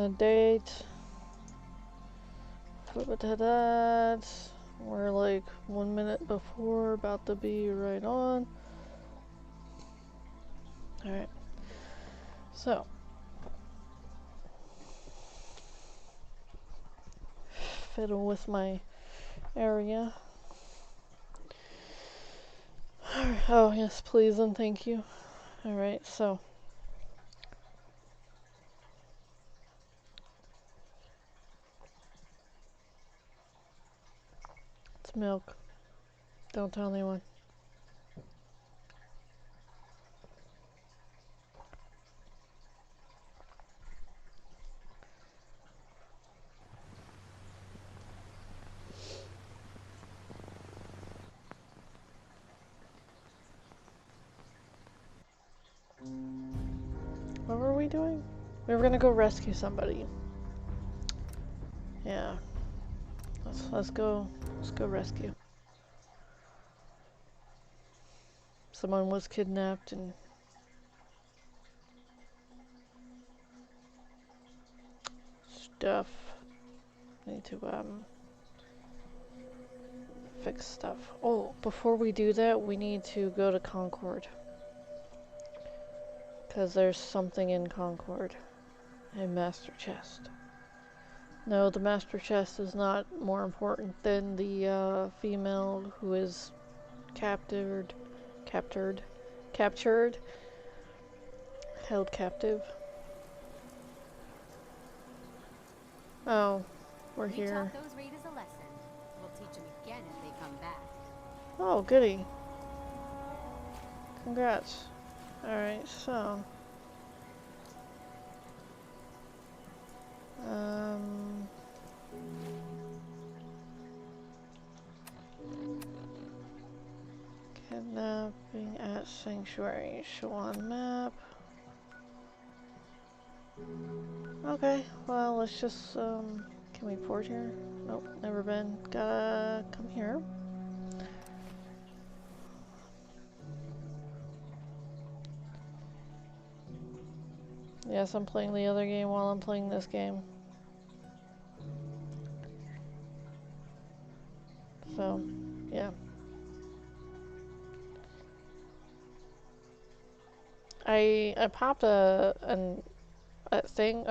Date. Flip it to that. We're like 1 minute before, about to be right on. Alright. So. Fiddle with my area. Oh, yes, please and thank you. Alright, so. It's milk. Don't tell anyone. What were we doing? We were gonna go rescue somebody. Yeah. Let's go rescue. Someone was kidnapped and stuff. Need to fix stuff. Oh, before we do that, we need to go to Concord. Because there's something in Concord. A master chest. No, the master chest is not more important than the female who is captured, held captive. Oh, we're here. Taught those raiders a lesson. We'll teach them again if they come back. Oh, goody. Congrats. Alright, so. Kidnapping at Sanctuary. Show on map. Okay, well, let's just, can we port here? Nope, never been. Gotta come here. Yes, I'm playing the other game while I'm playing this game. So, yeah. I popped a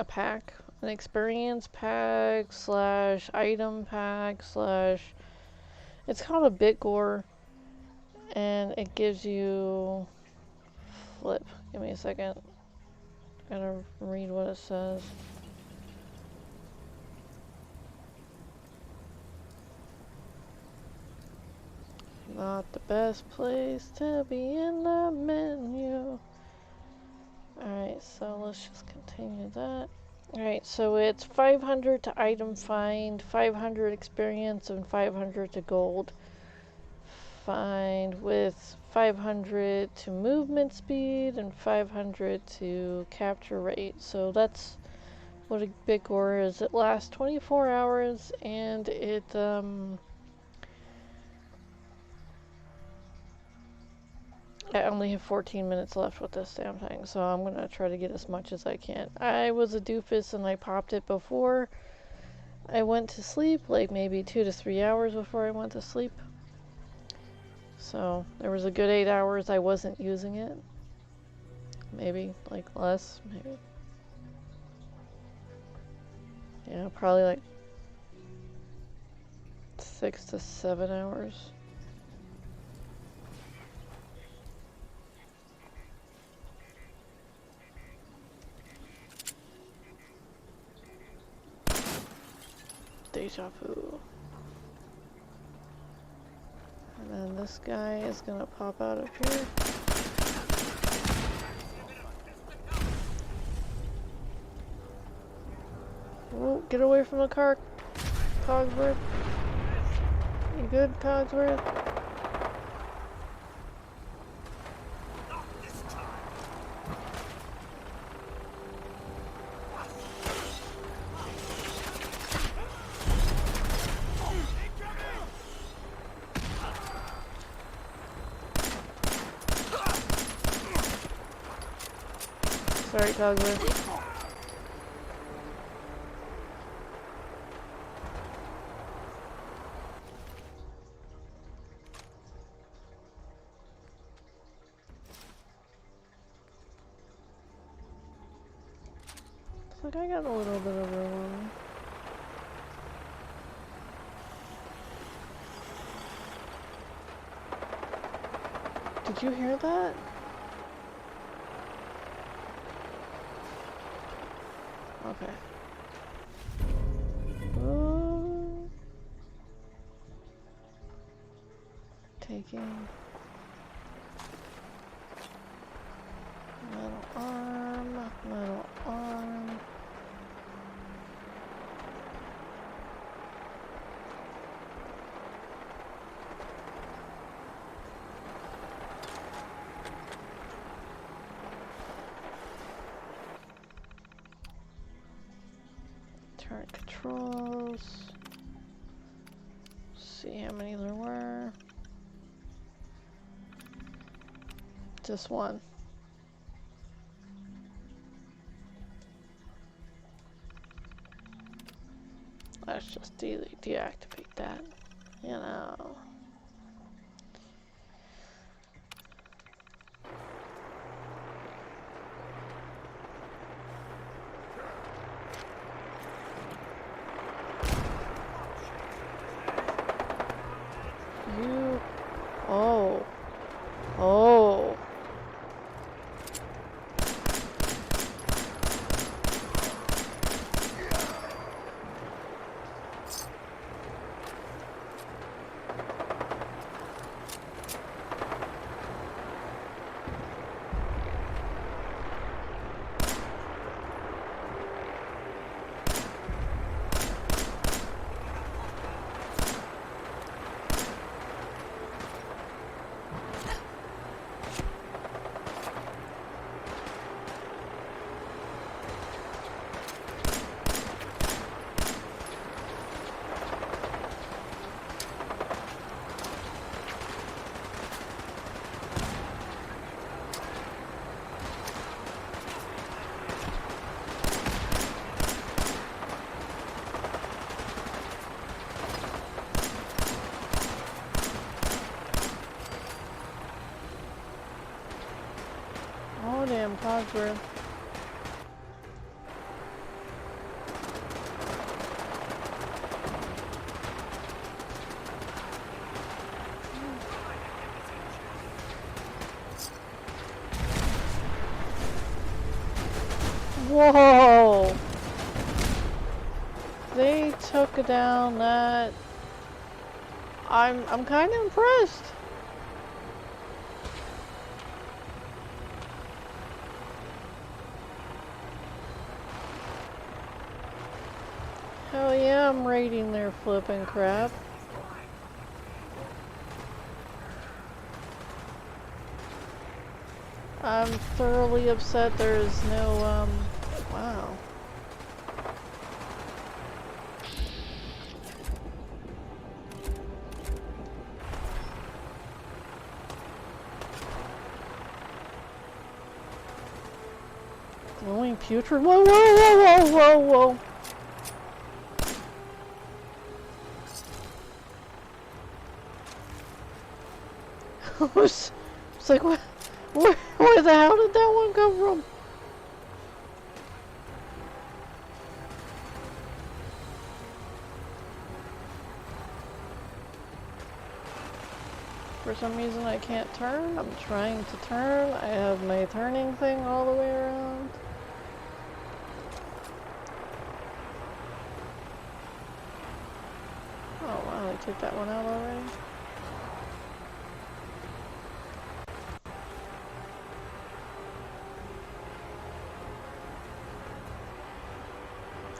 pack, an experience pack / item pack / it's called a Bitgore, and it gives you flip. Give me a second. Gotta read what it says. Not the best place to be in the menu. Alright, so let's just continue that. Alright, so it's 500 to item find, 500 experience, and 500 to gold. Find with 500 to movement speed and 500 to capture rate. So that's what a Bitgore is. It lasts 24 hours and it I only have 14 minutes left with this damn thing, so I'm gonna try to get as much as I can. I was a doofus and I popped it before I went to sleep, like maybe 2 to 3 hours before I went to sleep. So there was a good 8 hours I wasn't using it. Maybe, like less, maybe. Yeah, probably like 6 to 7 hours. Deja vu. And then this guy is gonna pop out of here. Whoa, get away from the car, Cogsworth. You good, Cogsworth? Sorry, Cogsworth. Looks like I got a little bit of room on me. Did you hear that? Okay. Ooh. Taking metal arm, metal arm. Turret controls. See how many there were. Just one. Let's just deactivate that. You know. You. Oh. Oh. Oh damn, Cogsworth. Whoa! They took down that. I'm kind of impressed. Hell yeah, I'm raiding their flipping crap. I'm thoroughly upset there is no, wow. Glowing putrid, whoa, whoa, whoa, whoa, whoa, whoa. It's like, where the hell did that one come from? For some reason I can't turn. I'm trying to turn. I have my turning thing all the way around. Oh wow, they took that one out already.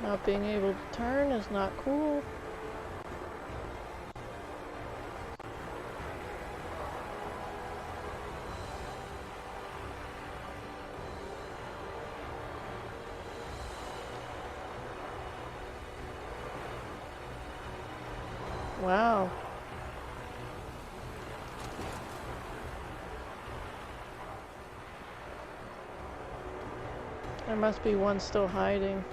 Not being able to turn is not cool. Wow. There must be one still hiding.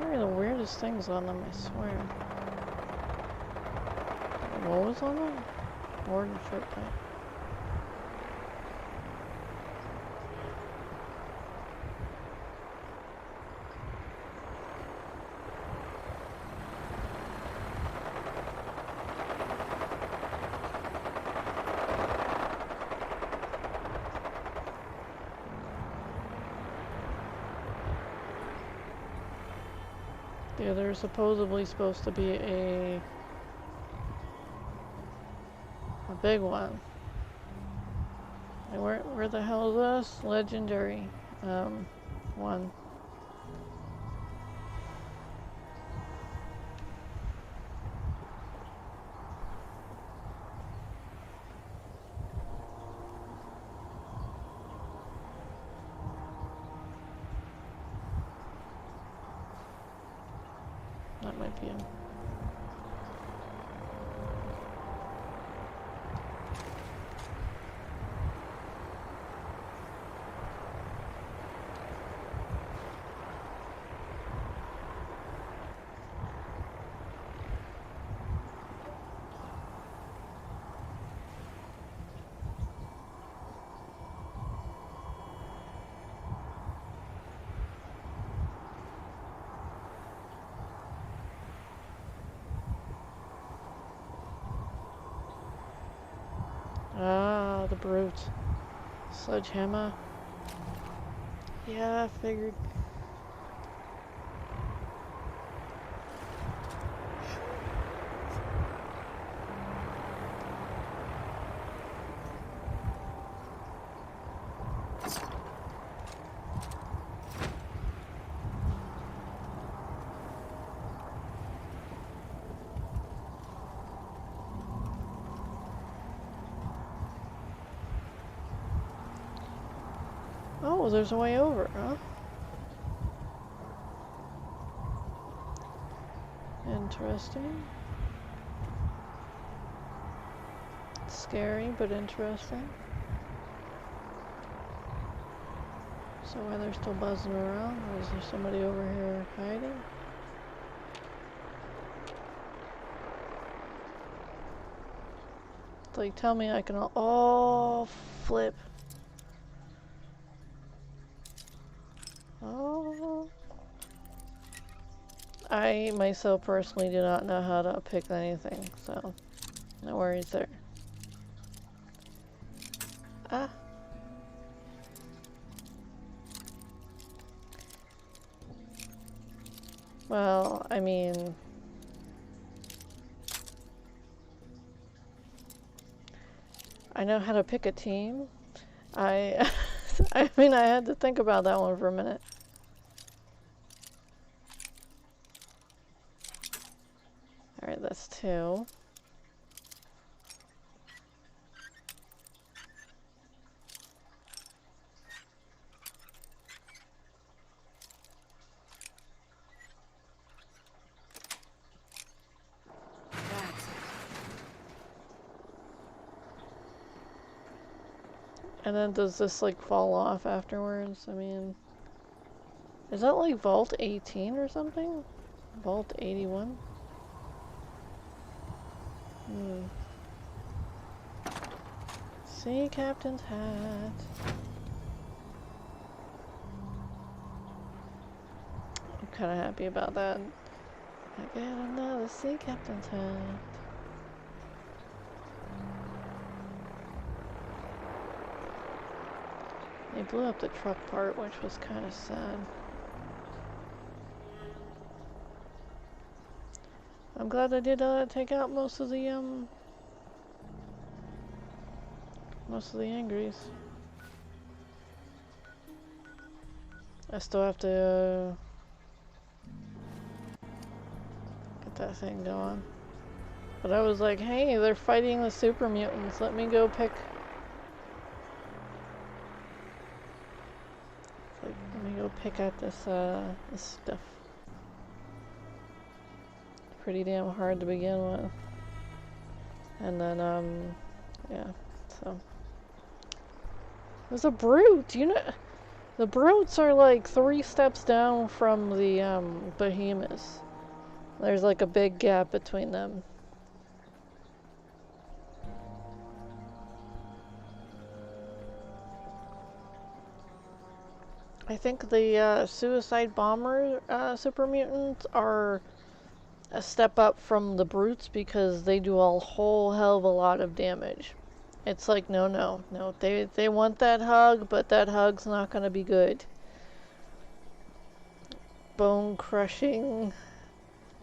carry the weirdest things on them, I swear. What was on them? Board and foot pipe. Yeah, there's supposedly supposed to be a big one. And where the hell is this? Legendary one. That might be him. Ah, the brute. Sledgehammer. Yeah, I figured. Oh, there's a way over, huh? Interesting. Scary, but interesting. So why they're still buzzing around? Or is there somebody over here hiding? It's like, tell me I can all flip. Oh. I myself personally do not know how to pick anything, so no worries there. Ah. Well, I mean, I know how to pick a team. I mean, I had to think about that one for a minute. Alright, that's 2. And then does this like fall off afterwards? I mean, is that like Vault 18 or something? Vault 81? Sea Captain's hat. I'm kind of happy about that. I got another Sea Captain's hat. They blew up the truck part, which was kind of sad. I'm glad I did take out most of the angries. I still have to get that thing going. But I was like, hey, they're fighting the super mutants. Let me go pick. Like, let me go pick at this this stuff. Pretty damn hard to begin with. And then yeah. So it was a brute, you know. The brutes are like 3 steps down from the behemoths. There's like a big gap between them. I think the suicide bomber super mutants are a step up from the brutes because they do a whole hell of a lot of damage. It's like, no, no, no. They want that hug, but that hug's not gonna be good. Bone crushing,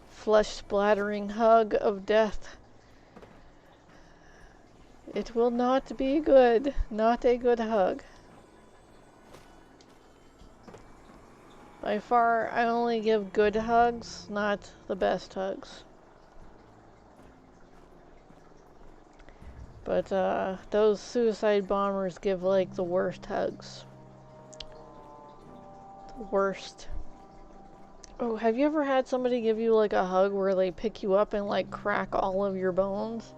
flesh splattering hug of death. It will not be good. Not a good hug. By far, I only give good hugs, not the best hugs. But those suicide bombers give like the worst hugs. The worst. Oh, have you ever had somebody give you like a hug where they pick you up and like crack all of your bones?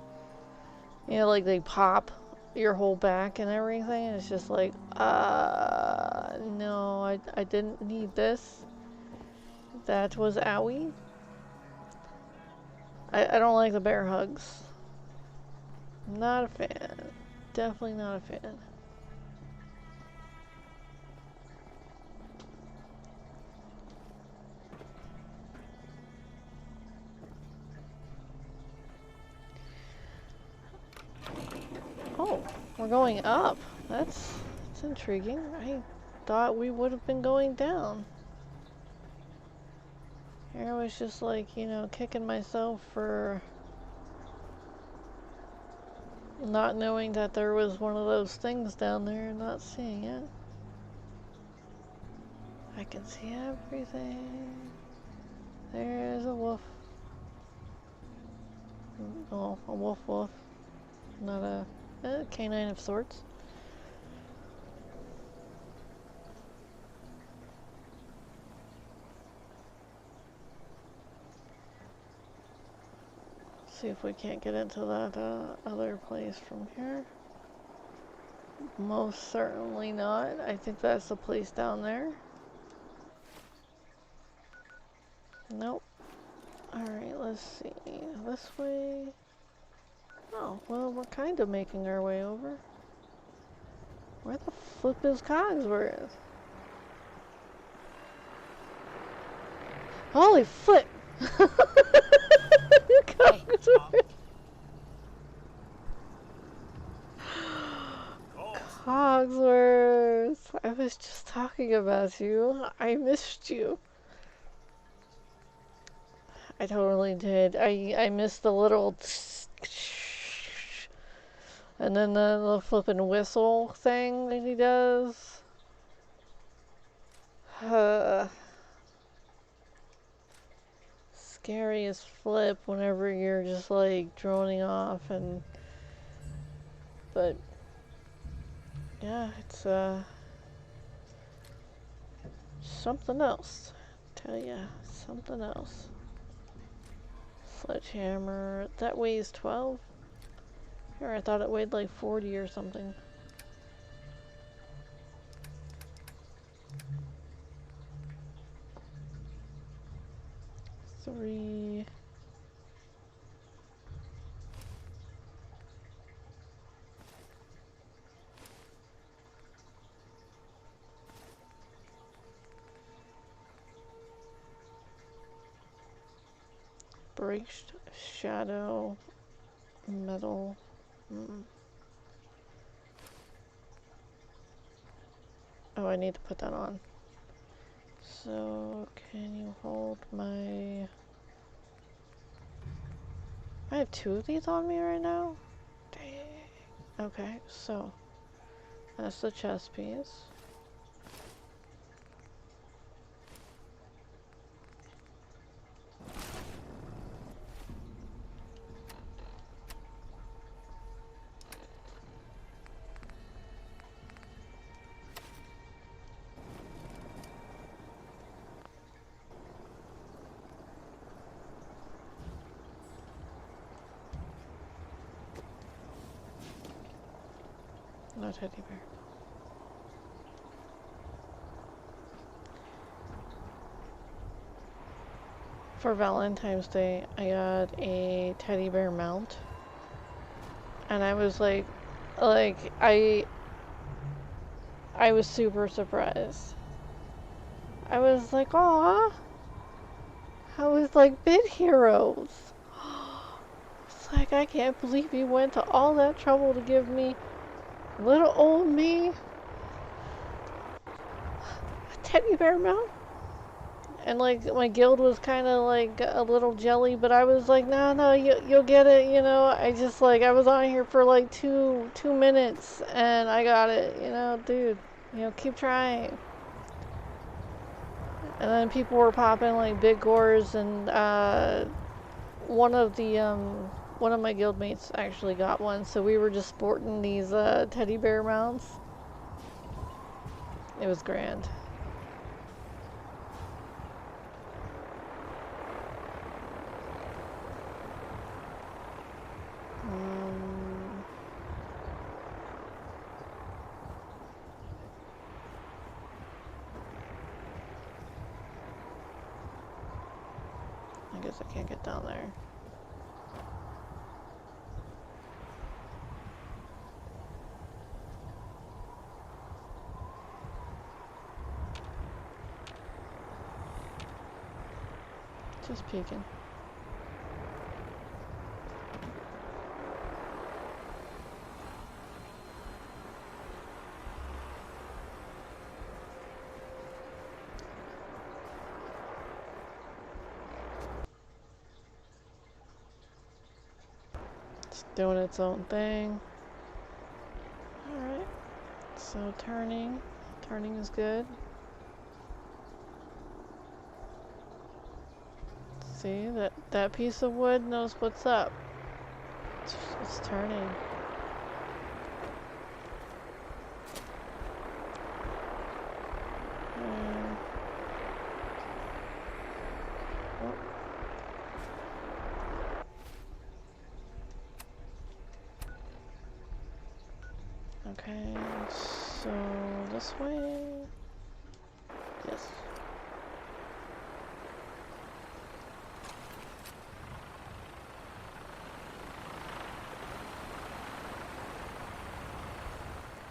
You know, like they pop your whole back and everything. It's just like, no, I didn't need this. That was owie. I don't like the bear hugs. Not a fan. Definitely not a fan. Oh, we're going up. That's intriguing. I thought we would have been going down. Here I was just like, you know, kicking myself for not knowing that there was one of those things down there and not seeing it. I can see everything. There's a wolf. Oh, a wolf. Not a canine of sorts. See if we can't get into that other place from here. Most certainly not. I think that's the place down there. Nope. Alright, let's see. This way. Oh, well, we're kind of making our way over. Where the flip is Cogsworth? Holy flip! Cogsworth! Cogsworth! I was just talking about you. I missed you. I totally did. I missed the little and then the flippin' whistle thing that he does. Scary as flip whenever you're just like droning off and but yeah, it's something else. Tell ya, something else. Sledgehammer. That weighs 12? Here, I thought it weighed like 40 or something. Three. Breached shadow metal. Oh, I need to put that on. So, can you hold my... I have 2 of these on me right now? Dang. Okay, so that's the chest piece. No teddy bear. for Valentine's Day, I got a teddy bear mount, and I was like I was super surprised. I was like, "Aw!" I was like, "Bit Heroes." It's like I can't believe you went to all that trouble to give me little old me a teddy bear mount. And like my guild was kind of like a little jelly, but I was like, no, no, you'll get it, you know. I just like I was on here for like two minutes and I got it, you know, dude. You know, keep trying. And then people were popping like big gores, and one of the one of my guildmates actually got one, so we were just sporting these teddy bear mounts. It was grand. I guess I can't get down there. Just peeking. It's doing its own thing. Alright. So turning. Turning is good. See, that piece of wood knows what's up. It's turning. Okay, so this way. Yes.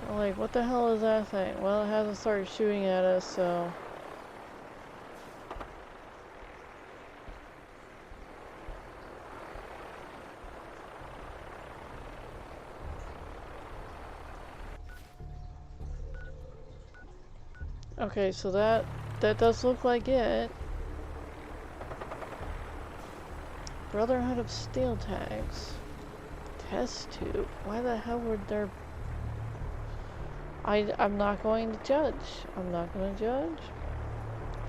I'm like, what the hell is that thing? Well, it hasn't started shooting at us, so. Okay, so that does look like it. Brotherhood of Steel Tags. Test tube. Why the hell would there... I'm not going to judge. I'm not going to judge.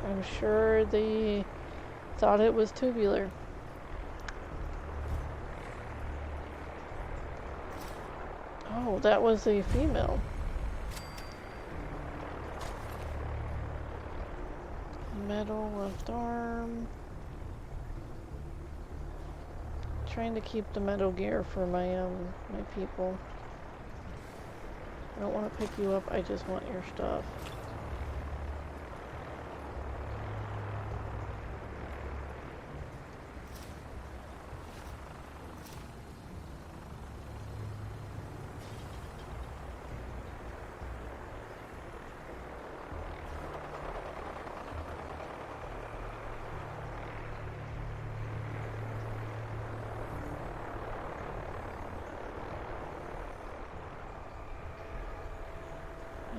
I'm sure they thought it was tubular. Oh, that was a female. Metal left arm. Trying to keep the metal gear for my my people. I don't want to pick you up, I just want your stuff.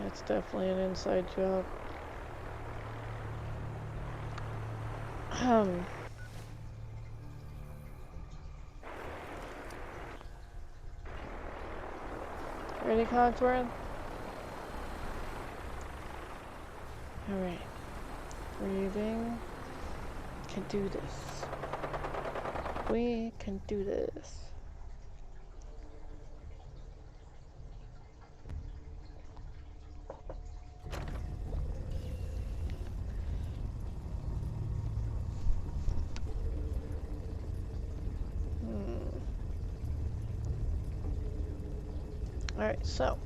It's definitely an inside job. Ready, Cogsworth? Alright. Breathing. Can do this. We can do this. Alright, so.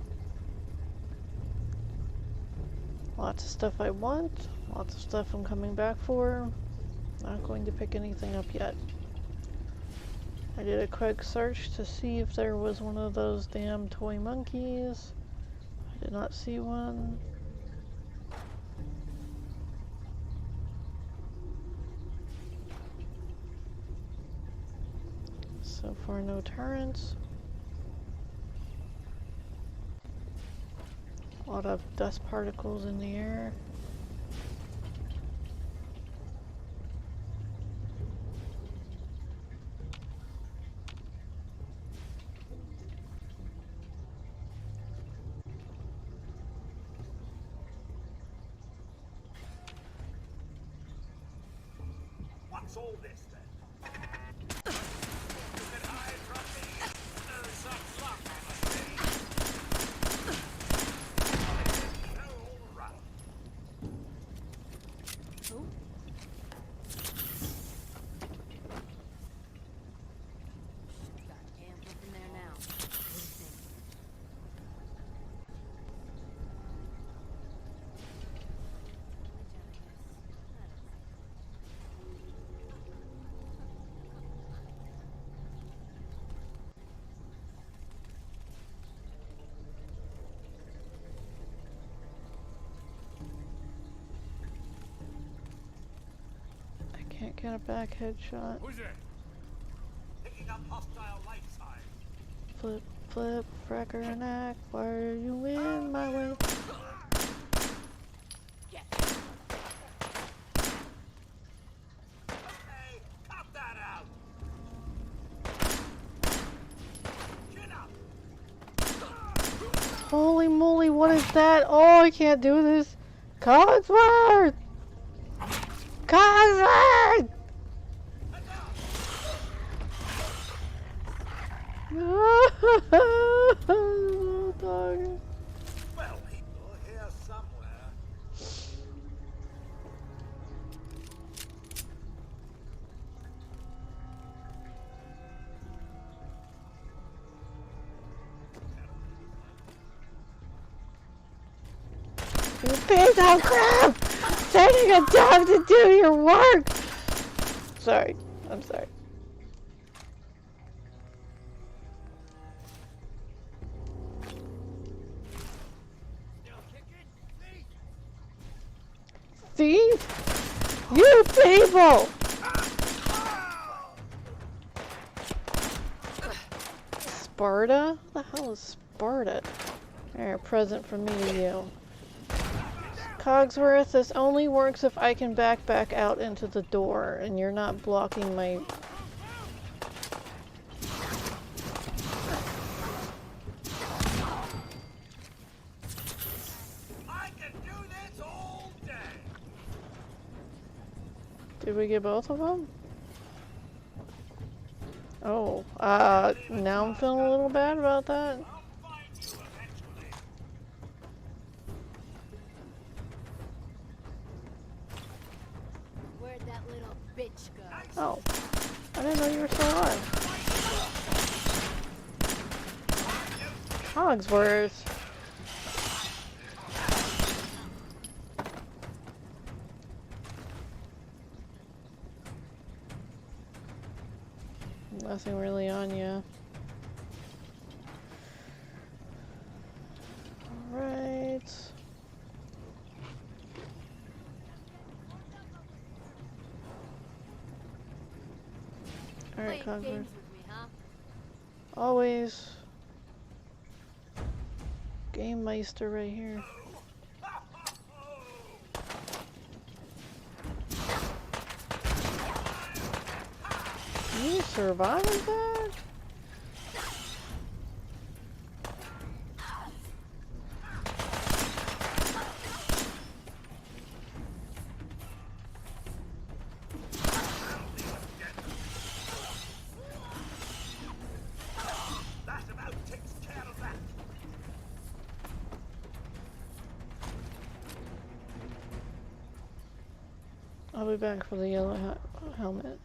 Lots of stuff I want. Lots of stuff I'm coming back for. Not going to pick anything up yet. I did a quick search to see if there was one of those damn toy monkeys. I did not see one. So far, no turrets. A lot of dust particles in the air. What's all this then? You can hide from me. There's some luck, I must say. So rough. Who? Got amp up in there now. What do you think? I can't get a back headshot. Who's it? Picking up hostile light signs. Flip, flip, fracker and act. Why are you in my way? Okay, cut that out. Chin up. Holy moly, what is that? Oh, I can't do this. Cogsworth! Cogsworth! Dog. Well, people here somewhere. You piece of crap! Sending a dog to do your work! Sorry, I'm sorry. Still kicking? Thief! Thief? You people! Sparta? What the hell is Sparta? Here, a present from me to you. Cogsworth, this only works if I can back out into the door and you're not blocking my... I can do this all day. Did we get both of them? Oh, now I'm feeling a little bad about that. I'll find you eventually. Where'd that little bitch go? Oh, I didn't know you were still alive. Cogsworth. Nothing really on you. Alright. Alright, Playing Cogsworth. games with me, huh? Always. Game Meister right here. You survived that? That about takes care of that. I'll be back for the yellow helmet.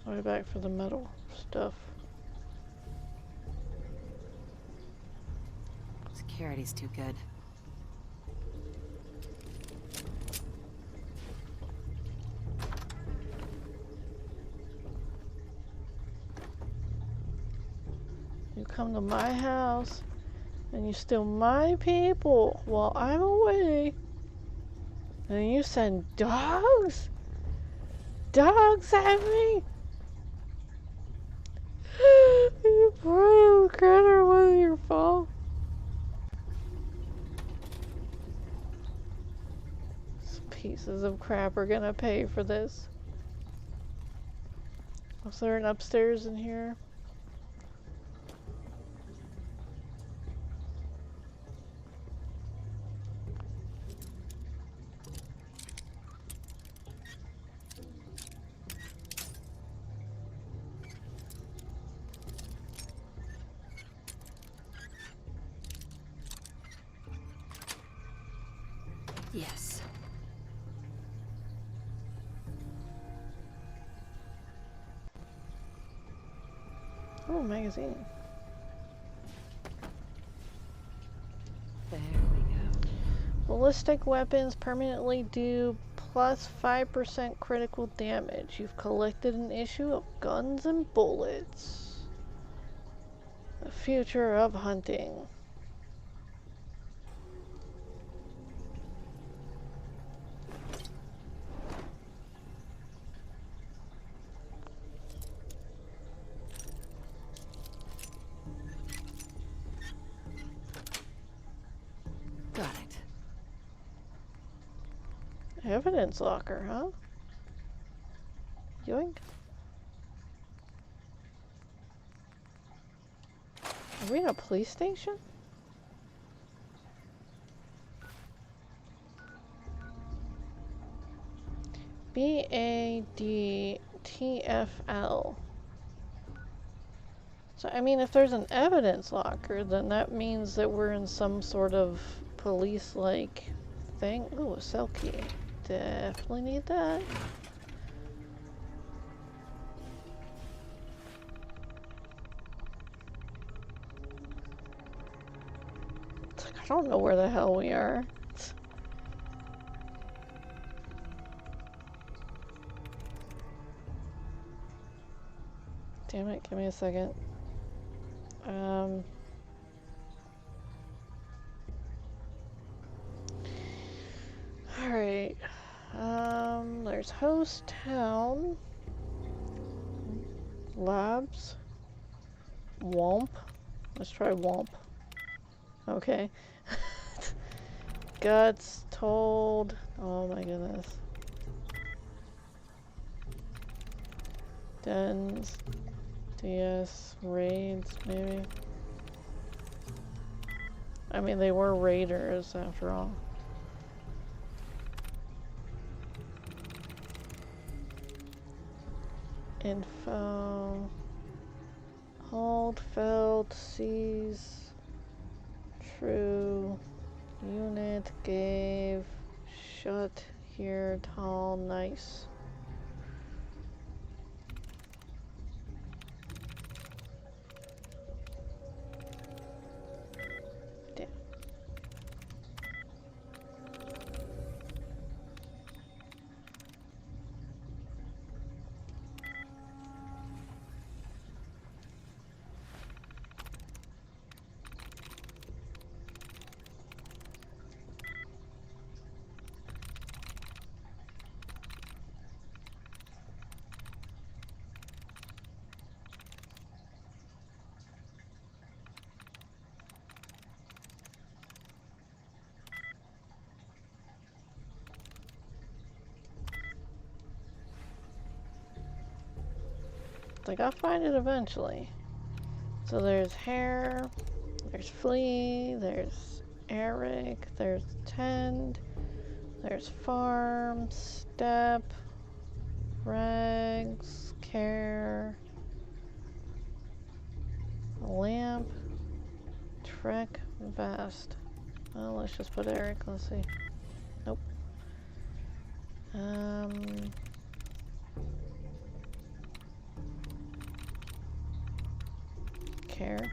I'll be back for the metal stuff. Security's too good. come to my house and you steal my people while I'm away. And you send dogs? Dogs at me? You poor critter, wasn't your fault. These pieces of crap are gonna pay for this. Was there an upstairs in here? Yes. Oh, magazine. There we go. Ballistic weapons permanently do plus 5% critical damage. You've collected an issue of Guns and Bullets. The future of hunting. Got it. Evidence locker, huh? Yoink. Are we in a police station? BADTFL. So, I mean, if there's an evidence locker, then that means that we're in some sort of police-like thing. Ooh, a cell key. Definitely need that. It's like, I don't know where the hell we are. Damn it, give me a second. Alright. There's host town. Labs. Womp. Let's try Womp. Okay. Guts, told. Oh my goodness. Dens. DS. Raids, maybe. I mean, they were raiders after all. Info. Hold, felt, seize. True. Unit gave. Shut here, tall, nice. Damn. Like, I'll find it eventually. So there's Hare, there's Flea, there's Eric, there's Tend, there's Farm, Step, Rags, Care, Lamp, Trek, Vest. Well, let's just put Eric, let's see. Nope. Care.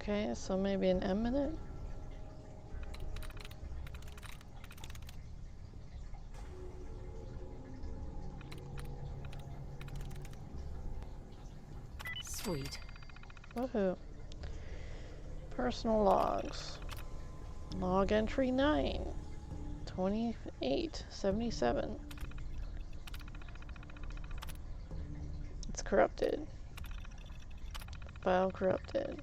Okay, so maybe an eminent. Sweet. Woohoo. Personal logs. Log entry 9. 2877. It's corrupted. File corrupted.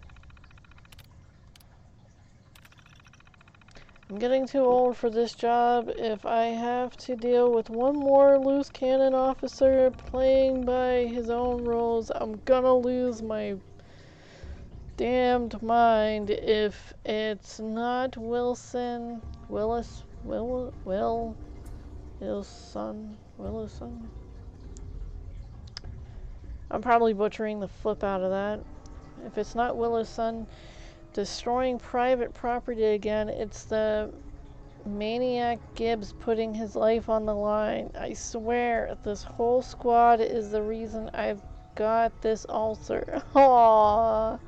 I'm getting too old for this job. If I have to deal with one more loose cannon officer playing by his own rules, I'm gonna lose my damned mind. If it's not Wilson, Wilson. I'm probably butchering the flip out of that. If it's not Willison destroying private property again, it's the maniac Gibbs putting his life on the line. I swear, this whole squad is the reason I've got this ulcer. Aww.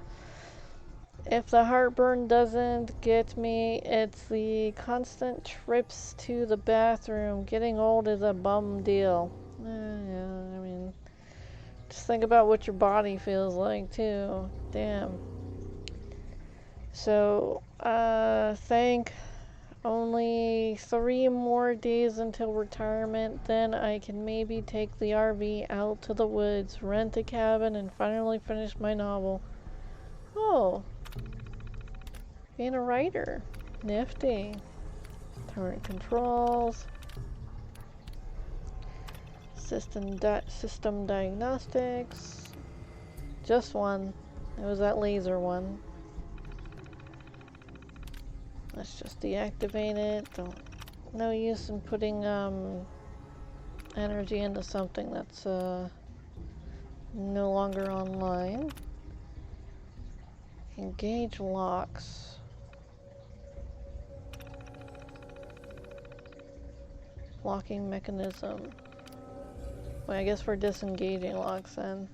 If the heartburn doesn't get me, it's the constant trips to the bathroom. Getting old is a bum deal. Yeah, I mean, just think about what your body feels like, too. Damn. So, thank only 3 more days until retirement. Then I can maybe take the RV out to the woods, rent a cabin, and finally finish my novel. Oh. Being a writer. Nifty. Current controls. System diagnostics. Just one. It was that laser one. Let's just deactivate it. No use in putting energy into something that's no longer online. Engage locks. Locking mechanism. Well, I guess we're disengaging locks then.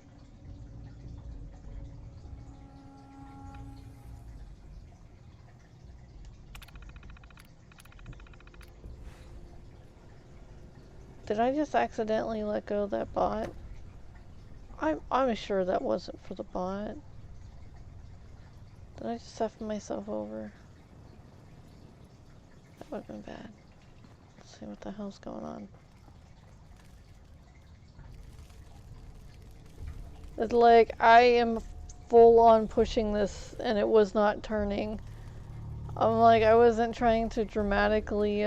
Did I just accidentally let go of that bot? I'm sure that wasn't for the bot. Did I just F myself over? That would have been bad. Let's see what the hell's going on. It's like I am full on pushing this and it was not turning. I'm like, I wasn't trying to dramatically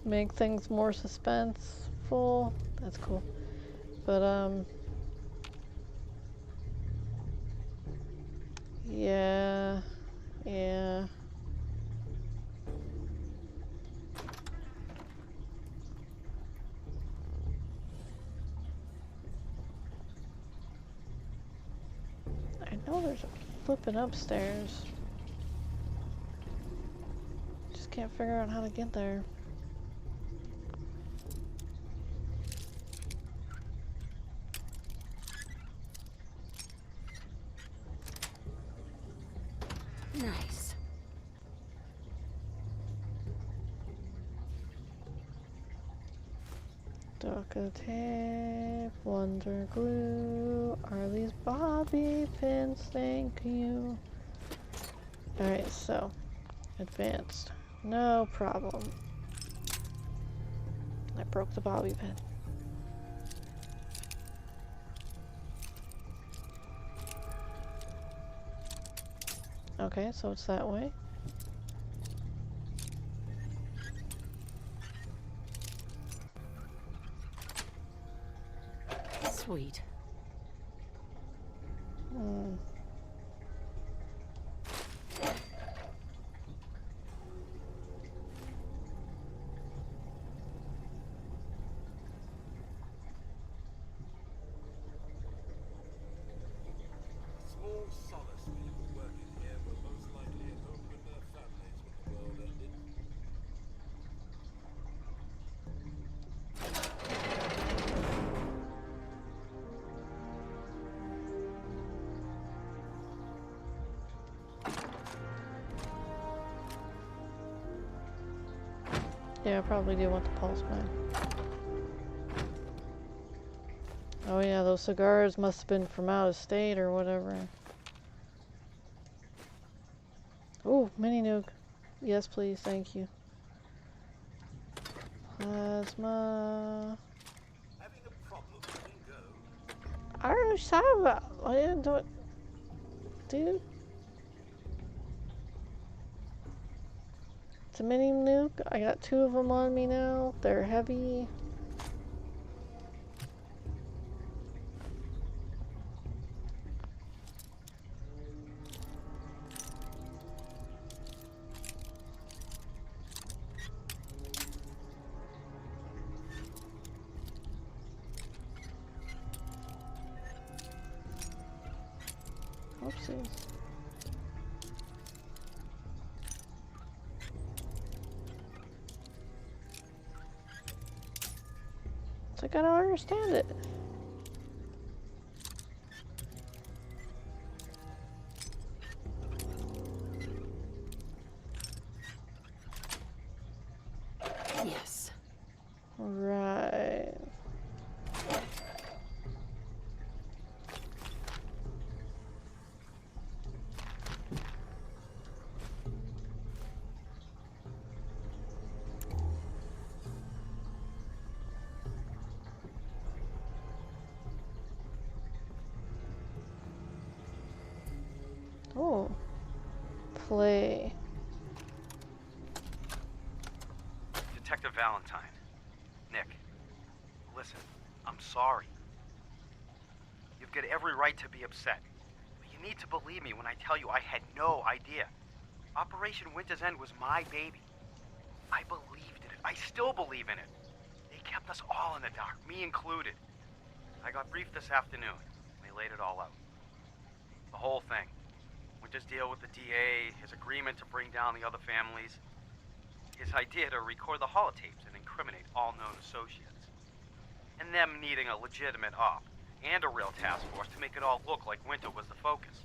make things more suspenseful. That's cool. But yeah. I know there's a flipping upstairs. Just can't figure out how to get there. Nice. Duct tape, wonder glue. Are these bobby pins? Thank you. Alright, so advanced. No problem. I broke the bobby pin. Okay, so it's that way. Sweet. Small solace people working here were most likely at home with their families when the world ended. Yeah, I probably do want the pulse man. Oh yeah, those cigars must have been from out of state or whatever. Ooh, mini nuke. Yes, please, thank you. Plasma. Having a problem letting go? I don't know, shut up. I didn't do it. Dude. It's a mini nuke. I got 2 of them on me now. They're heavy. Oopsies. It's like I don't understand it. Yes. Right. Oh. Play. Detective Valentine. Nick, listen, I'm sorry. You've got every right to be upset. But you need to believe me when I tell you I had no idea. Operation Winter's End was my baby. I believed in it. I still believe in it. They kept us all in the dark, me included. I got briefed this afternoon. They laid it all out. The whole thing. Winter's deal with the DA, his agreement to bring down the other families, his idea to record the holotapes and incriminate all known associates, and them needing a legitimate op and a real task force to make it all look like Winter was the focus.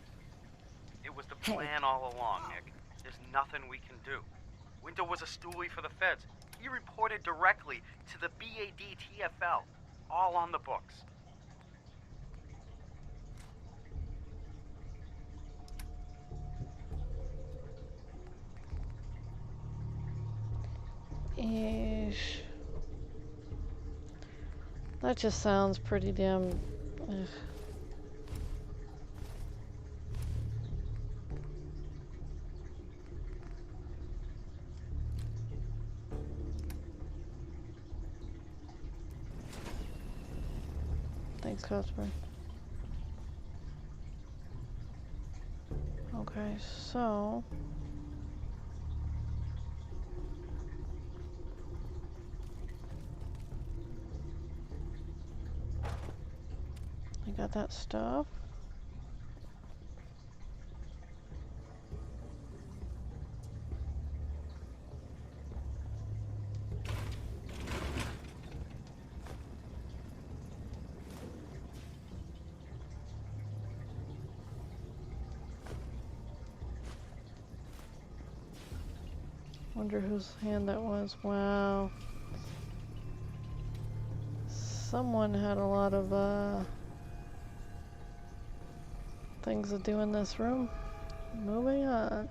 It was the plan all along, Nick. There's nothing we can do. Winter was a stoolie for the feds. He reported directly to the BADTFL, all on the books. Ish. That just sounds pretty damn... Ugh. Thanks, customer. Okay, so... I got that stuff. Wonder whose hand that was. Wow. Someone had a lot of things to do in this room. Moving on.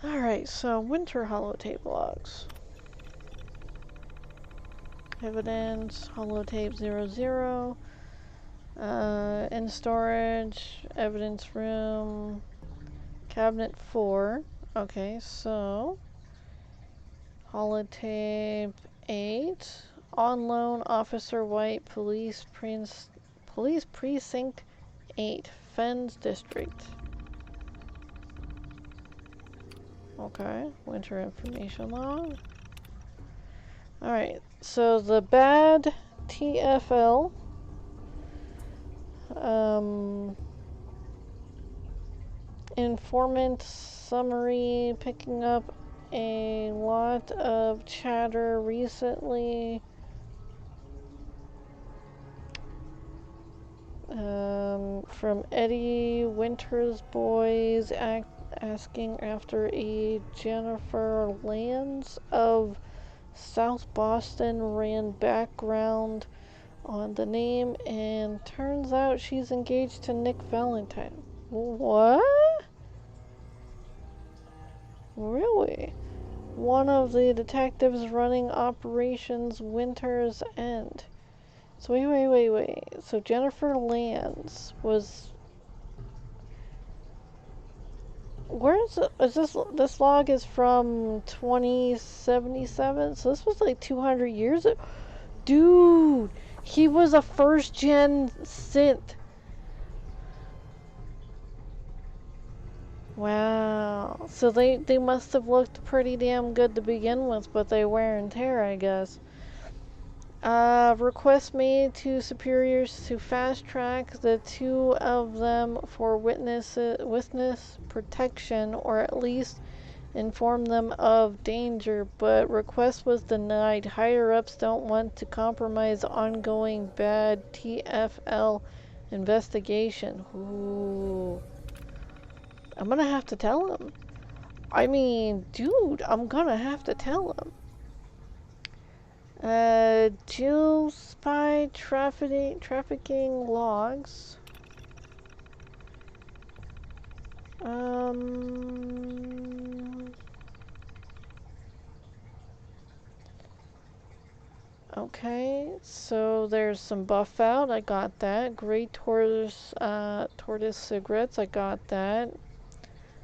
Alright, so winter holotape logs. Evidence, holotape 00. In storage, evidence room, cabinet 4. Okay, so holotape 8. On loan, Officer White, Police Precinct 8, Fens District. Okay, winter information log. Alright, so the bad TFL Informant summary, picking up a lot of chatter recently. From Eddie Winter's boys asking after a Jennifer Lands of South Boston, ran background on the name, and turns out she's engaged to Nick Valentine. What? Really? One of the detectives running Operations Winter's End. So wait. So Jennifer Lands was... Where is this log is from 2077, so this was like 200 years ago. Dude, he was a first gen synth. Wow. So they must have looked pretty damn good to begin with, but they wear and tear, I guess. Request made to superiors to fast track the two of them for witness protection, or at least inform them of danger, but request was denied. Higher ups don't want to compromise ongoing bad TFL investigation. Ooh. I'm gonna have to tell him. I mean, dude, I'm gonna have to tell him. Jill spy trafficking logs. Okay, so there's some buff out. I got that. Great tortoise cigarettes. I got that.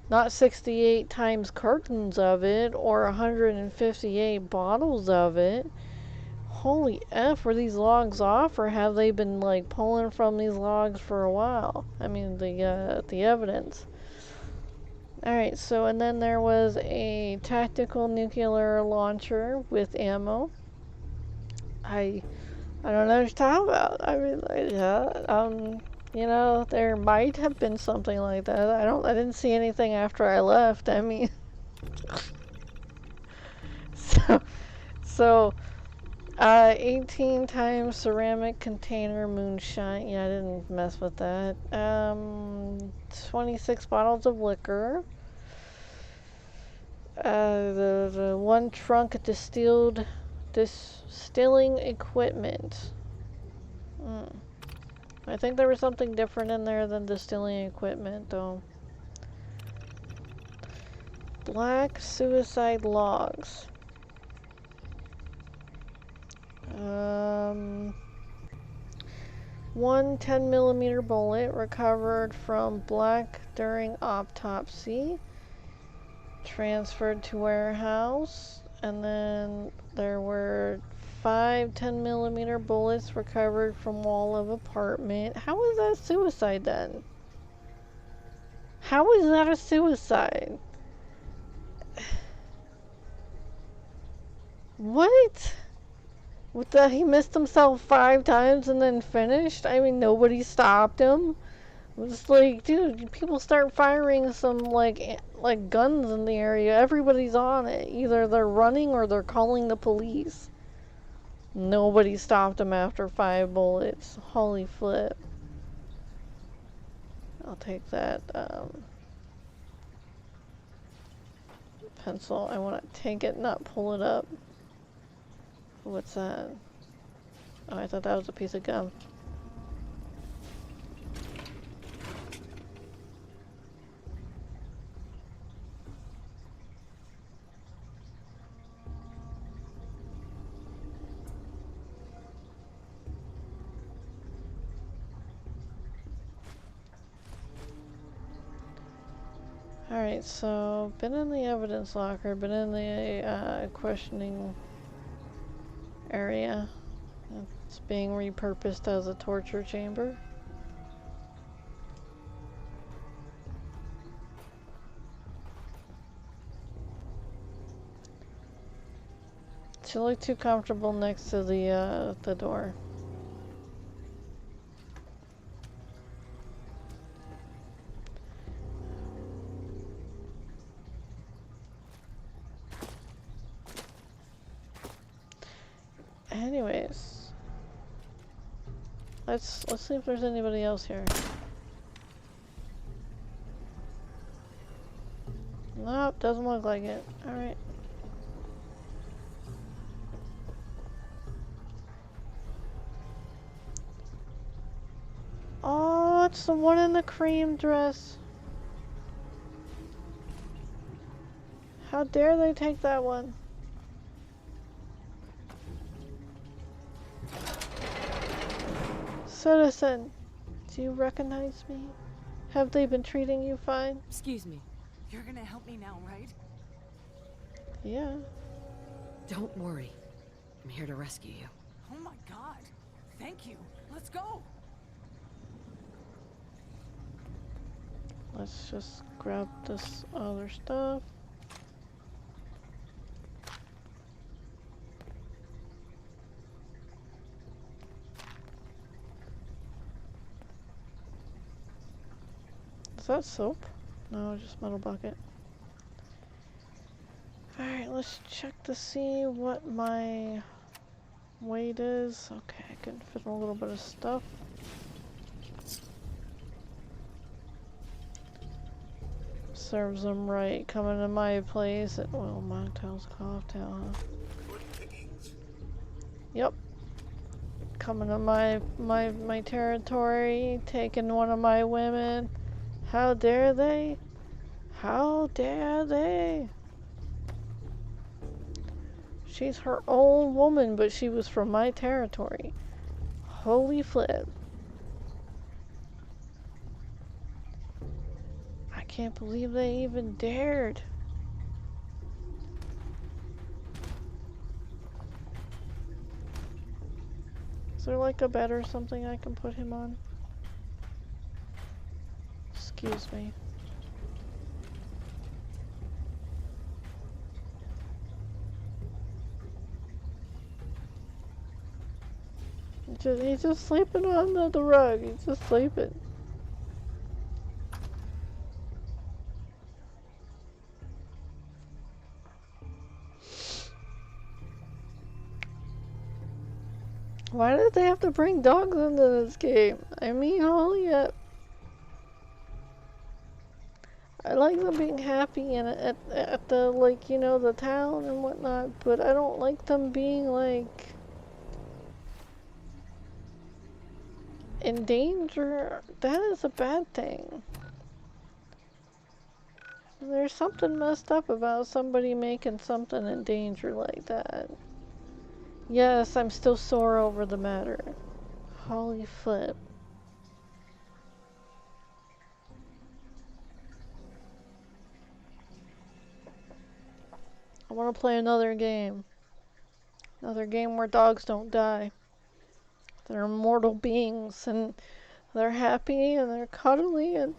Not 68 times cartons of it, or 158 bottles of it. Holy F, were these logs off, or have they been like pulling from these logs for a while? I mean, the evidence. Alright, so and then there was a tactical nuclear launcher with ammo. I don't know what you're talking about. I mean, you know, there might have been something like that. I didn't see anything after I left. I mean, so 18 times ceramic container moonshine. Yeah, I didn't mess with that. 26 bottles of liquor. The one trunk distilling equipment. I think there was something different in there than distilling equipment, though. Black suicide logs. One 10mm bullet recovered from Black during autopsy. Transferred to warehouse. And then there were 5 10mm bullets recovered from wall of apartment. How is that suicide then? How is that a suicide? What? What the? He missed himself 5 times and then finished? I mean, nobody stopped him. It's like, dude, people start firing some like guns in the area. Everybody's on it. Either they're running or they're calling the police. Nobody stopped him after 5 bullets. Holy flip. I'll take that pencil. I want to take it, not pull it up. What's that? Oh, I thought that was a piece of gum. Alright, so been in the evidence locker, been in the questioning area. It's being repurposed as a torture chamber. She looked too comfortable next to the door. Anyways, let's see if there's anybody else here. Nope, doesn't look like it. All right. Oh, it's the one in the cream dress. How dare they take that one? Citizen, do you recognize me? Have they been treating you fine? Excuse me. You're gonna help me now, right? Yeah. Don't worry. I'm here to rescue you. Oh my god. Thank you. Let's go. Let's just grab this other stuff. Is that soap? No, just metal bucket. Alright, let's check to see what my weight is. Okay, I can fit a little bit of stuff. Serves them right. Coming to my place at, well, mocktails, cocktail, huh? Good pickings. Yep. Coming to my territory, taking one of my women. How dare they? How dare they? She's her own woman, but she was from my territory. Holy flip. I can't believe they even dared. Is there like a bed or something I can put him on? Excuse me. He's just sleeping on the rug. He's just sleeping. Why did they have to bring dogs into this game? I mean, holy up. I like them being happy and at the, like, you know, the town and whatnot, but I don't like them being, like, in danger. That is a bad thing. There's something messed up about somebody making something in danger like that. Yes, I'm still sore over the matter. Holy flip. I want to play another game. Another game where dogs don't die. They're immortal beings and they're happy and they're cuddly and...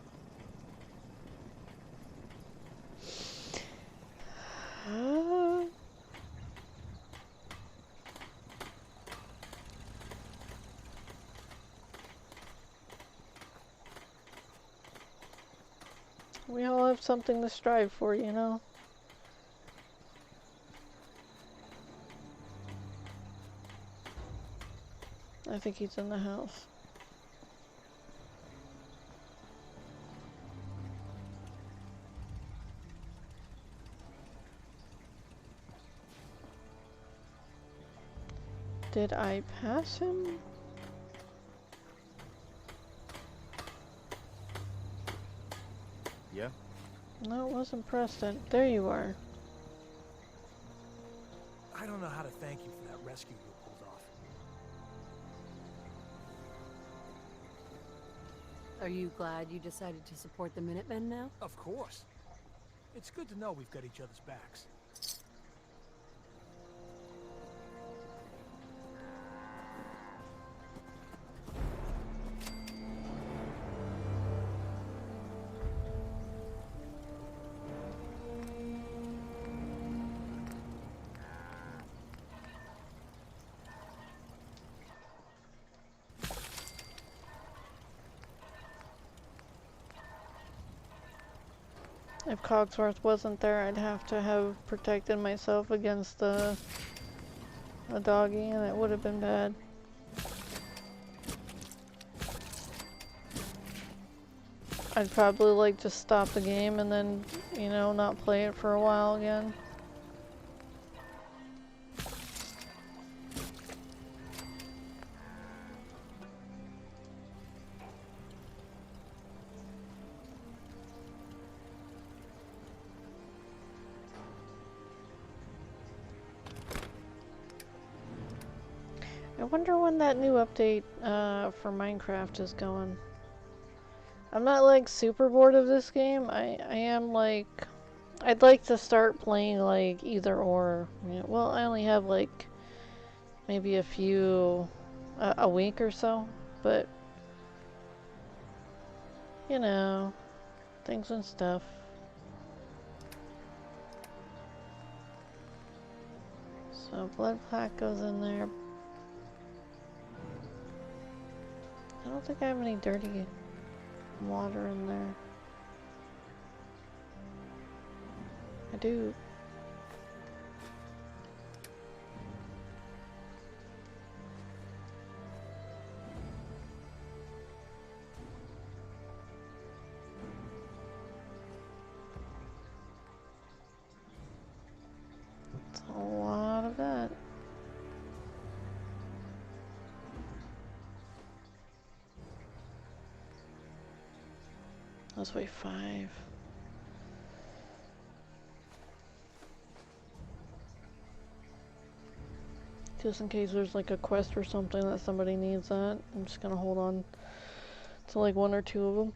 We all have something to strive for, you know? I think he's in the house. Did I pass him? Yeah? No, it wasn't Preston. There you are. I don't know how to thank you for that rescue you pulled off. Are you glad you decided to support the Minutemen now? Of course. It's good to know we've got each other's backs. If Cogsworth wasn't there, I'd have to have protected myself against the a doggy, and it would have been bad. I'd probably like just stop the game and then, you know, not play it for a while again. I wonder when that new update for Minecraft is going. I'm not like super bored of this game. I am like, I'd like to start playing like either or. You know, well, I only have like maybe a few a week or so, but you know, things and stuff. So blood plaque goes in there. I don't think I have any dirty water in there. I do. It's a lot of that. Let's wait 5. Just in case there's like a quest or something that somebody needs that. I'm just gonna hold on to like 1 or 2 of them.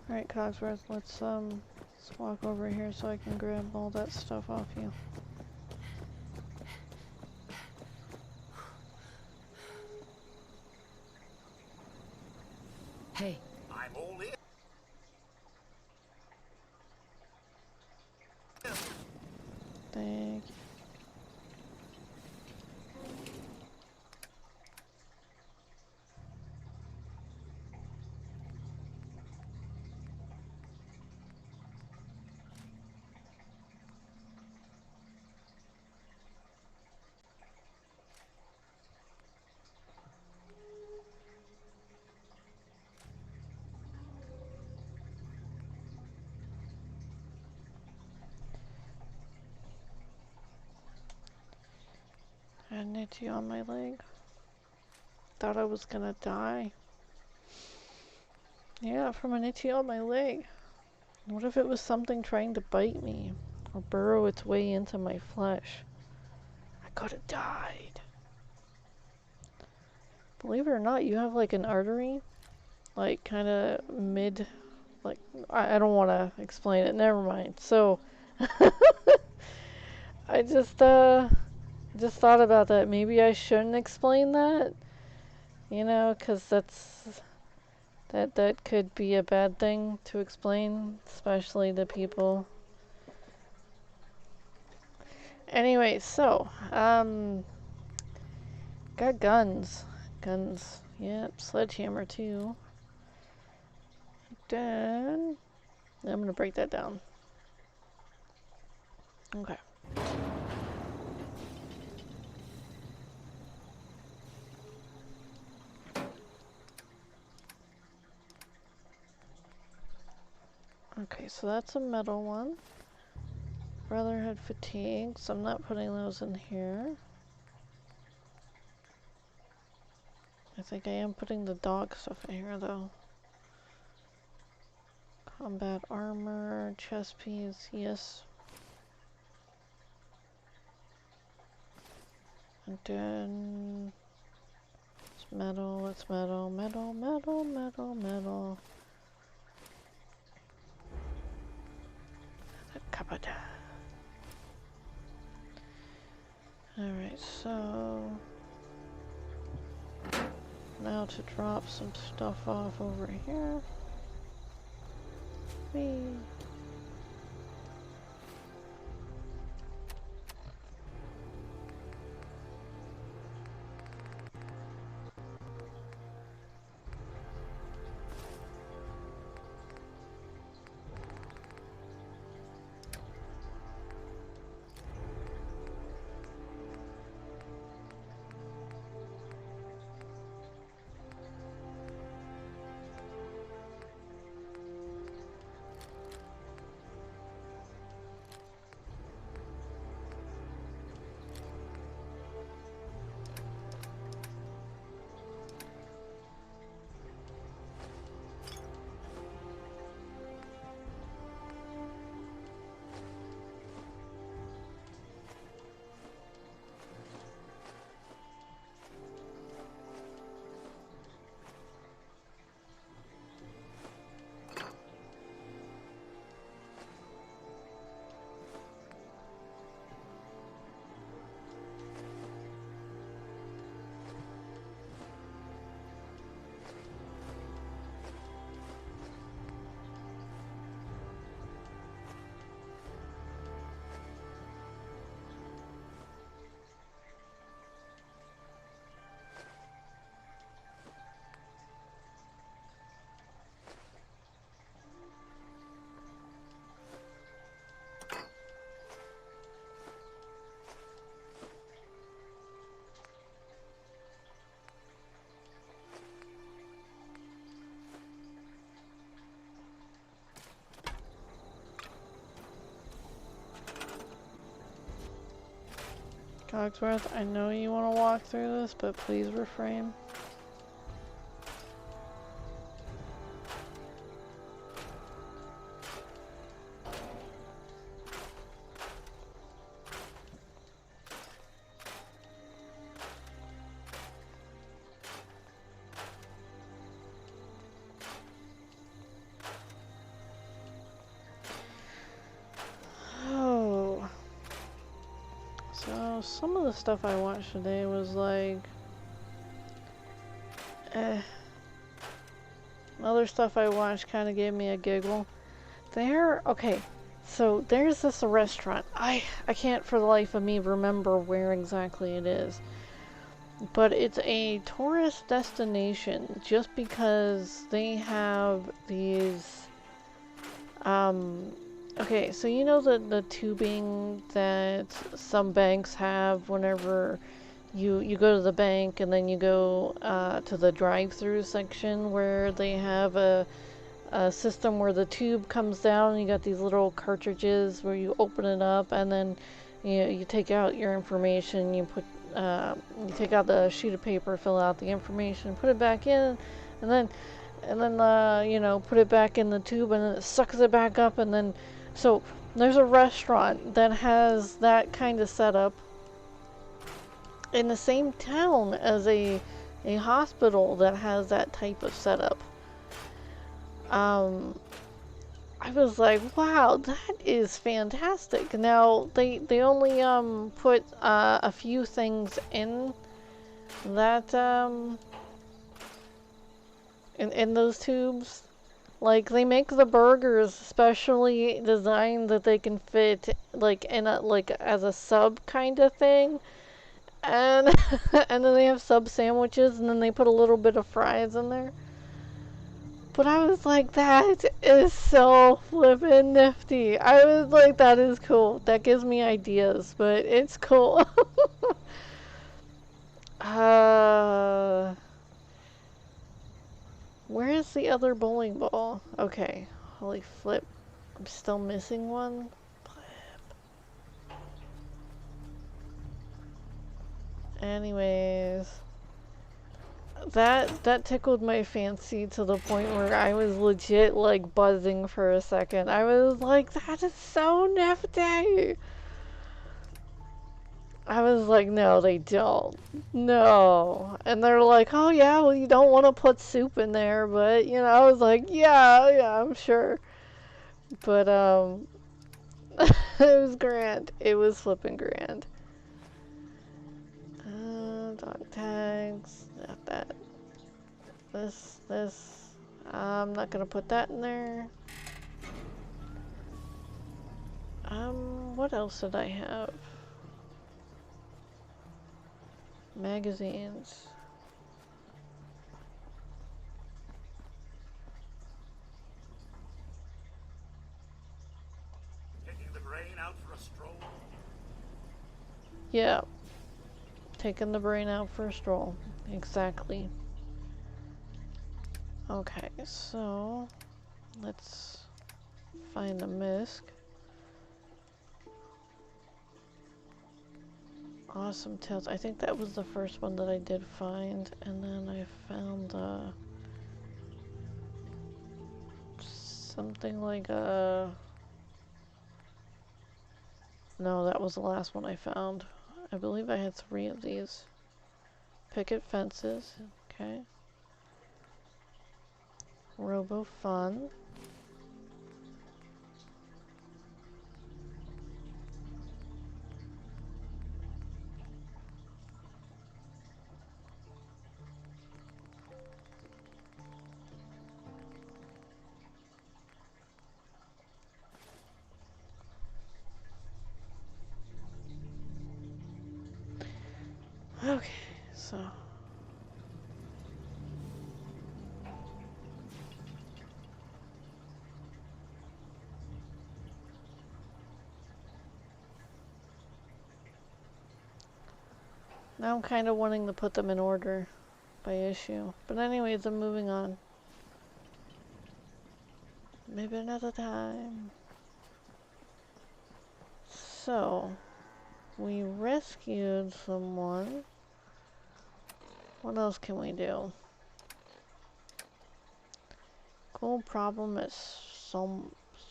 Alright, Cogsworth, let's walk over here so I can grab all that stuff off you. Hey, I'm all in. Thank you. I had an itchy on my leg. Thought I was gonna die. Yeah, from an itchy on my leg. What if it was something trying to bite me or burrow its way into my flesh? I could have died. Believe it or not, you have like an artery, like kind of mid, like, I don't want to explain it, never mind. So, I just thought about that. Maybe I shouldn't explain that, you know, because that could be a bad thing to explain, especially to people. Anyway, so, got guns. Guns. Yep, sledgehammer too. Then, I'm gonna break that down. Okay. Okay, so that's a metal one. Brotherhood fatigue, so I'm not putting those in here. I think I am putting the dog stuff in here though. Combat armor, chest piece, yes. And then it's metal, it's metal, metal, metal, metal, metal. Kapata. Alright, so now to drop some stuff off over here. Whee. Cogsworth, I know you want to walk through this, but please refrain. Oh. So, some of the stuff I watched today was like, other stuff I watched kind of gave me a giggle. Okay, so there's this restaurant. I can't for the life of me remember where exactly it is. But it's a tourist destination just because they have these, okay, so you know the tubing that some banks have whenever you go to the bank and then you go to the drive-through section where they have a system where the tube comes down and you got these little cartridges where you open it up and then you take out your information, you take out the sheet of paper, fill out the information, put it back in, and then put it back in the tube and then it sucks it back up, and then so there's a restaurant that has that kind of setup in the same town as a hospital that has that type of setup. I was like, wow, that is fantastic. Now they only put a few things in that in those tubes. Like they make the burgers specially designed that they can fit like in a as a sub kind of thing. And and then they have sub sandwiches and then they put a little bit of fries in there. But I was like, that is so flippin' nifty. I was like, that is cool. That gives me ideas, but it's cool. Where is the other bowling ball? Okay, holy flip. I'm still missing one. Anyways, that tickled my fancy to the point where I was legit like buzzing for a second. I was like, that is so nifty. I was like, no, they don't. No. And they're like, oh yeah, well you don't want to put soup in there, but you know, I was like, yeah, I'm sure. But it was grand. It was flipping grand. Dog tags. Not that. This. I'm not gonna put that in there. What else did I have? Magazines. Taking the brain out for a stroll. Yeah. Taking the brain out for a stroll. Exactly. Okay, so let's find the misc. Awesome Tales. I think that was the first one that I did find, and then I found something like a... No, that was the last one I found. I believe I had 3 of these. Picket fences, okay. Robo Fun. Okay, so... Now I'm kind of wanting to put them in order by issue. But anyways, I'm moving on. Maybe another time. So, we rescued someone. What else can we do? Cool problem at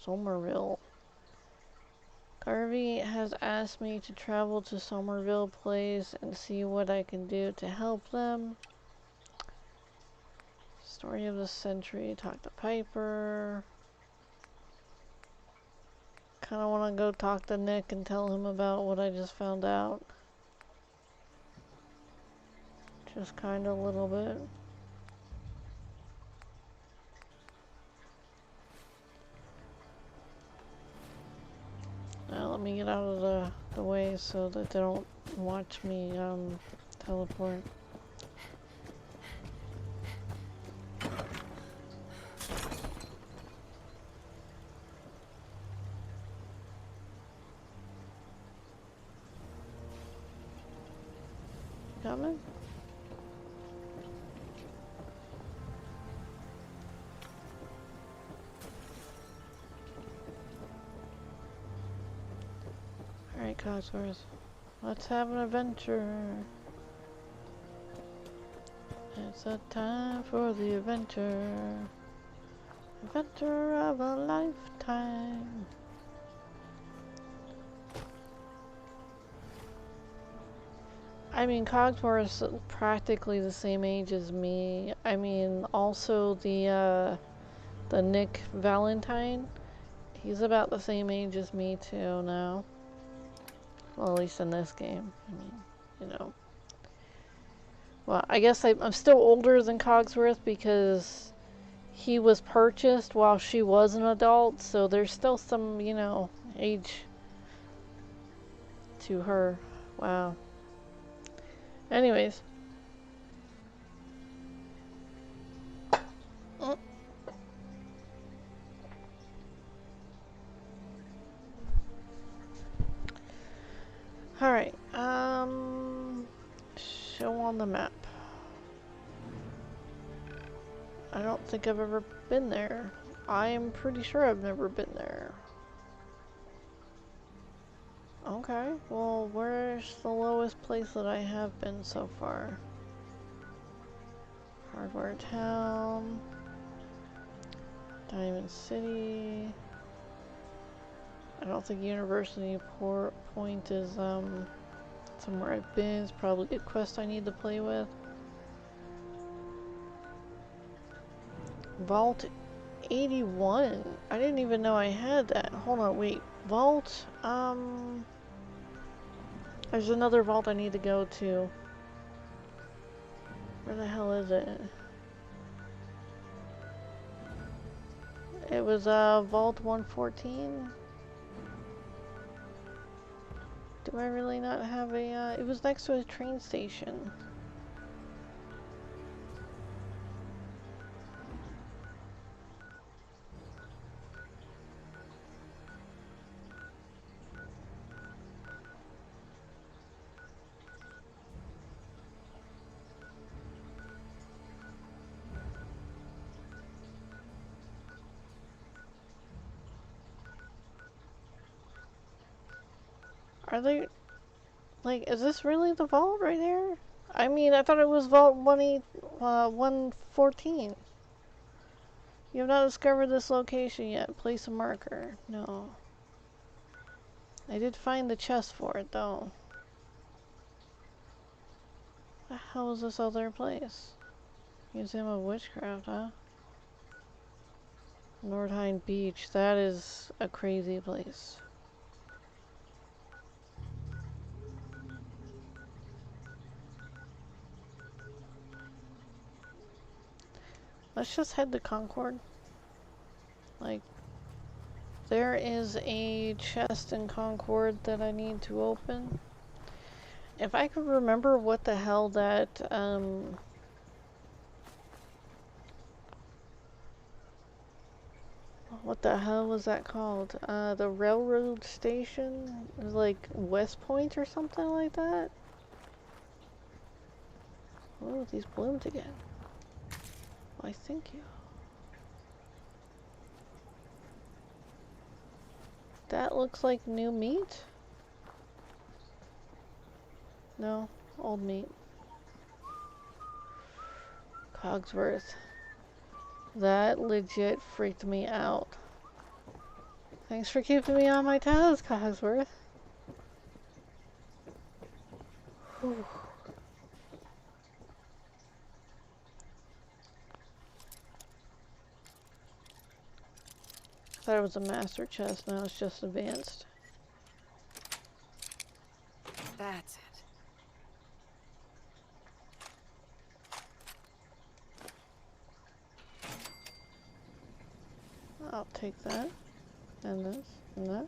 Somerville. Garvey has asked me to travel to Somerville Place and see what I can do to help them. Story of the century, talk to Piper. Kinda wanna go talk to Nick and tell him about what I just found out. Just kinda a little bit. Now let me get out of the way so that they don't watch me teleport. Coming? Alright, Cogsworth. Let's have an adventure. It's a time for the adventure. Adventure of a lifetime. I mean, Cogsworth's practically the same age as me. I mean, also the Nick Valentine. He's about the same age as me too now. Well, at least in this game. I mean, you know. Well, I guess I'm still older than Cogsworth because he was purchased while she was an adult, so there's still some, you know, age to her. Wow. Anyways. Alright, show on the map. I don't think I've ever been there. I'm pretty sure I've never been there. Okay, well, where's the lowest place that I have been so far? Hardware Town, Diamond City. I don't think University Point is somewhere I've been. It's probably a quest I need to play with. Vault 81. I didn't even know I had that. Hold on, wait. Vault, there's another vault I need to go to. Where the hell is it? It was, Vault 114. Do I really not have a, it was next to a train station. Are they, like, is this really the vault right here? I mean, I thought it was Vault 114. You have not discovered this location yet. Place a marker. No. I did find the chest for it, though. The hell is this other place? Museum of Witchcraft, huh? Nordheim Beach. That is a crazy place. Let's just head to Concord. Like, there is a chest in Concord that I need to open. If I could remember what the hell that, what the hell was that called? The railroad station? It was like West Point or something like that? Oh, these bloomed again. Why, thank you. That looks like new meat? No, old meat. Cogsworth. That legit freaked me out. Thanks for keeping me on my toes, Cogsworth. Whew. I thought it was a master chest, now it's just advanced. That's it. I'll take that, and this, and that.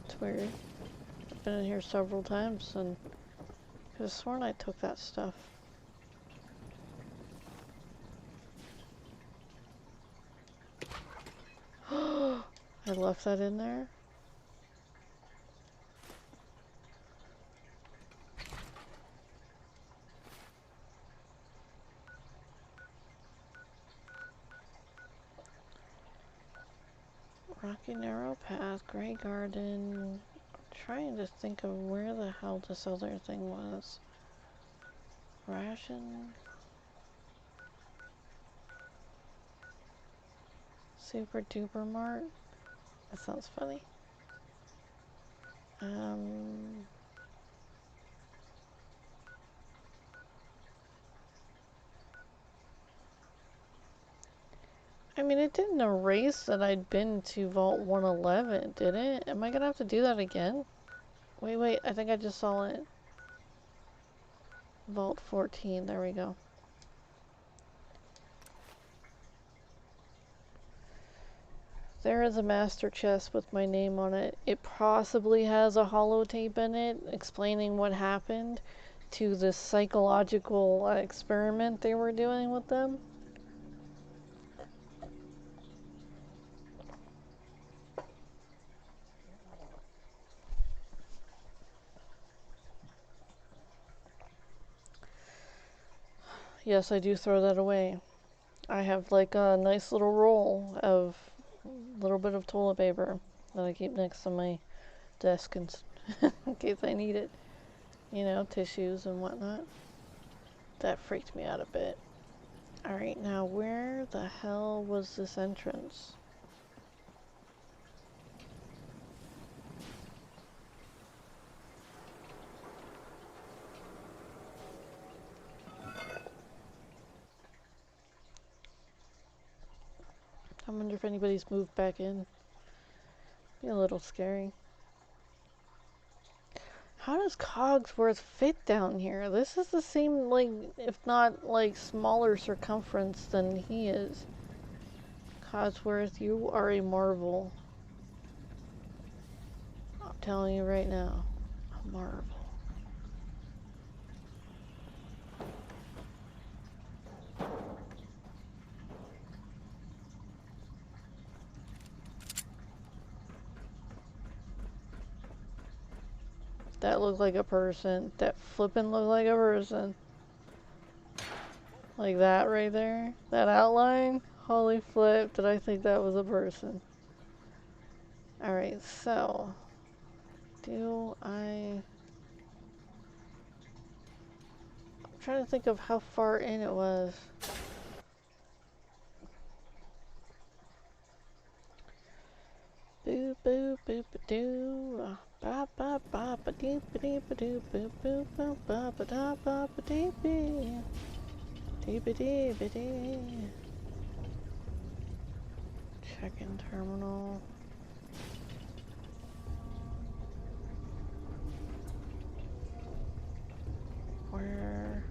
It's weird. I've been in here several times and could have sworn I took that stuff. I left that in there. Rocky Narrow Path, Grey Garden. I'm trying to think of where the hell this other thing was. Ration. Super Duper Mart. That sounds funny. I mean, it didn't erase that I'd been to Vault 111, did it? Am I gonna have to do that again? Wait, I think I just saw it. Vault 14, there we go. There is a master chest with my name on it. It possibly has a holotape in it explaining what happened to this psychological experiment they were doing with them. Yes, I do throw that away. I have like a nice little roll of a little bit of toilet paper that I keep next to my desk in case I need it. You know, tissues and whatnot. That freaked me out a bit. Alright, now where the hell was this entrance? I wonder if anybody's moved back in. Be a little scary. How does Cogsworth fit down here? This is the same, like, if not, like, smaller circumference than he is. Cogsworth, you are a marvel. I'm telling you right now. A marvel. That looked like a person. That flippin' looked like a person. Like that right there. That outline. Holy flip, did I think that was a person. Alright, so. I'm trying to think of how far in it was. Boop boop boop ba doo. Ba ba ba ba dee ba dee ba doo boop boop boop ba ba da ba ba dee bee. Dee ba dee ba dee. Check-in terminal. Where?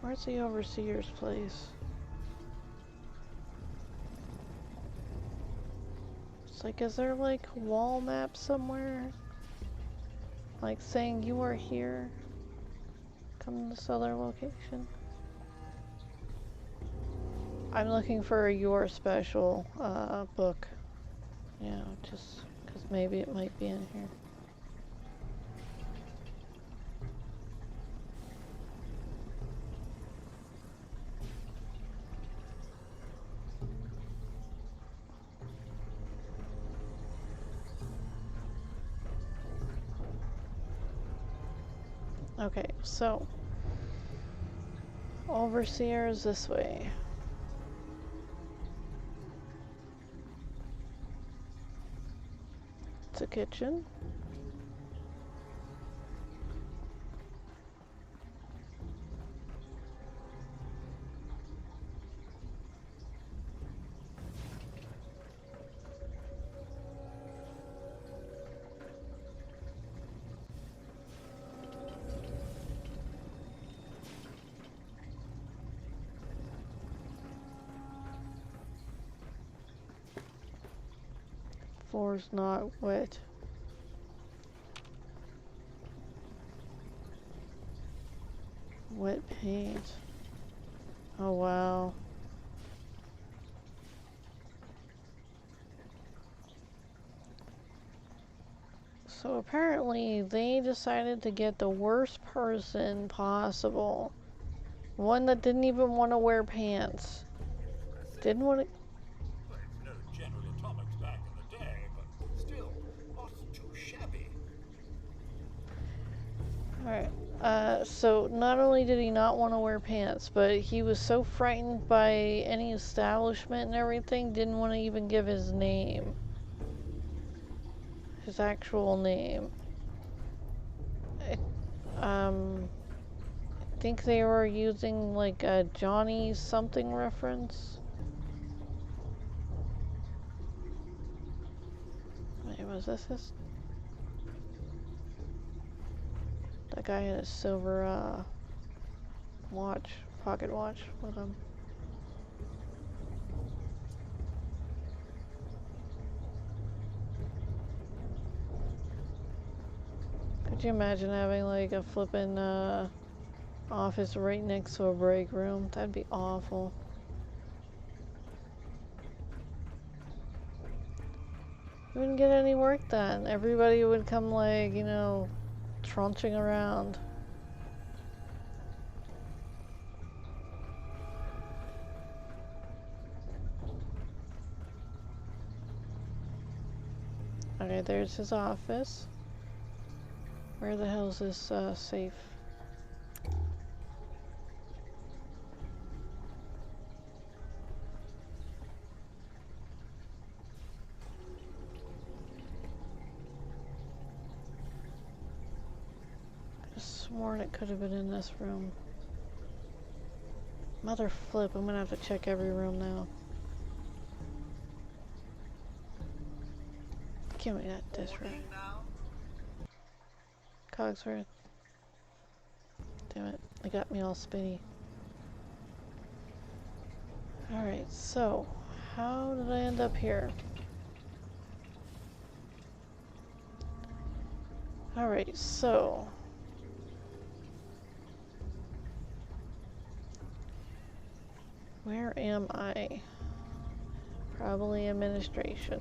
Where's the overseer's place? It's like, is there like a wall map somewhere? Like saying you are here? Come to this other location? I'm looking for a Your Special book. Yeah, just because maybe it might be in here. Okay, so overseer is this way. It's a kitchen. Floor's not wet. Wet paint. Oh wow. So apparently they decided to get the worst person possible. One that didn't even want to wear pants. Didn't want to... Well, it's no General Atomics back in the day, but still, not too shabby. Alright. So not only did he not want to wear pants, but he was so frightened by any establishment and everything, didn't want to even give his name. His actual name. I think they were using like a Johnny something reference. Wait, was this his? That guy had a silver watch, pocket watch with him. Could you imagine having like a flippin' office right next to a break room. That'd be awful. You wouldn't get any work done. Everybody would come like, you know, trunching around. Okay, there's his office. Where the hell's this safe? I just sworn it could have been in this room. Mother flip, I'm gonna have to check every room now. Give me that disc right. Cogsworth. Damn it, it got me all spinny. Alright, so, how did I end up here? Alright, so... where am I? Probably administration.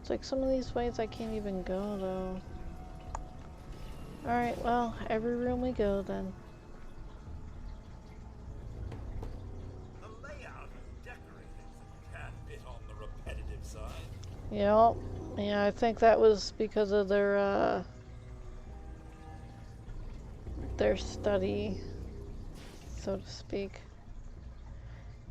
It's like some of these ways I can't even go though. Alright, well, every room we go then. The layout is decorated a tad bit on the repetitive side. Yep. Yeah, I think that was because of their study, so to speak.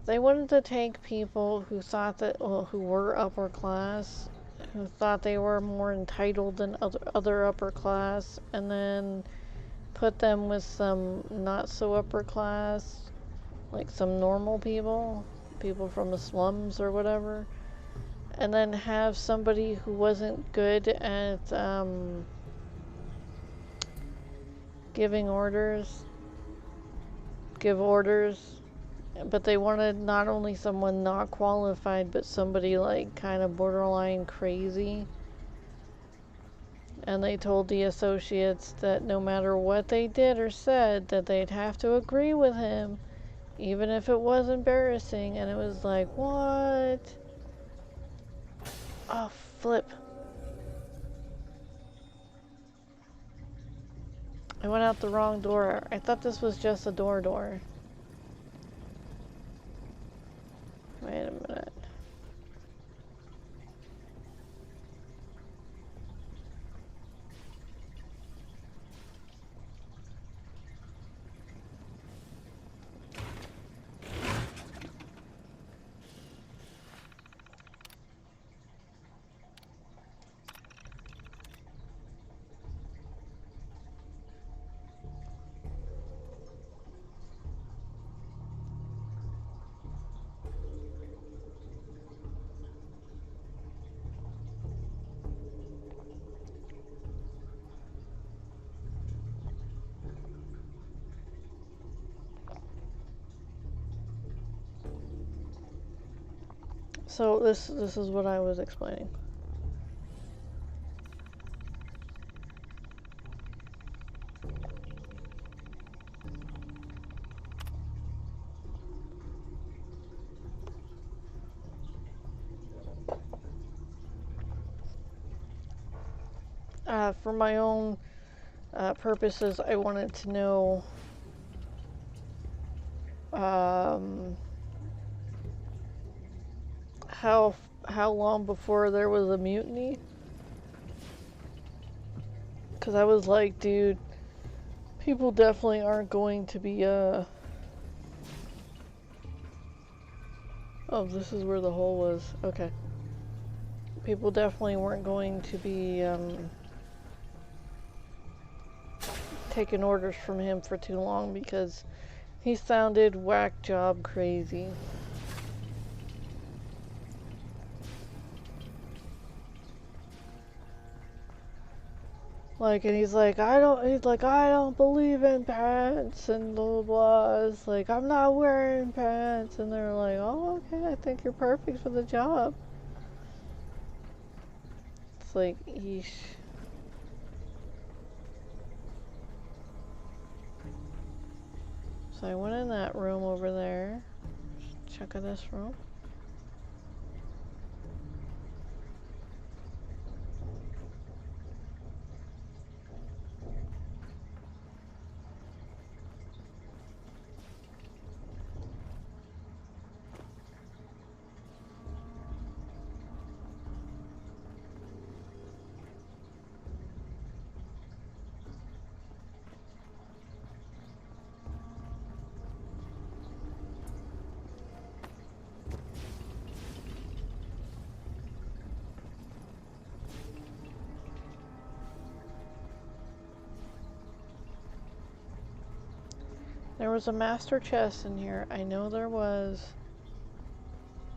They wanted to take people who thought that, well, who were upper class, who thought they were more entitled than other upper class, and then put them with some not so upper class, like some normal people, people from the slums or whatever, and then have somebody who wasn't good at give orders, but they wanted not only someone not qualified, but somebody like kind of borderline crazy. And they told the associates that no matter what they did or said, that they'd have to agree with him, even if it was embarrassing. And it was like, what? Oh, flip. I went out the wrong door. I thought this was just a door. Wait a minute. So this is what I was explaining. For my own purposes, I wanted to know how long before there was a mutiny. Because I was like, dude, people definitely aren't going to be, oh, this is where the hole was. Okay. People definitely weren't going to be, taking orders from him for too long because he sounded whack job crazy. Like, and he's like, I don't believe in pants and blah blah blah. It's like, I'm not wearing pants, and they're like, oh, okay, I think you're perfect for the job. It's like, yeesh. So I went in that room over there. Check out this room. There was a master chest in here. I know there was.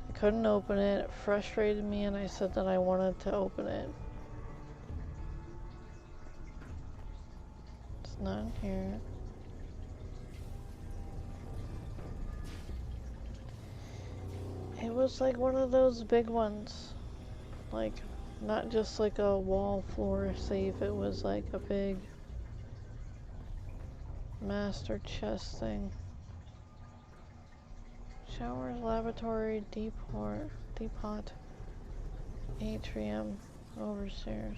I couldn't open it. It frustrated me, and I said that I wanted to open it. It's not in here. It was like one of those big ones. Like, not just like a wall floor safe. It was like a big master chest thing. Showers, lavatory, depot, atrium, overstairs.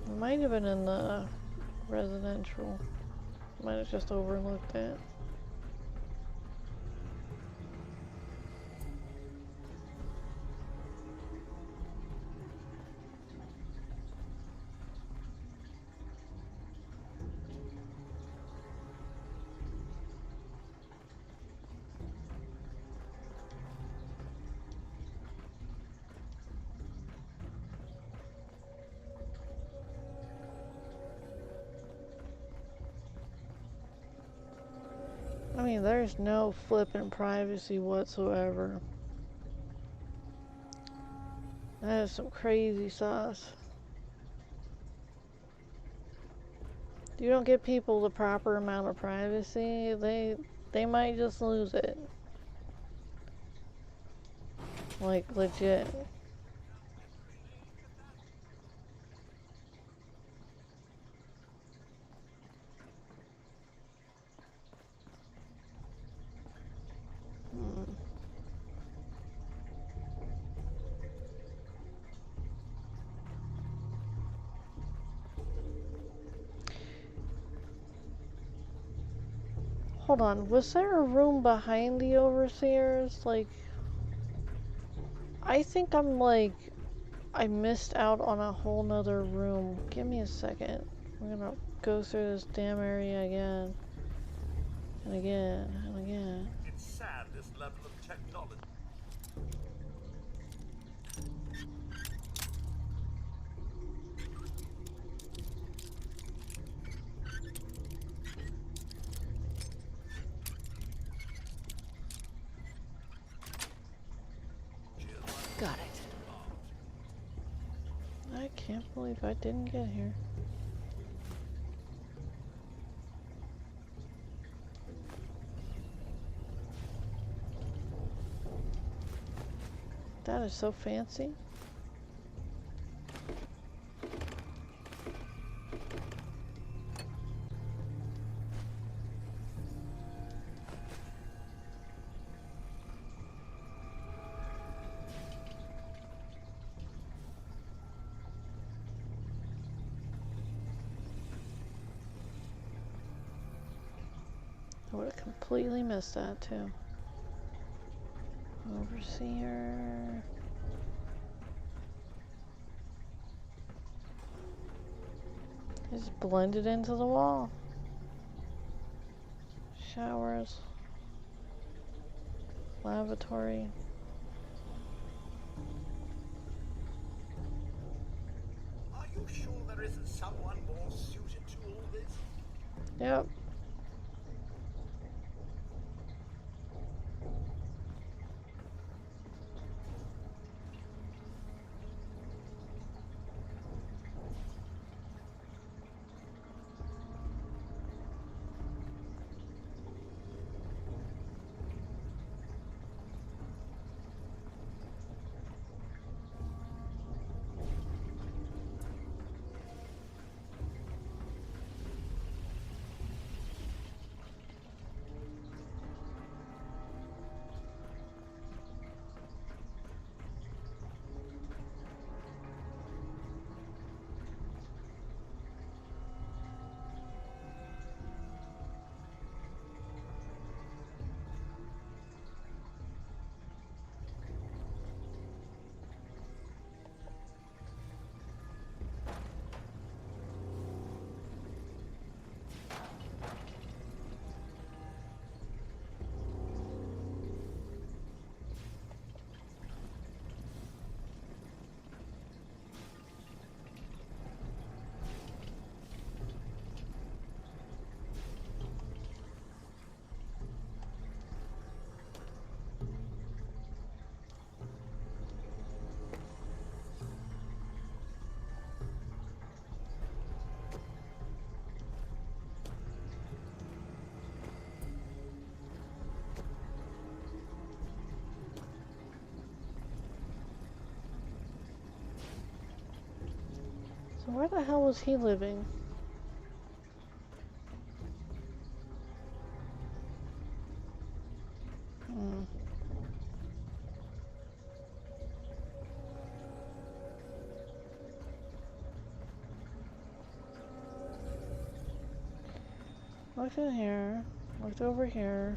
It might have been in the residential. Might have just overlooked it. I mean, there's no flipping privacy whatsoever. That is some crazy sauce. You don't give people the proper amount of privacy, they might just lose it. Like, legit. Hold on, was there a room behind the overseers? Like, I think I missed out on a whole nother room. Give me a second. I'm gonna go through this damn area again. And again, and again. It's sad, this level of technology. Got it. I can't believe I didn't get here. That is so fancy. I would have completely missed that too. Overseer. It's blended into the wall. Showers. Lavatory. Are you sure there isn't someone more suited to all this? Yep. So where the hell was he living? Hmm. Looked in here. Looked over here.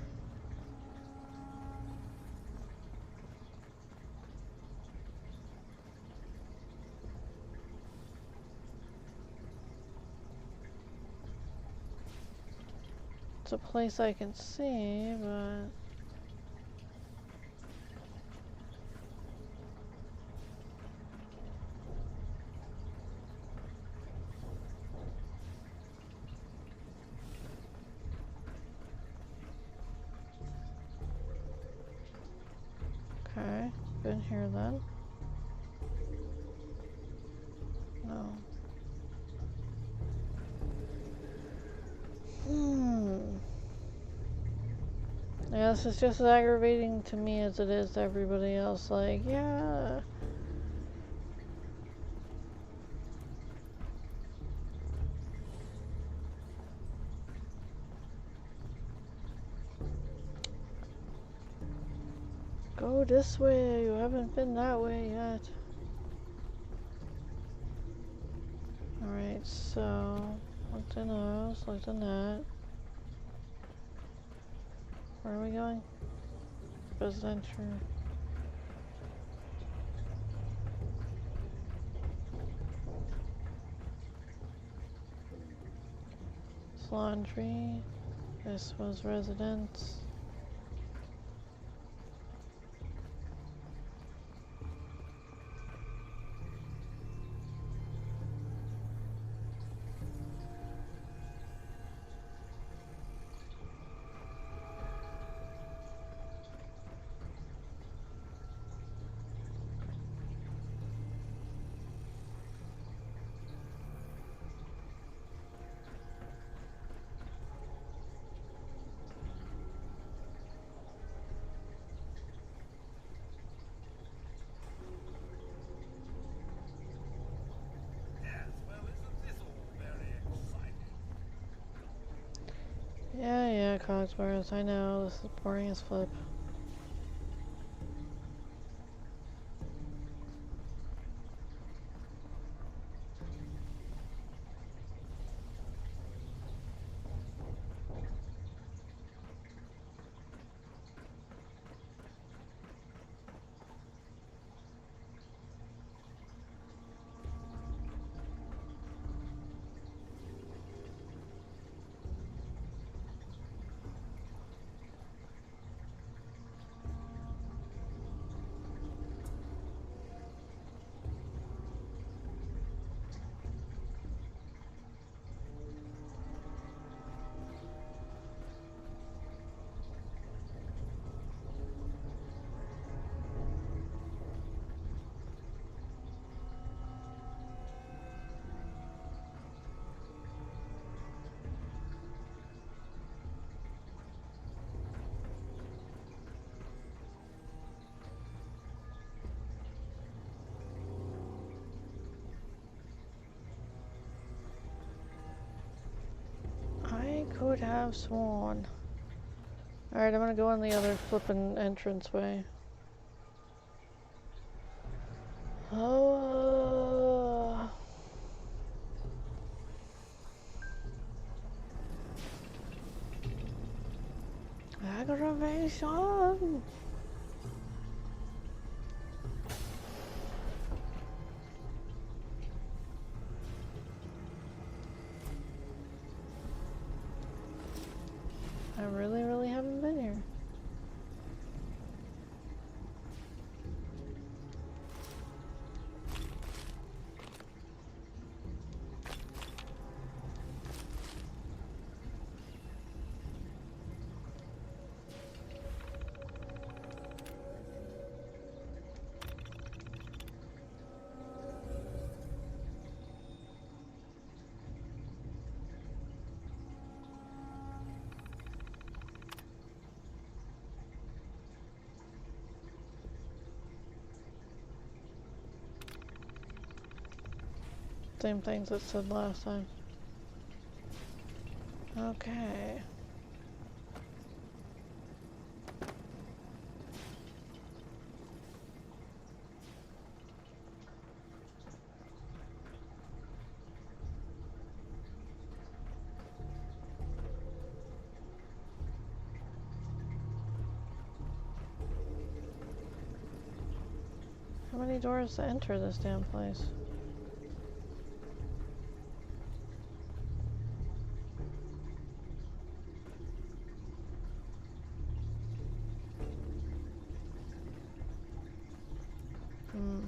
It's a place I can see, but... Okay, been here then. No. Yeah, this is just as aggravating to me as it is to everybody else. Like, yeah. Go this way. You haven't been that way yet. Alright, so looked in those, looked in that. Where are we going? Residential. It's laundry. This was residence. Yes, well, isn't this all very exciting? Yeah, Cogsworth. I know, this is boring as flip. I could have sworn. Alright, I'm gonna go on the other flippin' entranceway. Oh. Aggravation! I really haven't been here. Same things it said last time. Okay. How many doors to enter this damn place? Hmm.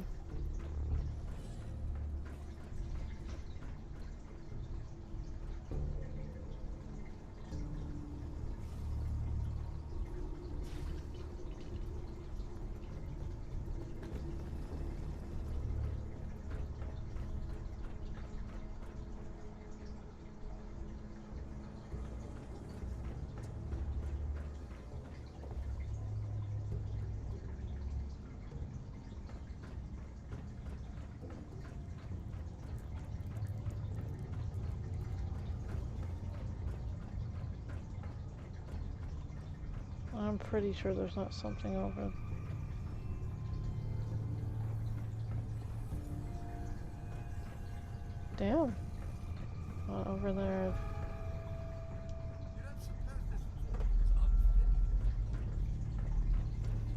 I'm pretty sure there's not something over. Damn. Not over there. You don't suppose this wall is unfinished?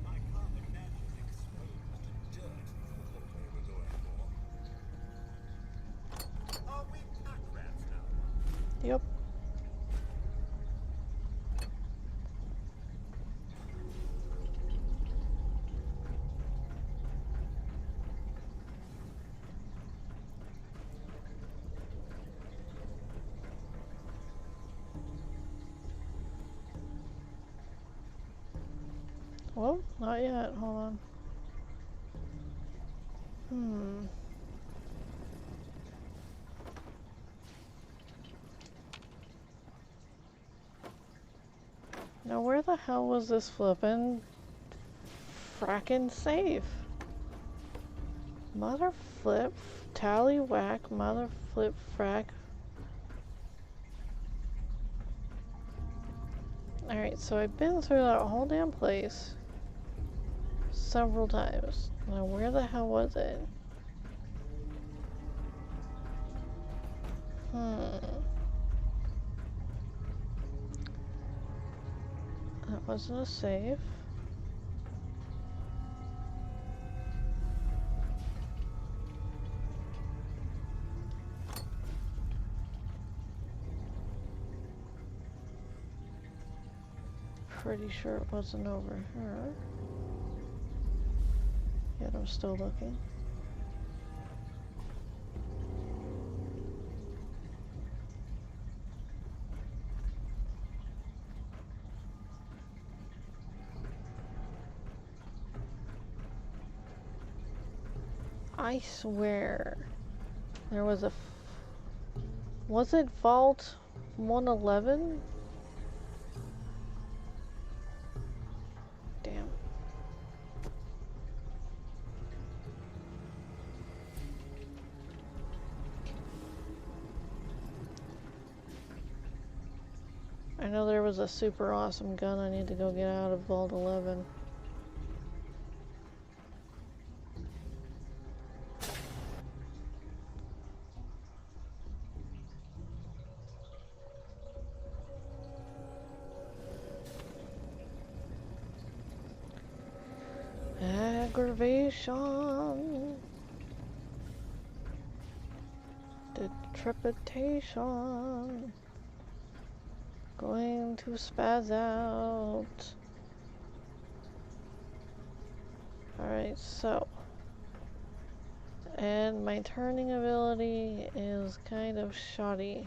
I can't imagine exposed dirt for what they were going for. Are we pack rats now? Yep. Well, not yet. Hold on. Hmm. Now where the hell was this flippin' frackin' safe? Mother flip, tally whack, mother flip frack. Alright, so I've been through that whole damn place several times. Now where the hell was it? That wasn't a safe. Pretty sure it wasn't over here. Yet I'm still looking. I swear there was a was it Vault 111? Damn. I know there was a super awesome gun I need to go get out of Vault 11. Aggravation. Trepidation. Going to spaz out. Alright, so. And my turning ability is kind of shoddy.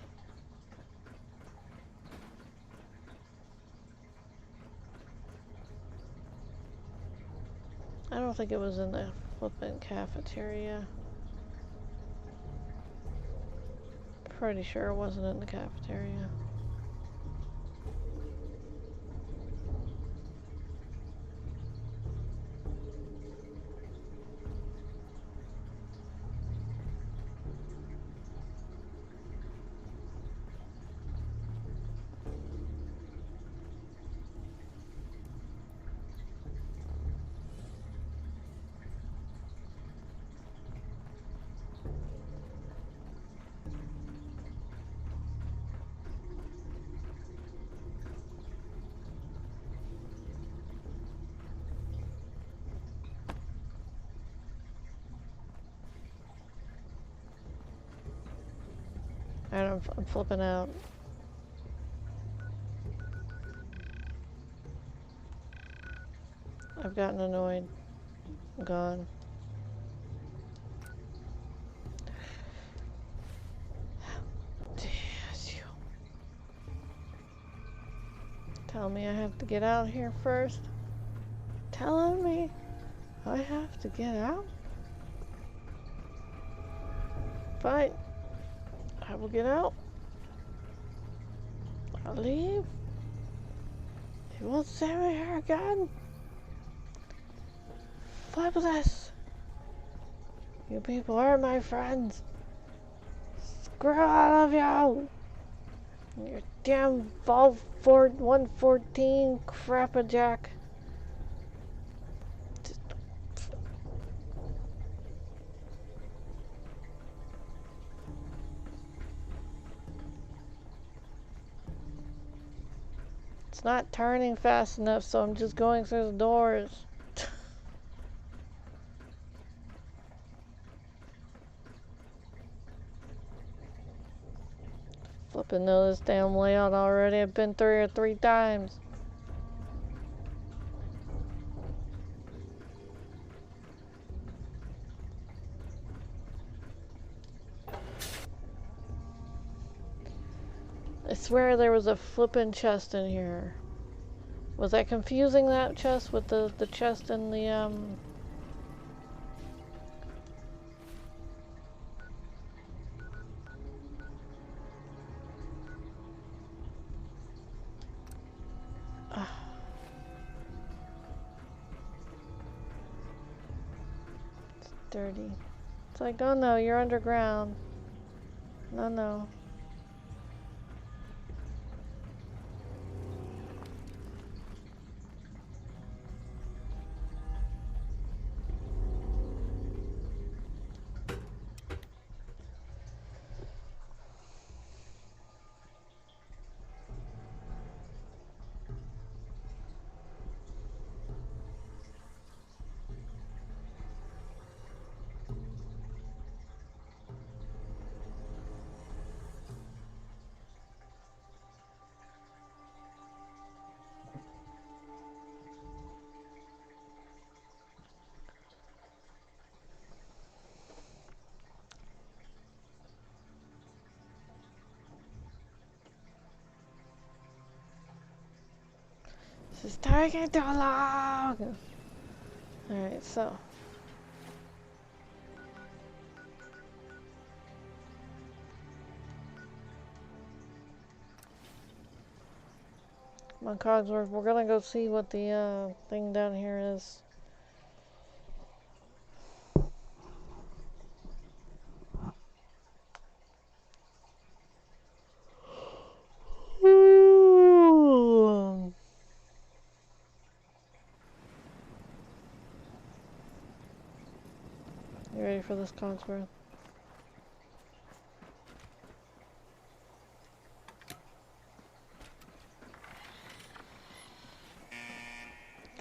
I don't think it was in the flippin' cafeteria. Pretty sure it wasn't in the cafeteria. Alright, I'm flipping out. I've gotten annoyed. I'm gone. Damn you. Tell me I have to get out here first. Telling me I have to get out? Fine. I will get out. I'll leave. You won't send me here again. Flip this. You people are my friends. Screw all of you. Your damn Vol 114 crapperjack. It's not turning fast enough, so I'm just going through the doors. Flipping know this damn layout already. I've been through here 3 times. I swear there was a flippin' chest in here. Was I confusing that chest with the chest in the, It's dirty. It's like, oh no, you're underground. No, no. This is taking too long. Alright, so. Come on, Cogsworth, we're gonna go see what the thing down here is. You ready for this, Cogsworth?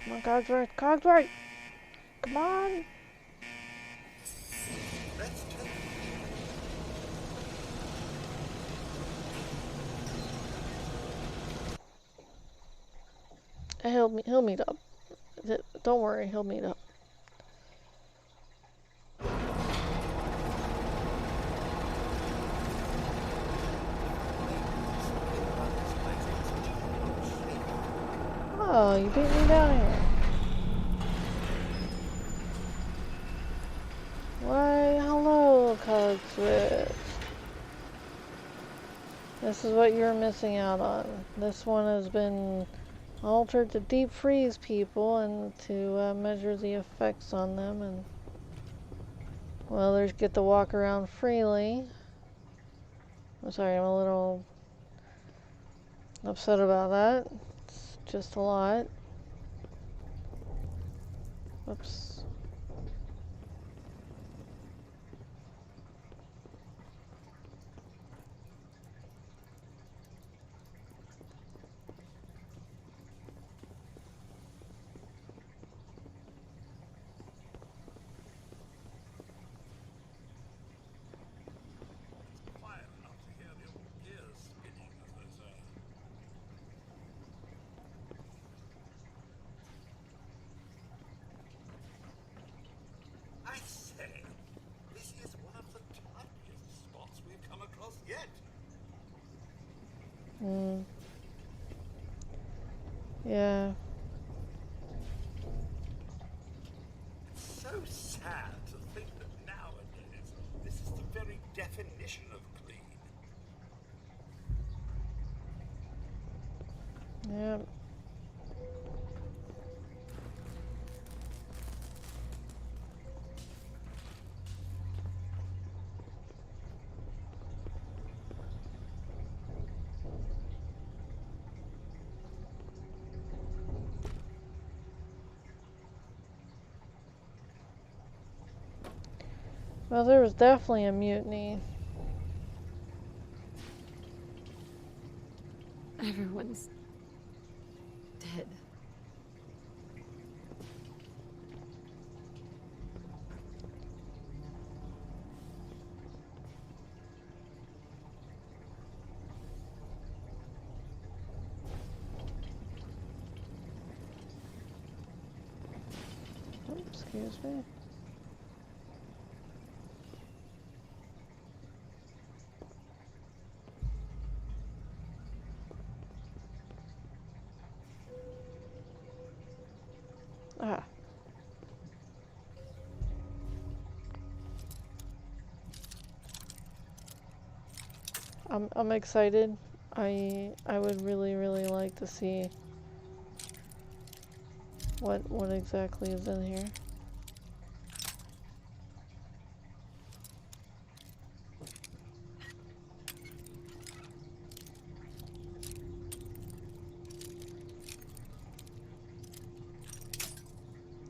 Come on, Cogsworth, Cogsworth! Come on! He'll meet up. Don't worry, he'll meet up. Oh, you beat me down here. Why, hello, Cogsworth. This is what you're missing out on. This one has been altered to deep freeze people and to measure the effects on them, and well, they get to walk around freely. I'm sorry, I'm a little upset about that. It's just a lot. Whoops. Quiet enough to hear the Yeah. It's so sad to think that nowadays this is the very definition of clean. Yeah. Well, there was definitely a mutiny. Everyone's dead. Oh, excuse me. Ah. I'm excited. I would really like to see what exactly is in here.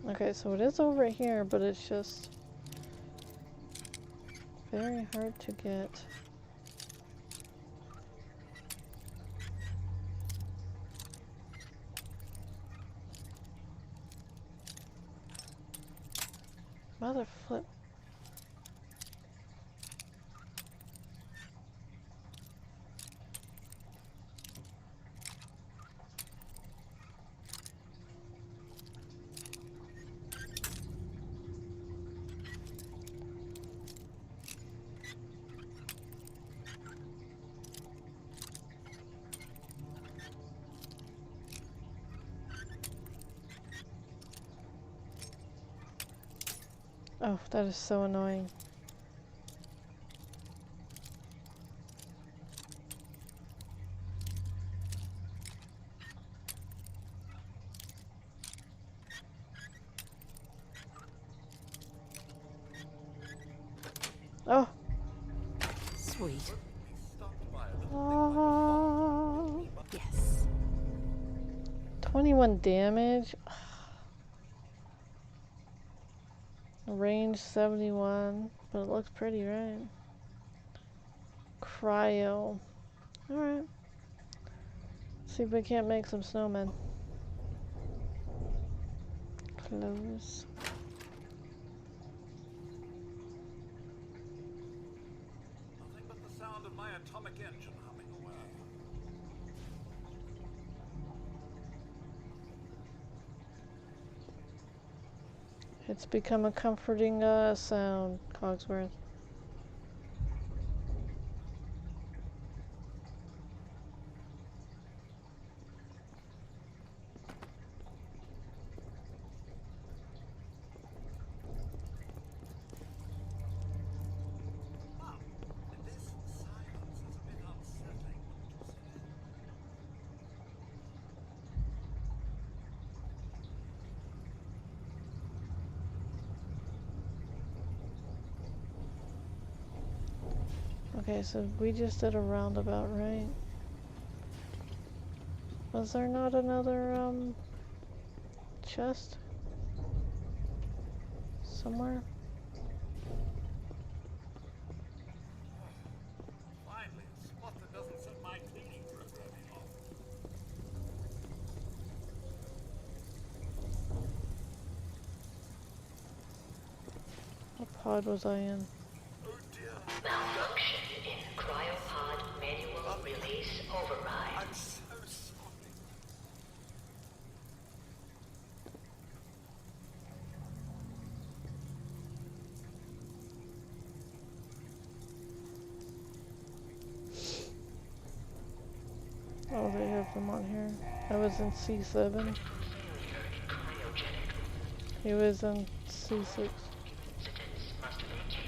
Okay, so it is over here, but it's just very hard to get. Mother flip. Oh, that is so annoying. Oh. Sweet. We stopped by a little Oh. Yes. 21 damage. Range 71, but it looks pretty, right? Cryo. Alright. See if we can't make some snowmen. Close. nothing but the sound of my atomic engine humming away. It's become a comforting sound, Cogsworth. Mom, this silence is a bit unsettling, wouldn't you say? Okay, so we just did a roundabout, right? Was there not another, chest? Somewhere? Finally, a spot that doesn't set my cleaning programming off. What pod was I in? Oh dear. Malfunction in cryopod manual release override. I'm so sorry. Oh, they have them on here. I was in C7. Critical failure in cryogenic room. He was in C6. Incidents must vacate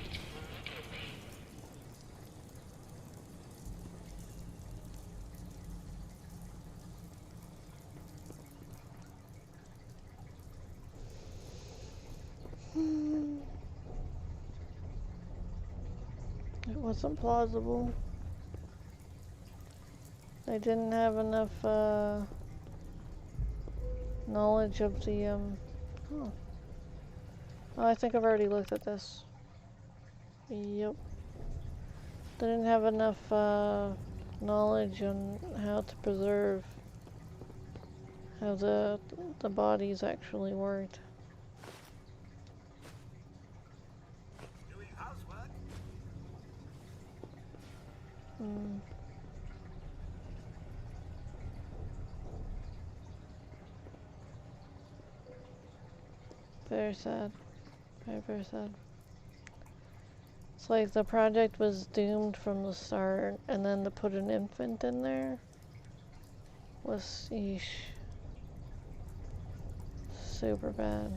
immediately. It wasn't plausible. I didn't have enough knowledge of the oh. Oh, I think I've already looked at this. Yep. Didn't have enough knowledge on how to preserve how the bodies actually worked. Doing housework? Mm. Very sad. Very, very sad. It's like the project was doomed from the start, and then to put an infant in there was, yeesh, super bad.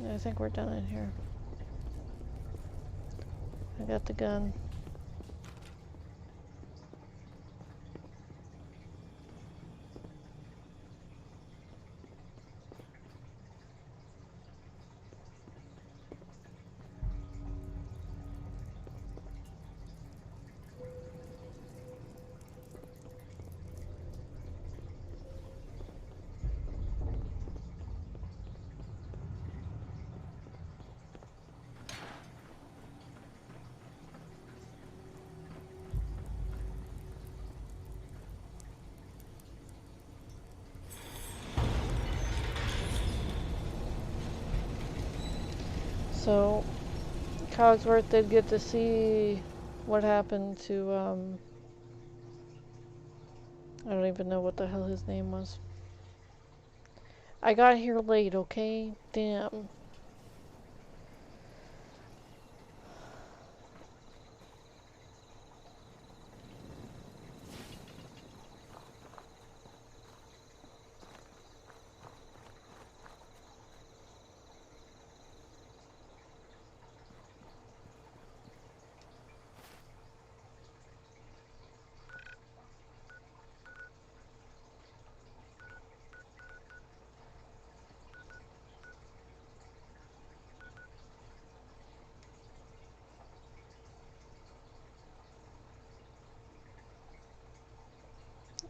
I think we're done in here. I got the gun. So, Cogsworth did get to see what happened to, I don't even know what the hell his name was. I got here late, okay? Damn.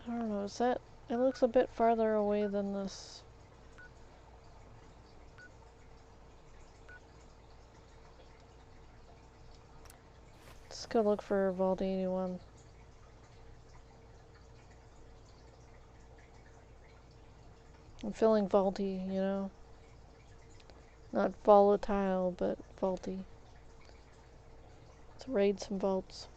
I don't know, is that... It looks a bit farther away than this. Let's go look for Vault 81. I'm feeling vaulty, you know? Not volatile, but vaulty. Let's raid some vaults.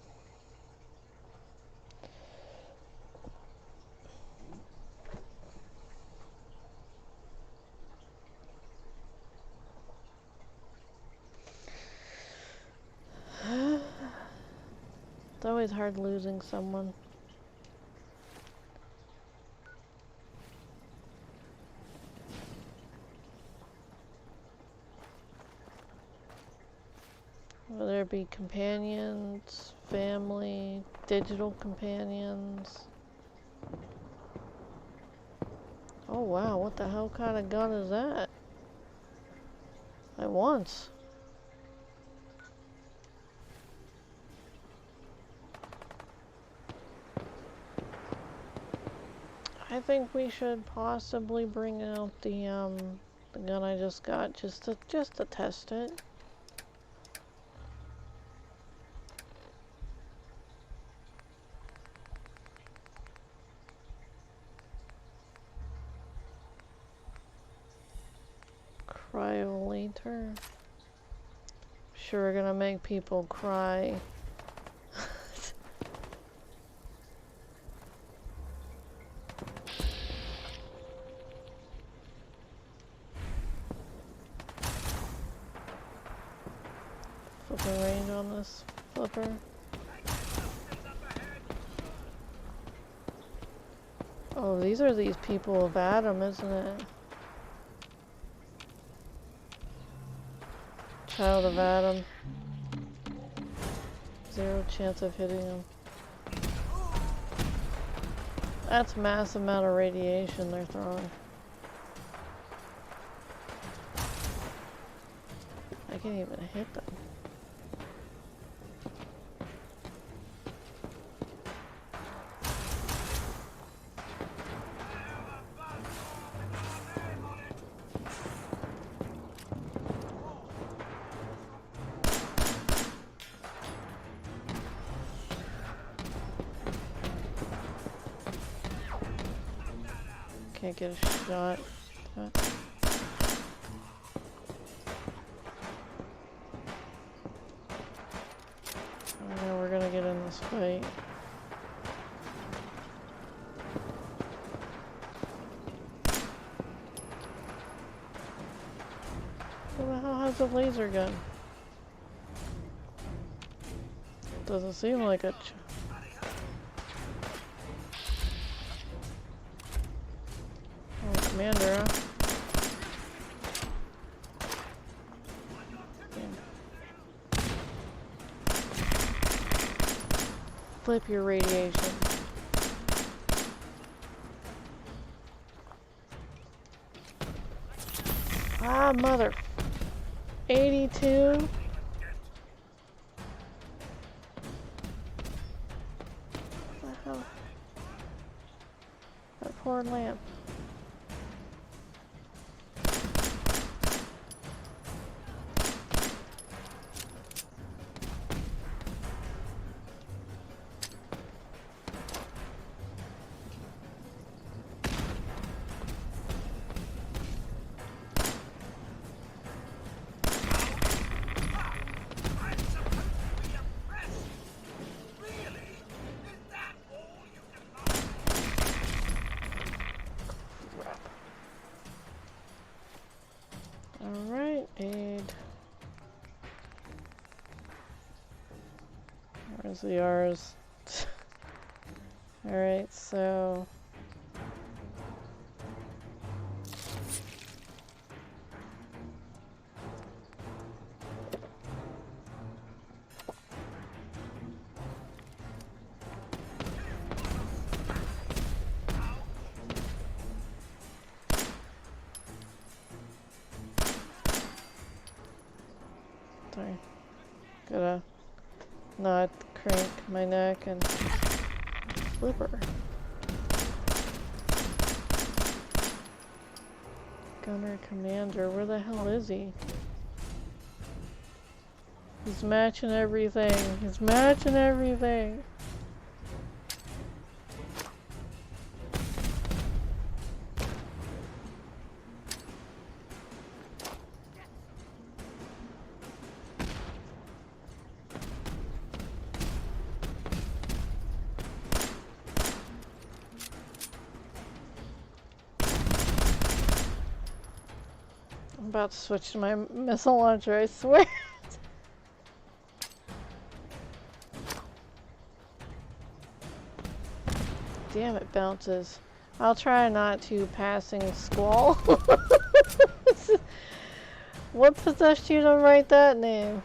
It's always hard losing someone. Whether it be companions, family, digital companions. Oh wow, what the hell kind of gun is that? At once. I think we should possibly bring out the gun I just got just to test it. Cryolator. Sure, we're gonna make people cry. closing range on this flipper. Oh, these are these people of Adam, isn't it? Child of Adam. 0 chance of hitting him. That's a massive amount of radiation they're throwing. I can't even hit them. Can't get a shot. I know we're gonna get in this fight. Who the hell has a laser gun? Doesn't seem like it. Oh, commander, huh? Damn. Flip your radiation. Ah, mother. 82. What the hell? That poor lamp. Alright, aid. Where's the R's? Alright, so... Sorry. Gotta not crank my neck and flipper. Gunner Commander, where the hell is he? He's matching everything. He's matching everything. I'm about to switch to my missile launcher, I swear. Damn, it bounces. I'll try not to passing squall. What possessed you to write that name?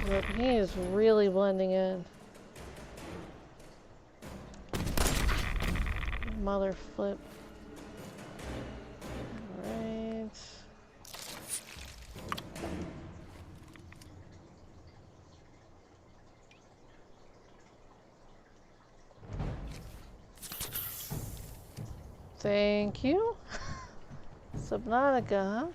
Look, he is really blending in. Mother flip. Alright. Thank you. Subnautica, huh?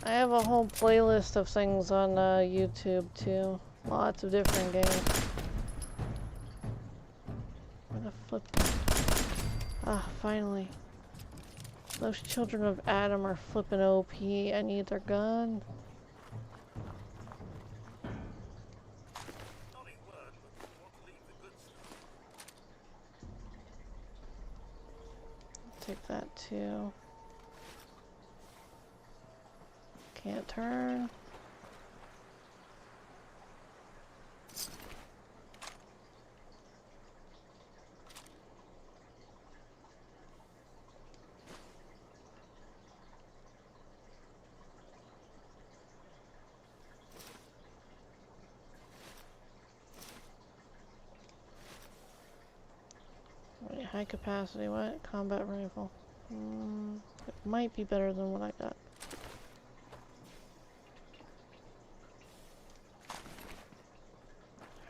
I have a whole playlist of things on YouTube too. Lots of different games. flipping. Ah, finally. Those children of Adam are flipping OP. I need their gun. Naughty word, but we want to leave the good stuff. Take that too. Can't turn. Wait, high capacity, what? Combat rifle. It might be better than what I got.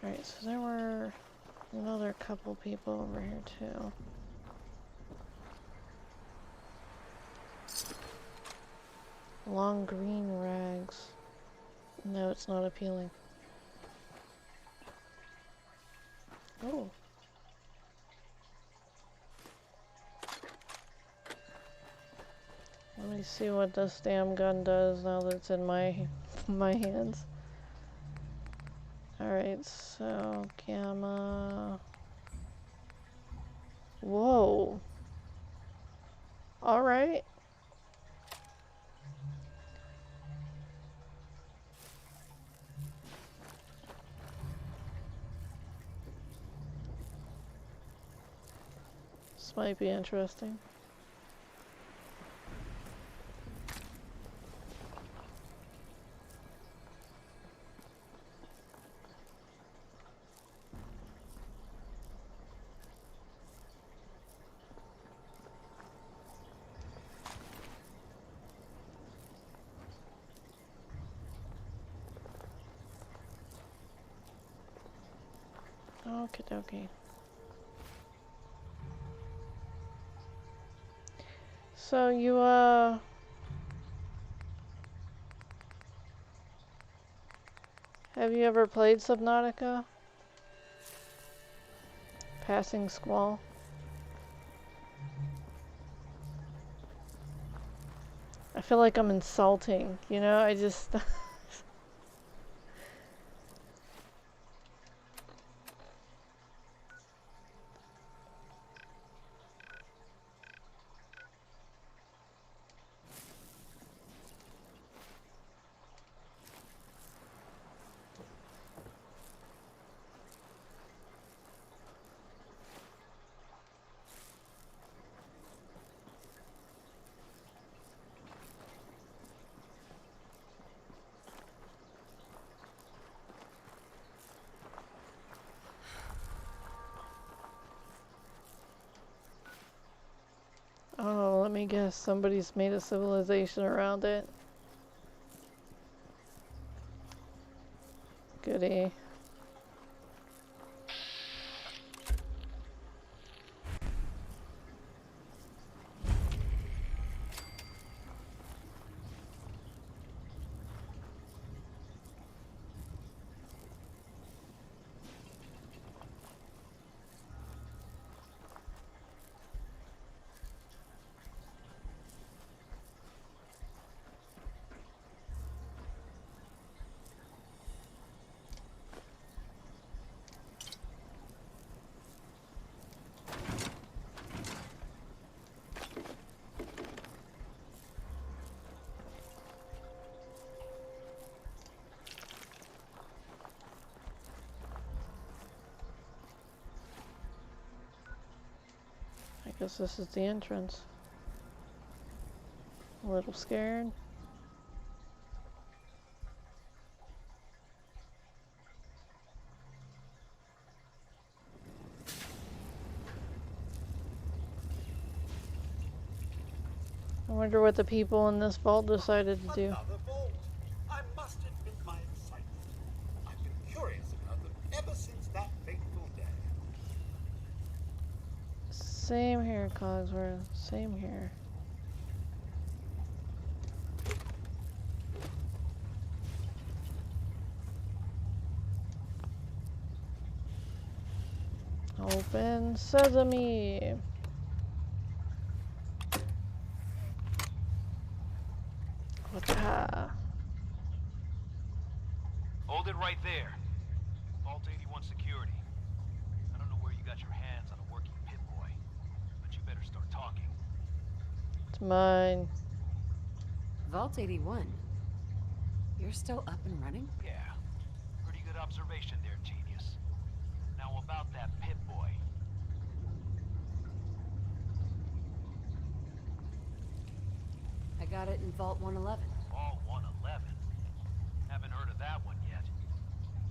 Alright, so there were another couple people over here too. Long green rags. No, it's not appealing. Oh. Let me see what this damn gun does now that it's in my hands. Alright, so gamma. Whoa. Alright. This might be interesting. Okie dokie. So you, have you ever played Subnautica? Passing Squall? I feel like I'm insulting, you know? I just... Oh, let me guess. Somebody's made a civilization around it. Goody. I guess this is the entrance. A little scared. I wonder what the people in this vault decided to do. Another vault. I must admit my excitement. I've been curious about them ever since that fateful day. Same here, Cogsworth. Same here. Open sesame. Wata. Hold it right there. Vault 81 security. I don't know where you got your hands on a working pit boy, but you better start talking. It's mine. Vault 81. You're still up and running? Yeah. Pretty good observation there, genius. Now about that pit boy. I got it in Vault 111. All 111. Haven't heard of that one yet.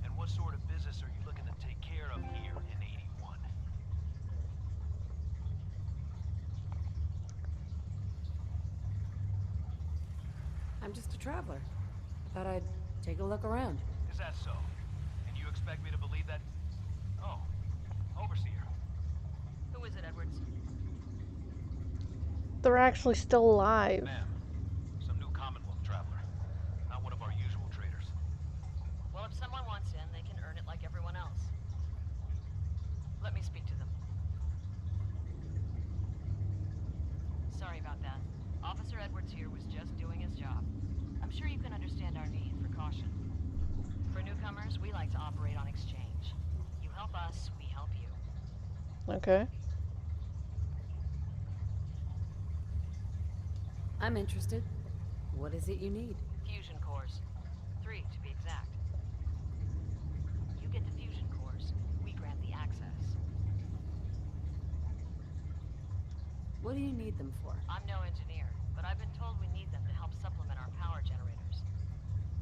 And what sort of business are you looking to take care of here in 81? I'm just a traveler. I thought I'd take a look around. Is that so? And you expect me to believe that? Oh, Overseer. Who is it, Edwards? They're actually still alive. Ma'am, some new Commonwealth traveler. Not one of our usual traders. Well, if someone wants in, they can earn it like everyone else. Let me speak to them. Sorry about that. Officer Edwards here was just doing his job. I'm sure you can understand our need for caution. For newcomers, we like to operate on exchange. You help us, we help you. Okay. I'm interested. What is it you need? Fusion cores. 3, to be exact. You get the fusion cores. We grant the access. What do you need them for? I'm no engineer, but I've been told we need them to help supplement our power generators.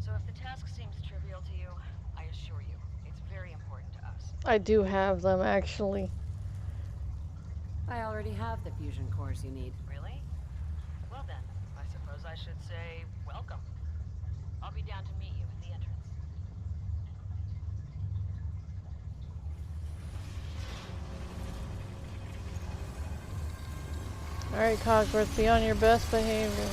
So if the task seems trivial to you, I assure you, it's very important to us. I do have them actually. I already have the fusion cores you need. Really? Well then, I suppose I should say welcome. I'll be down to meet you at the entrance. Alright, Cogsworth, be on your best behavior.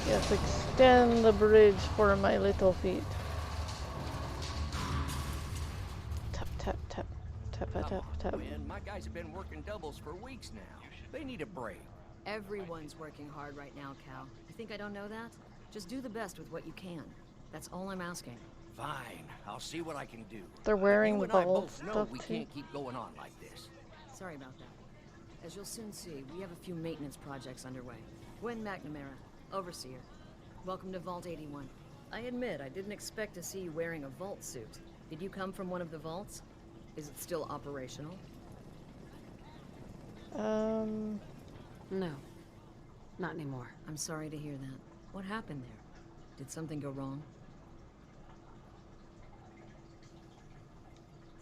Yes, extend the bridge for my little feet. Tap, tap, tap. Tap, tap, tap, tap. Man, my guys have been working doubles for weeks now. They need a break. Everyone's working hard right now, Cal. You think I don't know that? Just do the best with what you can. That's all I'm asking. Fine, I'll see what I can do. They're wearing you and the I old both know stuff we too. can't keep going on like this. Sorry about that. As you'll soon see, we have a few maintenance projects underway. Gwen McNamara, Overseer. Welcome to Vault 81. I admit, I didn't expect to see you wearing a vault suit. Did you come from one of the vaults? Is it still operational? No. Not anymore. I'm sorry to hear that. What happened there? Did something go wrong?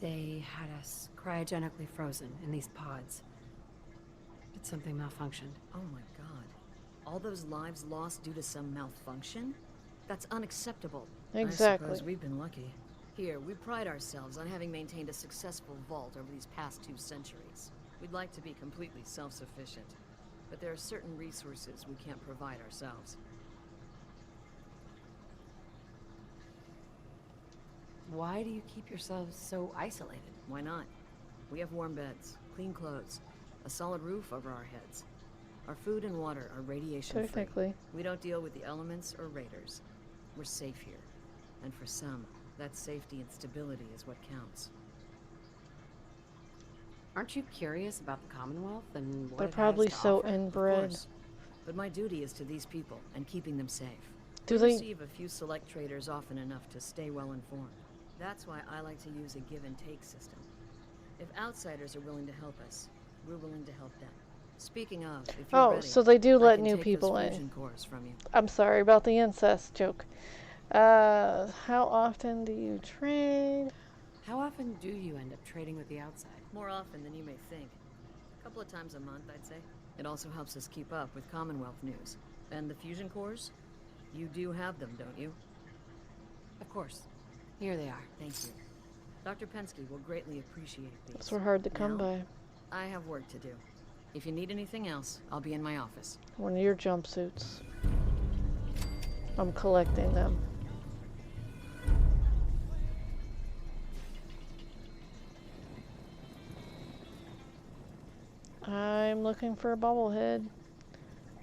They had us cryogenically frozen in these pods. But something malfunctioned. Oh my god. All those lives lost due to some malfunction? That's unacceptable. Exactly. I suppose we've been lucky. Here, we pride ourselves on having maintained a successful vault over these past 2 centuries. We'd like to be completely self-sufficient, but there are certain resources we can't provide ourselves. Why do you keep yourselves so isolated? Why not? We have warm beds, clean clothes, a solid roof over our heads. Our food and water are radiation-free. Technically. We don't deal with the elements or raiders. We're safe here. And for some, that safety and stability is what counts. Aren't you curious about the Commonwealth and what They're it has probably to so offer? inbred. Of course. But my duty is to these people and keeping them safe. Do We they? receive a few select traders often enough to stay well informed. That's why I like to use a give and take system. If outsiders are willing to help us, we're willing to help them. Speaking of, if you're Oh, ready, so they do I let can new take people those in. fusion cores from you. I'm sorry about the incest joke. How often do you trade? How often do you end up trading with the outside? More often than you may think. A couple of times a month, I'd say. It also helps us keep up with Commonwealth news. And the fusion cores? You do have them, don't you? Of course. Here they are. Thank you. Dr. Pensky will greatly appreciate these. Those were hard to come Now, by. I have work to do. If you need anything else, I'll be in my office. One of your jumpsuits. I'm collecting them. I'm looking for a bobblehead.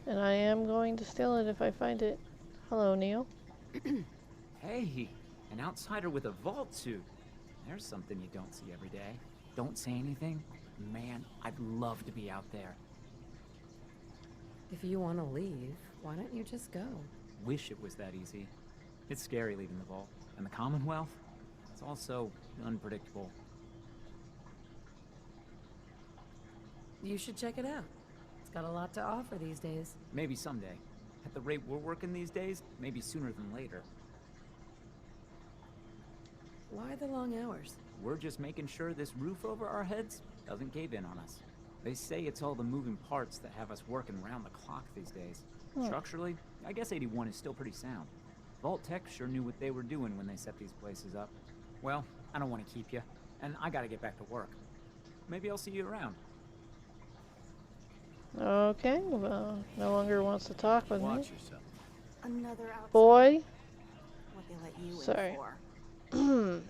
And I am going to steal it if I find it. Hello, Neil. Hey, an outsider with a vault suit. There's something you don't see every day. Don't say anything. Man, I'd love to be out there. If you want to leave, why don't you just go? Wish it was that easy. It's scary leaving the vault. And the Commonwealth? It's all so unpredictable. You should check it out. It's got a lot to offer these days. Maybe someday. At the rate we're working these days, maybe sooner than later. Why the long hours? We're just making sure this roof over our heads doesn't cave in on us. They say it's all the moving parts that have us working round the clock these days. Structurally, I guess 81 is still pretty sound. Vault Tech sure knew what they were doing when they set these places up. Well, I don't want to keep you, and I gotta get back to work. Maybe I'll see you around. Okay, well, no longer wants to talk with me. Watch yourself. Another outside. Boy. What they let you Sorry. in for.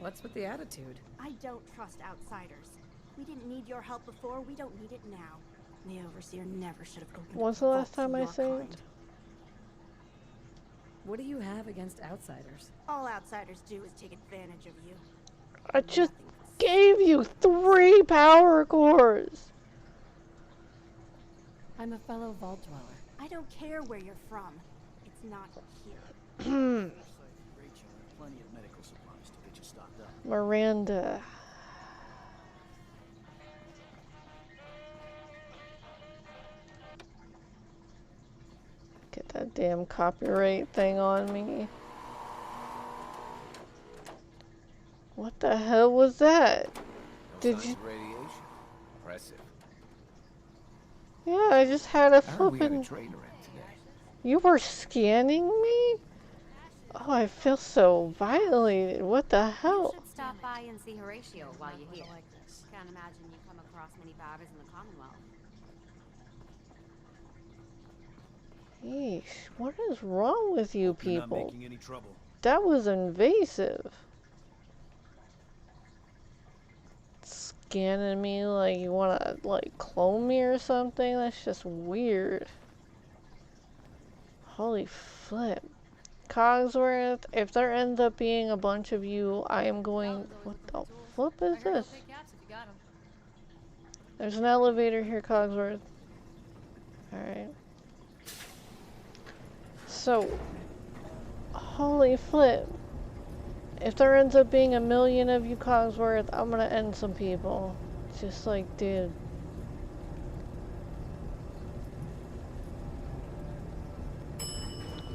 What's with the attitude? I don't trust outsiders. We didn't need your help before, we don't need it now. The Overseer never should have opened When's up the a last vault time for I your saved? kind. What do you have against outsiders? All outsiders do is take advantage of you. I just Nothing but gave you 3 power cores. I'm a fellow vault dweller. I don't care where you're from. It's not here. Rachel, plenty of medical supplies to get you stocked up. Miranda. Get that damn copyright thing on me. What the hell was that? Did you? Radiation. Impressive. Yeah, I just had a I heard we had a flippin'. trainer in today. You were scanning me? Oh, I feel so violated. What the You hell? should stop by and see Horatio while you're here. Can't imagine you come across many batters in the Commonwealth. Yeesh, what is wrong with you You're not people? making any trouble. That was invasive. Scanning me like you wanna like clone me or something? That's just weird. Holy flip. Cogsworth, if there ends up being a bunch of you, I am going. What the flip is this? There's an elevator here, Cogsworth. Alright. So, holy flip. If there ends up being a million of you, Cogsworth, I'm gonna end some people. Just like, dude.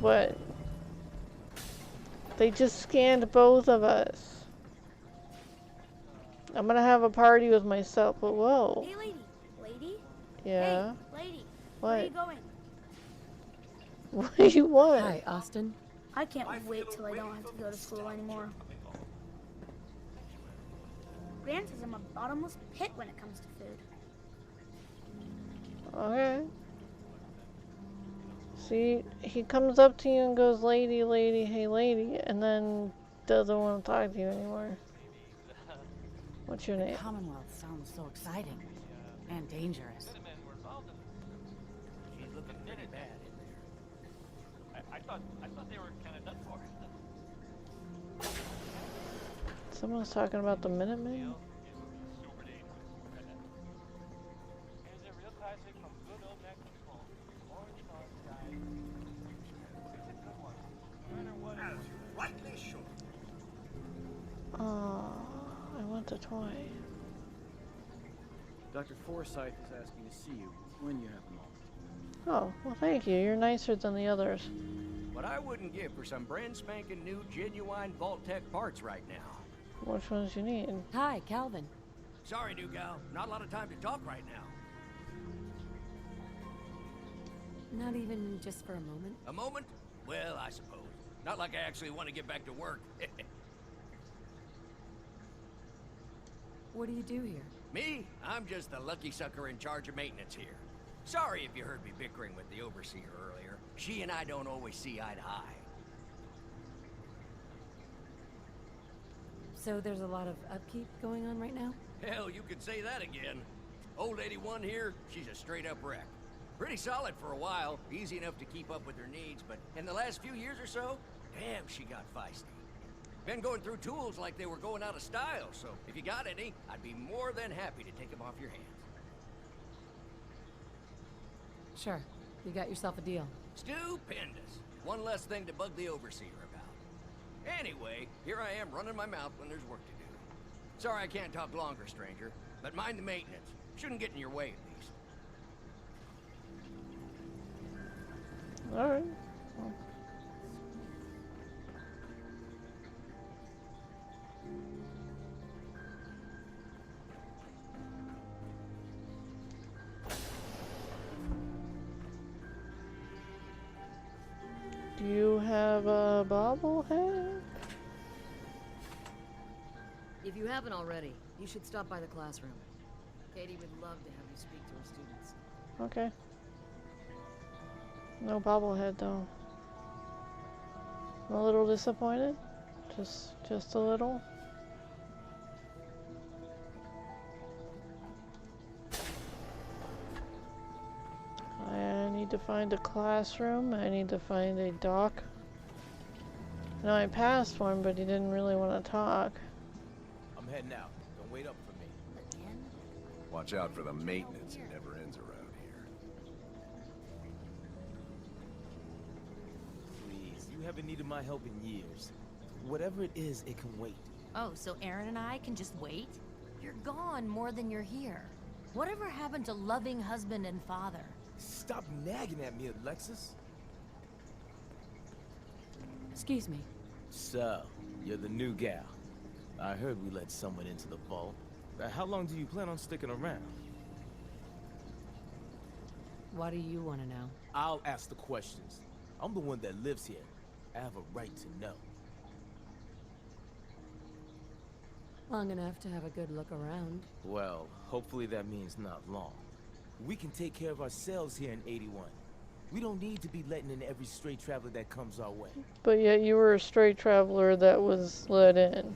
What? They just scanned both of us. I'm gonna have a party with myself, but whoa. Hey, lady. Lady? Yeah? Hey, lady. Where are you What? going? What do you want? Hi, Austin. I can't wait till I don't have to go to school anymore. Gran says I'm a bottomless pit when it comes to food. Okay. See, he comes up to you and goes, lady, lady, hey lady, and then doesn't want to talk to you anymore. What's your name? Commonwealth sounds so exciting and dangerous. She's looking pretty bad in there. I thought they were kind of done for. Someone's talking about the Minutemen? Super dangerous. Here's a real classic from good old Mac Control. Orange Sunshine. It's a good one. No matter what it is. Rightly sure. Oh, I want a toy. Dr. Forsyth is asking to see you when you have a moment. Oh, well thank you. You're nicer than the others. What I wouldn't give for some brand spanking new genuine Vault Tech parts right now. Which ones you need? Hi, Calvin. Sorry, new gal. Not a lot of time to talk right now. Not even just for a moment. A moment? Well, I suppose. Not like I actually want to get back to work. What do you do here? Me? I'm just the lucky sucker in charge of maintenance here. Sorry if you heard me bickering with the Overseer earlier. She and I don't always see eye to eye. So there's a lot of upkeep going on right now? Hell, you could say that again. Old 81 here, she's a straight-up wreck. Pretty solid for a while, easy enough to keep up with her needs, but in the last few years or so, damn, she got feisty. Been going through tools like they were going out of style, so if you got any, I'd be more than happy to take them off your hands. Sure. You got yourself a deal. Stupendous. One less thing to bug the overseer about. Anyway, here I am running my mouth when there's work to do. Sorry I can't talk longer, stranger, but mind the maintenance. Shouldn't get in your way, at least. Alright. Well. Do you have a bobblehead? If you haven't already, you should stop by the classroom. Katie would love to have you speak to her students. Okay. No bobblehead though. I'm a little disappointed. Just a little. I need to find a classroom. I need to find a dock. No, I passed one, but he didn't really want to talk. I'm heading out. Don't wait up for me. Again? Watch out for the maintenance. It never ends around here. Please, you haven't needed my help in years. Whatever it is, it can wait. Oh, so Aaron and I can just wait? You're gone more than you're here. Whatever happened to loving husband and father? Stop nagging at me, Alexis. Excuse me. So, you're the new gal. I heard we let someone into the vault. How long do you plan on sticking around? What do you want to know? I'll ask the questions. I'm the one that lives here. I have a right to know. Long enough to have a good look around. Well, hopefully that means not long. We can take care of ourselves here in 81. We don't need to be letting in every stray traveler that comes our way. But yet you were a stray traveler that was let in.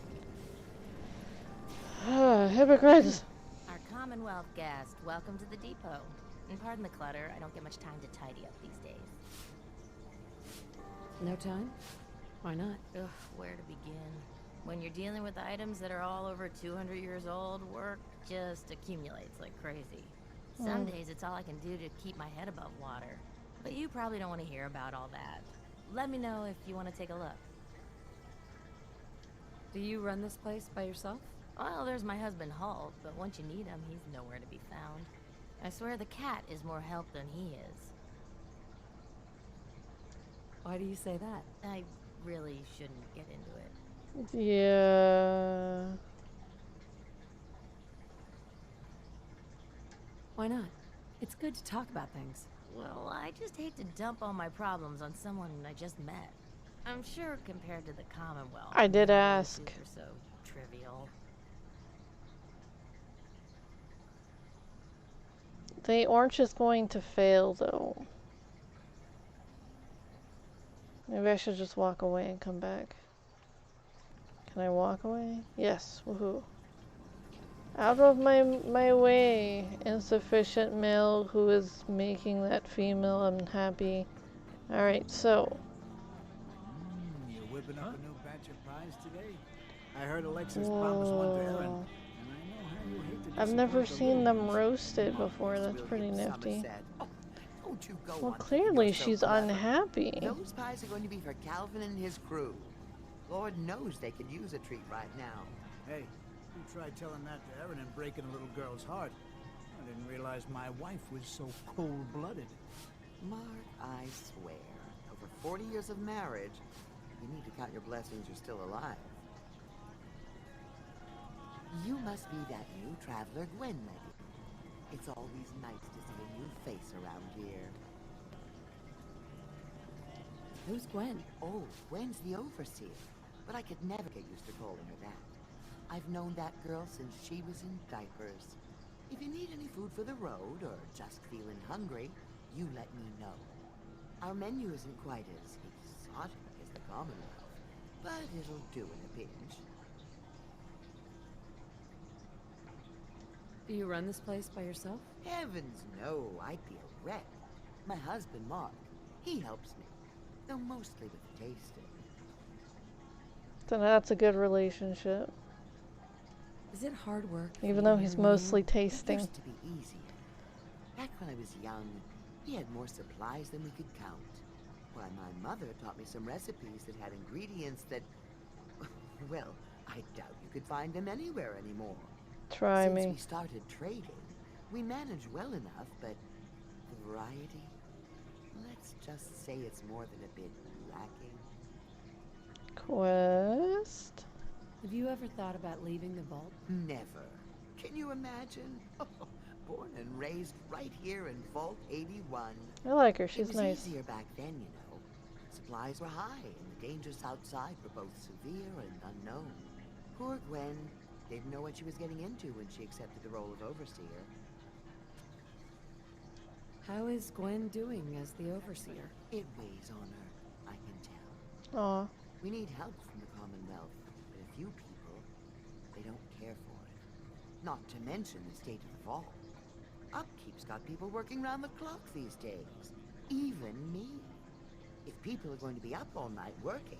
Hypocrites! Our Commonwealth guest, welcome to the depot. And pardon the clutter, I don't get much time to tidy up these days. No time? Why not? Ugh, where to begin? When you're dealing with items that are all over 200 years old, work just accumulates like crazy. Some days it's all I can do to keep my head above water. But you probably don't want to hear about all that. Let me know if you want to take a look. Do you run this place by yourself? Well, there's my husband Hulk, but once you need him, he's nowhere to be found. I swear the cat is more help than he is. Why do you say that? I really shouldn't get into it. Yeah. Why not? It's good to talk about things. Well, I just hate to dump all my problems on someone I just met. I'm sure compared to the Commonwealth, I did ask. They're so trivial. The orange is going to fail, though. Maybe I should just walk away and come back. Can I walk away? Yes. Woohoo. Out of my way, insufficient male who is making that female unhappy. Alright, so. You're whipping up a new batch of pies today? I heard Alexis promised one to Aaron. And I know how you hate to I've never disappoint the seen them ladies. roasted before. That's pretty nifty. Don't you go Well, on clearly yourself she's forever. unhappy. Those pies are going to be for Calvin and his crew. Lord knows they could use a treat right now. Hey, you tried telling that to Aaron and breaking a little girl's heart. I didn't realize my wife was so cold-blooded. Mark, I swear, over 40 years of marriage, you need to count your blessings you're still alive. You must be that new traveler Gwen lady. It's always nice to see a new face around here. Who's Gwen? Oh, Gwen's the overseer, but I could never get used to calling her that. I've known that girl since she was in diapers. If you need any food for the road, or just feeling hungry, you let me know. Our menu isn't quite as exotic as the Commonwealth, but it'll do in a pinch. Do you run this place by yourself? Heavens no, I'd be a wreck. My husband, Mark, he helps me, though mostly with the tasting. So that's a good relationship. Is it hard work? Even though he's mostly tasting. It used to be easier. Back when I was young, we had more supplies than we could count. Why, my mother taught me some recipes that had ingredients that, well, I doubt you could find them anywhere anymore. Try me. Since we started trading, we managed well enough, but the variety, let's just say it's more than a bit lacking. Quest? Have you ever thought about leaving the vault? Never. Can you imagine? Born and raised right here in Vault 81. I like her, she's nice. nice. It was easier back then, you know. Supplies were high, and the dangers outside were both severe and unknown. Poor Gwen didn't know what she was getting into when she accepted the role of Overseer. How is Gwen doing as the Overseer? It weighs on her, I can tell. Aw. We need help from the Commonwealth, but a few people, they don't care for it. Not to mention the state of the vault. Upkeep's got people working round the clock these days. Even me. If people are going to be up all night working,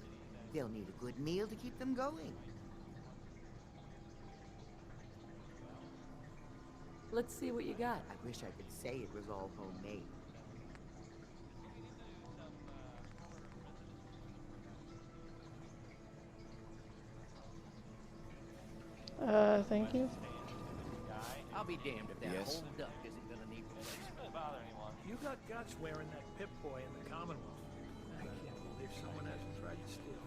they'll need a good meal to keep them going. Let's see what you got. I wish I could say it was all homemade. Thank you. I'll be damned if that Yes? whole duck isn't gonna need replacement. You got guts wearing that Pip-Boy in the Commonwealth. I can't believe someone hasn't tried to steal.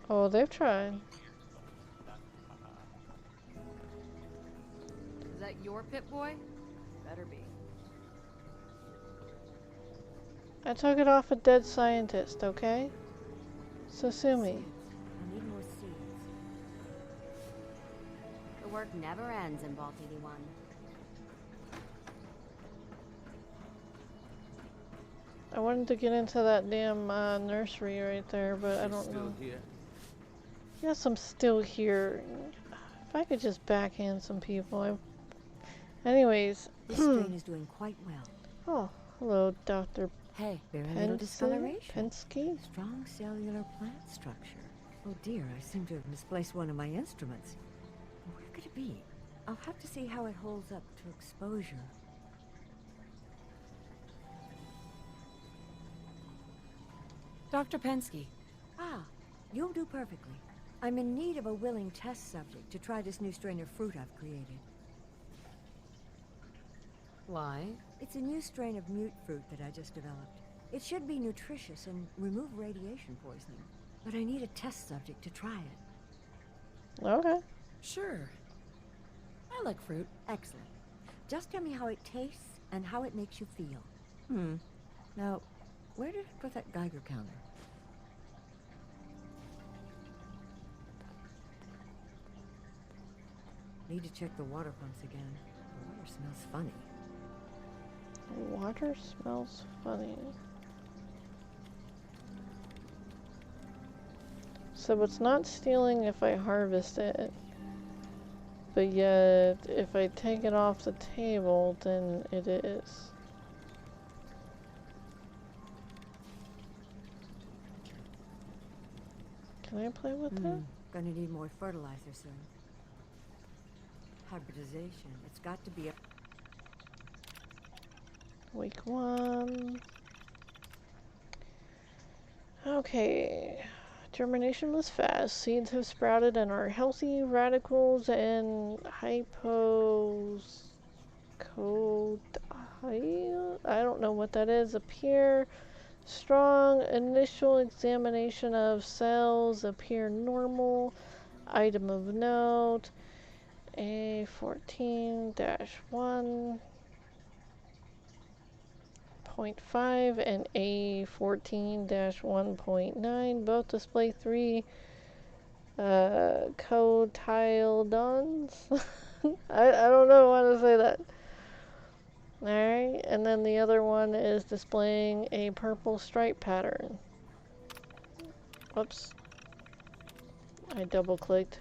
Oh, they've tried. Is that your Pip-Boy? Better be. I took it off a dead scientist, okay? So sue me. I need more seeds. The work never ends in Vault 81. I wanted to get into that damn nursery right there, but I don't know. Here? Yes, I'm still here. If I could just backhand some people. Anyways. This strain is doing quite well. Oh, hello, Dr. Hey, very little discoloration. Pensky? Strong cellular plant structure. Oh dear, I seem to have misplaced one of my instruments. Where could it be? I'll have to see how it holds up to exposure. Dr. Pensky. Ah, you'll do perfectly. I'm in need of a willing test subject to try this new strain of fruit I've created. Why? It's a new strain of mute fruit that I just developed. It should be nutritious and remove radiation poisoning. But I need a test subject to try it. Okay. Sure. I like fruit. Excellent. Just tell me how it tastes and how it makes you feel. Now, where did I put that Geiger counter? Need to check the water pumps again. The water smells funny. Water smells funny. So it's not stealing if I harvest it. But yet, if I take it off the table, then it is. Can I play with that? Gonna need more fertilizer soon. Hybridization. It's got to be a... Week 1. Okay. Germination was fast. Seeds have sprouted and are healthy. Radicals and hypos... I don't know what that is. Appear strong. Initial examination of cells appear normal. Item of note. A14-1.5 and A14-1.9 both display 3 cotyledons. I don't know how to say that. Alright, and then the other one is displaying a purple stripe pattern. Whoops. I double clicked.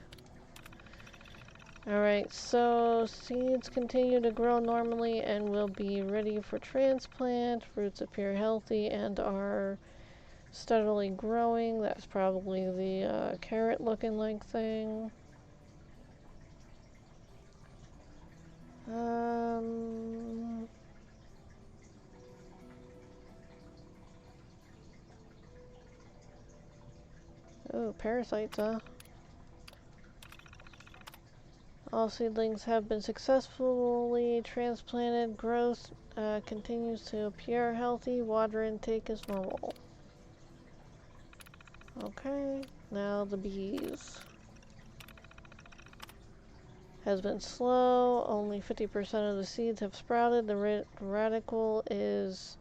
Alright, so seeds continue to grow normally and will be ready for transplant. Fruits appear healthy and are steadily growing. That's probably the carrot looking like thing. Oh, parasites, huh? All seedlings have been successfully transplanted. Growth continues to appear healthy. Water intake is normal. Okay, now the bees. Has been slow. Only 50% of the seeds have sprouted. The radicle is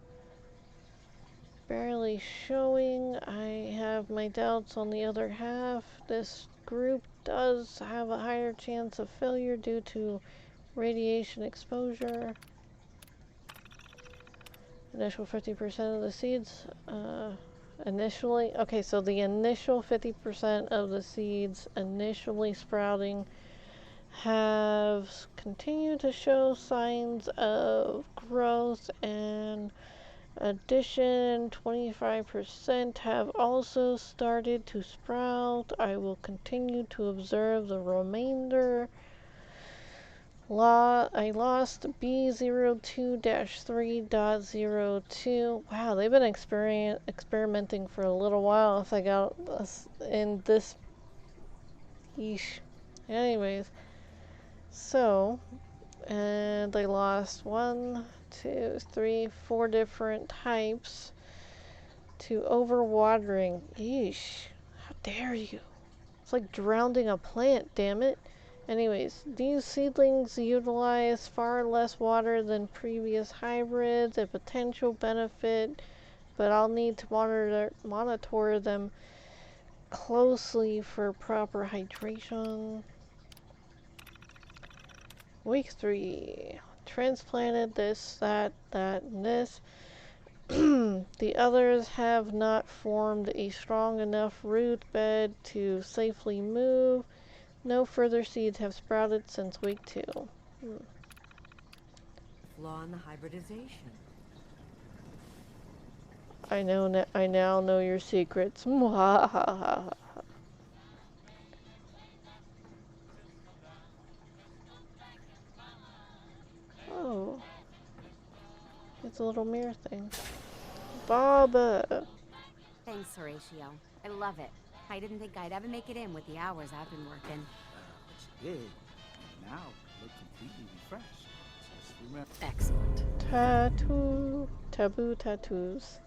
barely showing. I have my doubts on the other half. This group does have a higher chance of failure due to radiation exposure. Initial 50% of the seeds, initially, okay, so the initial 50% of the seeds initially sprouting have continued to show signs of growth, and addition 25% have also started to sprout. I will continue to observe the remainder. I lost B02-3.02. Wow, they've been experimenting for a little while if I got us in this. Yeesh. Anyways, so, and I lost 1, 2, 3, 4 different types to overwatering. Yeesh. How dare you? It's like drowning a plant, damn it. Anyways, these seedlings utilize far less water than previous hybrids, a potential benefit, but I'll need to monitor them closely for proper hydration. Week 3. Transplanted this, that, and this. The others have not formed a strong enough root bed to safely move. No further seeds have sprouted since week 2. Flaw in the hybridization. I now know your secrets. Oh, it's a little mirror thing. Baba. Thanks, Horatio. I love it. I didn't think I'd ever make it in with the hours I've been working. But you did. And now you look completely refreshed. Excellent. Tattoo. Taboo tattoos.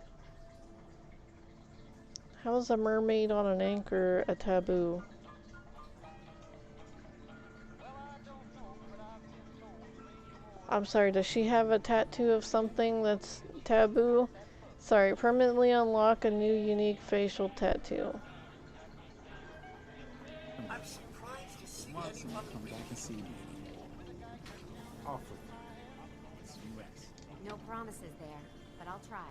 How is a mermaid on an anchor a taboo? I'm sorry, does she have a tattoo of something that's taboo? Sorry, permanently unlock a new unique facial tattoo. I'm surprised to see anyone come back and see me. Awful. It's US. No promises there, but I'll try.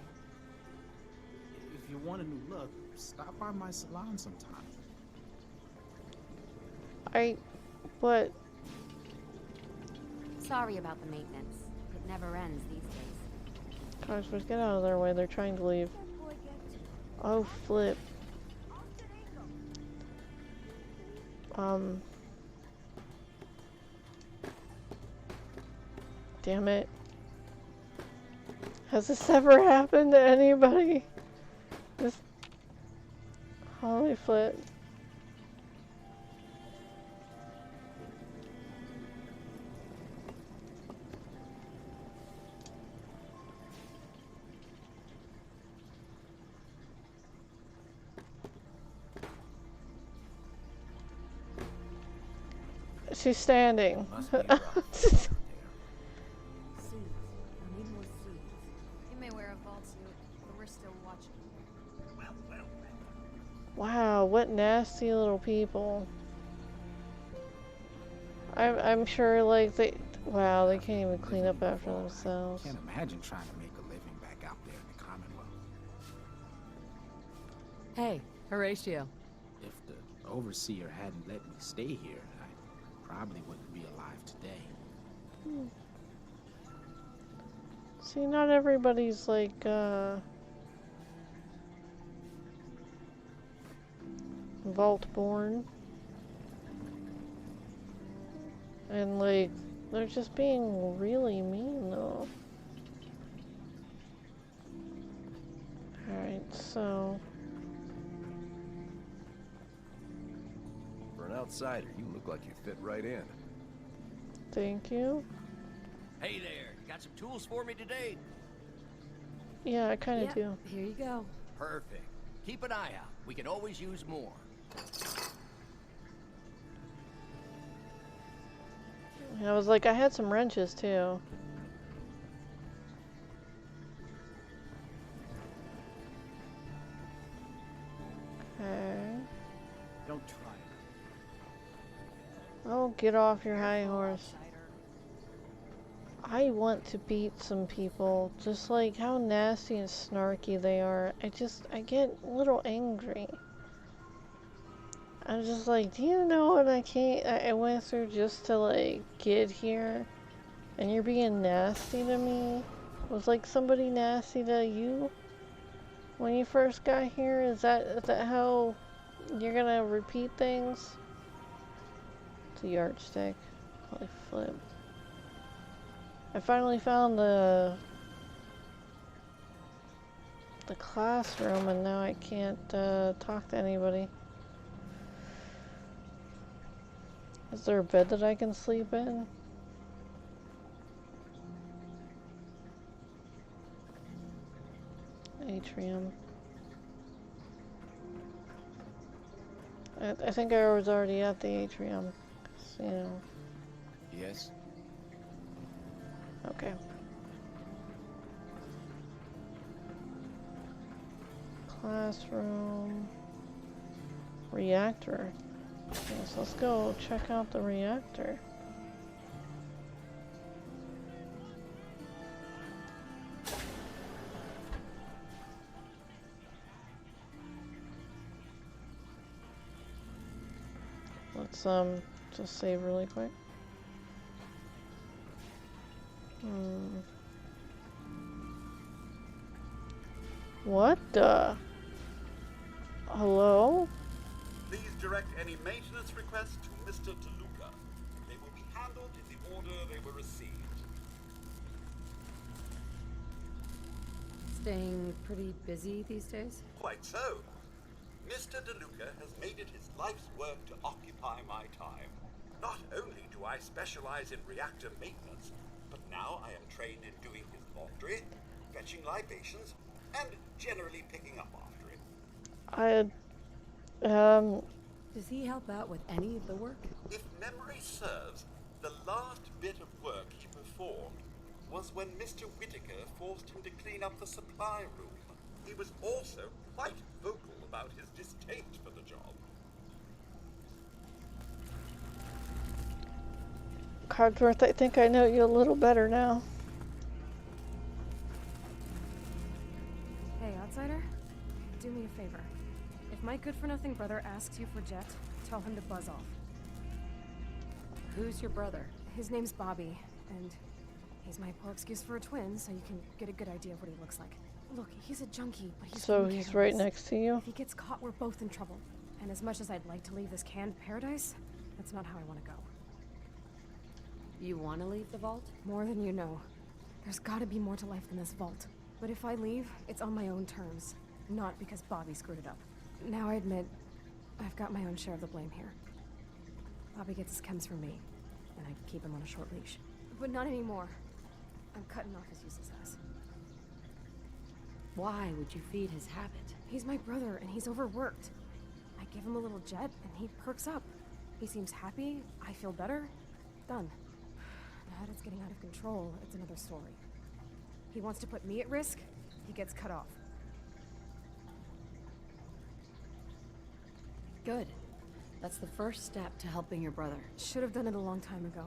If you want a new look, stop by my salon sometime. But... Sorry about the maintenance. It never ends these days. Gosh, let's get out of their way. They're trying to leave. Oh, flip. Damn it. Has this ever happened to anybody? This... Holy flip. She's standing. Seeds. I need more seeds. You may wear a vault suit, but we're still watching. Wow, what nasty little people. I'm sure, like, they can't even clean up after themselves. Can't imagine trying to make a living back out there in the Commonwealth. Hey, Horatio. If the overseer hadn't let me stay here, I probably wouldn't be alive today. See, not everybody's like, Vault-born. And, like, they're just being really mean, though. Alright, so... For an outsider, you look like you fit right in. Thank you. Hey there, got some tools for me today? Yeah, I kind of do. Here you go. Perfect. Keep an eye out. We could always use more. I was like, I had some wrenches too. Okay. Don't try it. Oh, get off your high horse. I want to beat some people, just like how nasty and snarky they are. I get a little angry. I'm just like, do you know what I went through just to like get here? And you're being nasty to me? Was like somebody nasty to you when you first got here? Is that how you're gonna repeat things? It's a yardstick. Holy flip. I finally found the classroom and now I can't talk to anybody. Is there a bed that I can sleep in? Atrium. I think I was already at the atrium. 'Cause, you know. Yes? Okay. Classroom. Reactor. Yes, let's go check out the reactor. Let's just save really quick. What the? Hello? Please direct any maintenance requests to Mr. DeLuca. They will be handled in the order they were received. Staying pretty busy these days? Quite so. Mr. DeLuca has made it his life's work to occupy my time. Not only do I specialize in reactor maintenance, but now I am trained in doing his laundry, fetching libations, and generally picking up after him. Does he help out with any of the work? If memory serves, the last bit of work he performed was when Mr. Whittaker forced him to clean up the supply room. He was also quite vocal about his distaste for the job. Cogsworth, I think I know you a little better now. Hey, outsider. Do me a favor. If my good-for-nothing brother asks you for Jet, tell him to buzz off. Who's your brother? His name's Bobby, and he's my poor excuse for a twin, so you can get a good idea of what he looks like. Look, he's a junkie, but he's So being he's careless. right next to you? If he gets caught, we're both in trouble. And as much as I'd like to leave this canned paradise, that's not how I want to go. You want to leave the vault? More than you know. There's gotta be more to life than this vault. But if I leave, it's on my own terms. Not because Bobby screwed it up. Now I admit, I've got my own share of the blame here. Bobby gets his chems from me, and I keep him on a short leash. But not anymore. I'm cutting off his useless ass. Why would you feed his habit? He's my brother, and he's overworked. I give him a little Jet, and he perks up. He seems happy, I feel better. Done. Now that it's getting out of control, it's another story. He wants to put me at risk, he gets cut off. Good. That's the first step to helping your brother. Should have done it a long time ago.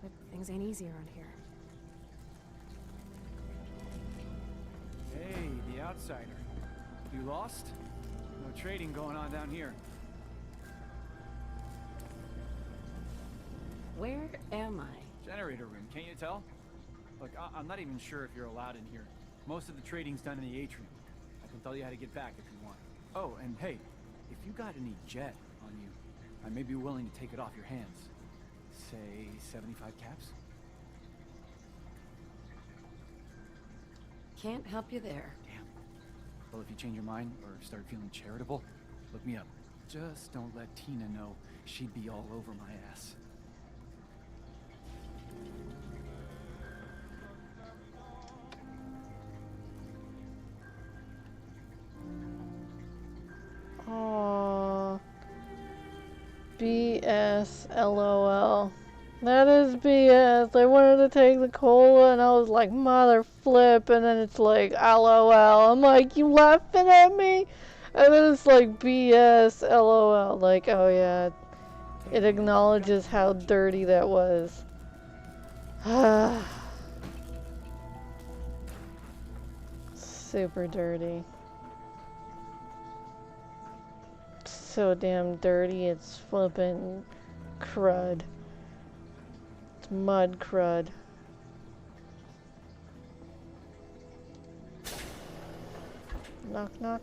But things ain't easy around here. Hey, the outsider. You lost? No trading going on down here. Where am I? Generator room, can't you tell? Look, I'm not even sure if you're allowed in here. Most of the trading's done in the atrium. I can tell you how to get back if you want. Oh, and hey, if you got any jet on you, I may be willing to take it off your hands. Say 75 caps? Can't help you there. Damn. Well, if you change your mind or start feeling charitable, look me up. Just don't let Tina know. She'd be all over my ass. Aww. BS LOL. That is BS. I wanted to take the cola and I was like, mother flip, and then it's like LOL. I'm like, you laughing at me? And then it's like BS LOL. Like, oh yeah. It acknowledges how dirty that was. Super dirty. So damn dirty, it's flippin' crud. It's mud crud. Knock knock.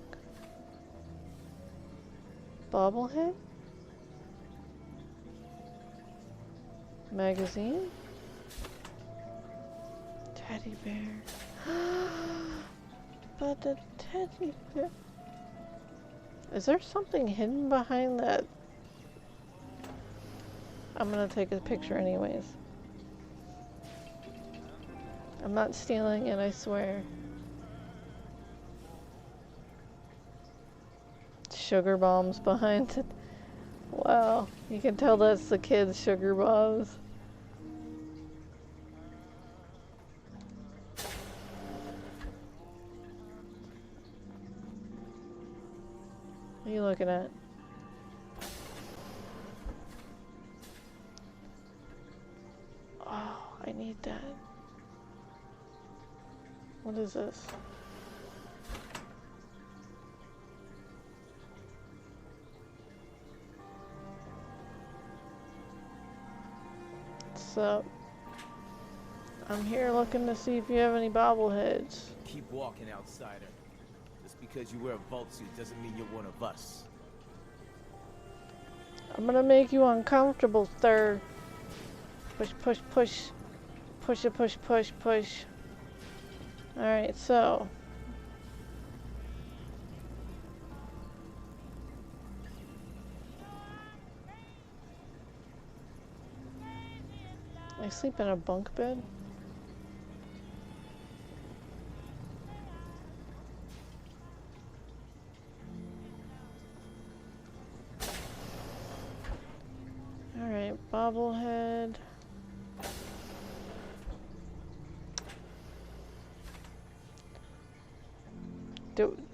Bobblehead? Magazine? Teddy bear. But the teddy bear. Is there something hidden behind that? I'm gonna take a picture anyways. I'm not stealing it, I swear. Sugar bombs behind it. Wow, you can tell that's the kids' sugar bombs. What are you looking at? Oh, I need that. What is this? What's up? I'm here looking to see if you have any bobbleheads. Keep walking, outsider. Just because you wear a vault suit doesn't mean you're one of us. I'm gonna make you uncomfortable, sir. Push, push, push. Push it, push, push, push. Alright, so. I sleep in a bunk bed? Alright, bobblehead.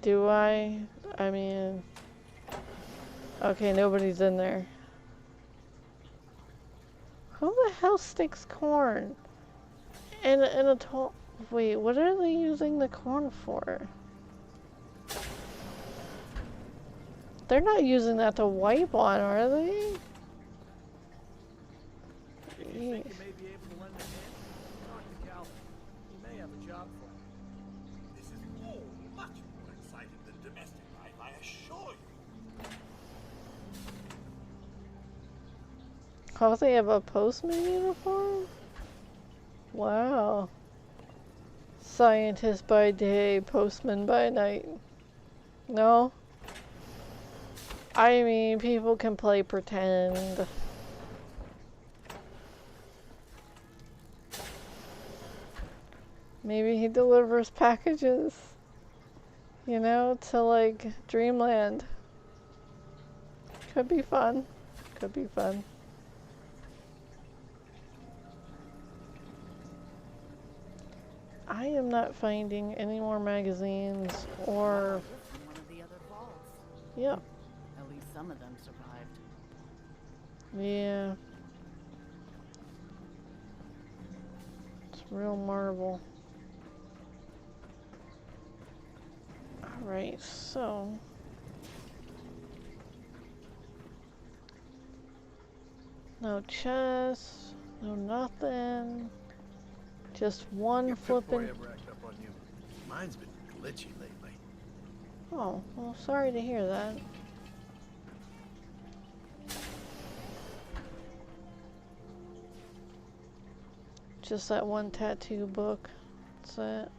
Do I mean... Okay, nobody's in there. Who the hell sticks corn? In a wait, what are they using the corn for? They're not using that to wipe on, are they? If you think you may be able to lend a hand, talk to Calvin. He may have a job for you. This is all much more exciting than domestic life, I assure you. Oh, they have a postman uniform? Wow. Scientist by day, postman by night. No? I mean, people can play pretend. Maybe he delivers packages, you know, to like Dreamland. Could be fun. Could be fun. I am not finding any more magazines or... One of the other vaults. Yep. At least some of them survived. Yeah. It's real marble. Alright, so... No chest. No, nothing. Just one Your flipping. Pip-Boy ever act up on you? Mine's been glitchy lately. Oh, well, sorry to hear that. Just that one tattoo book. That's it.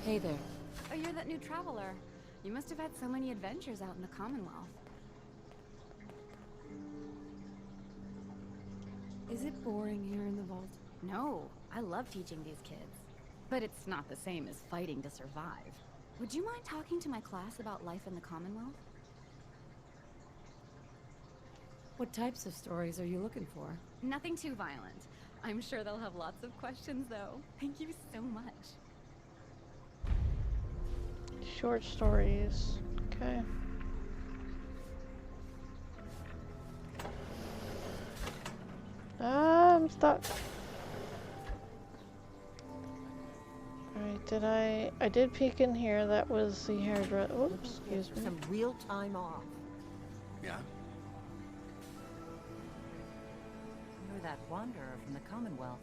Hey there. Oh, you're that new traveler. You must have had so many adventures out in the Commonwealth. Is it boring here in the vault? No, I love teaching these kids. But it's not the same as fighting to survive. Would you mind talking to my class about life in the Commonwealth? What types of stories are you looking for? Nothing too violent. I'm sure they'll have lots of questions, though. Thank you so much. Short stories. Okay. I'm stuck. Alright, I did peek in here. That was the hairdresser. Oops, excuse me. Some real time off. Yeah? You're that wanderer from the Commonwealth.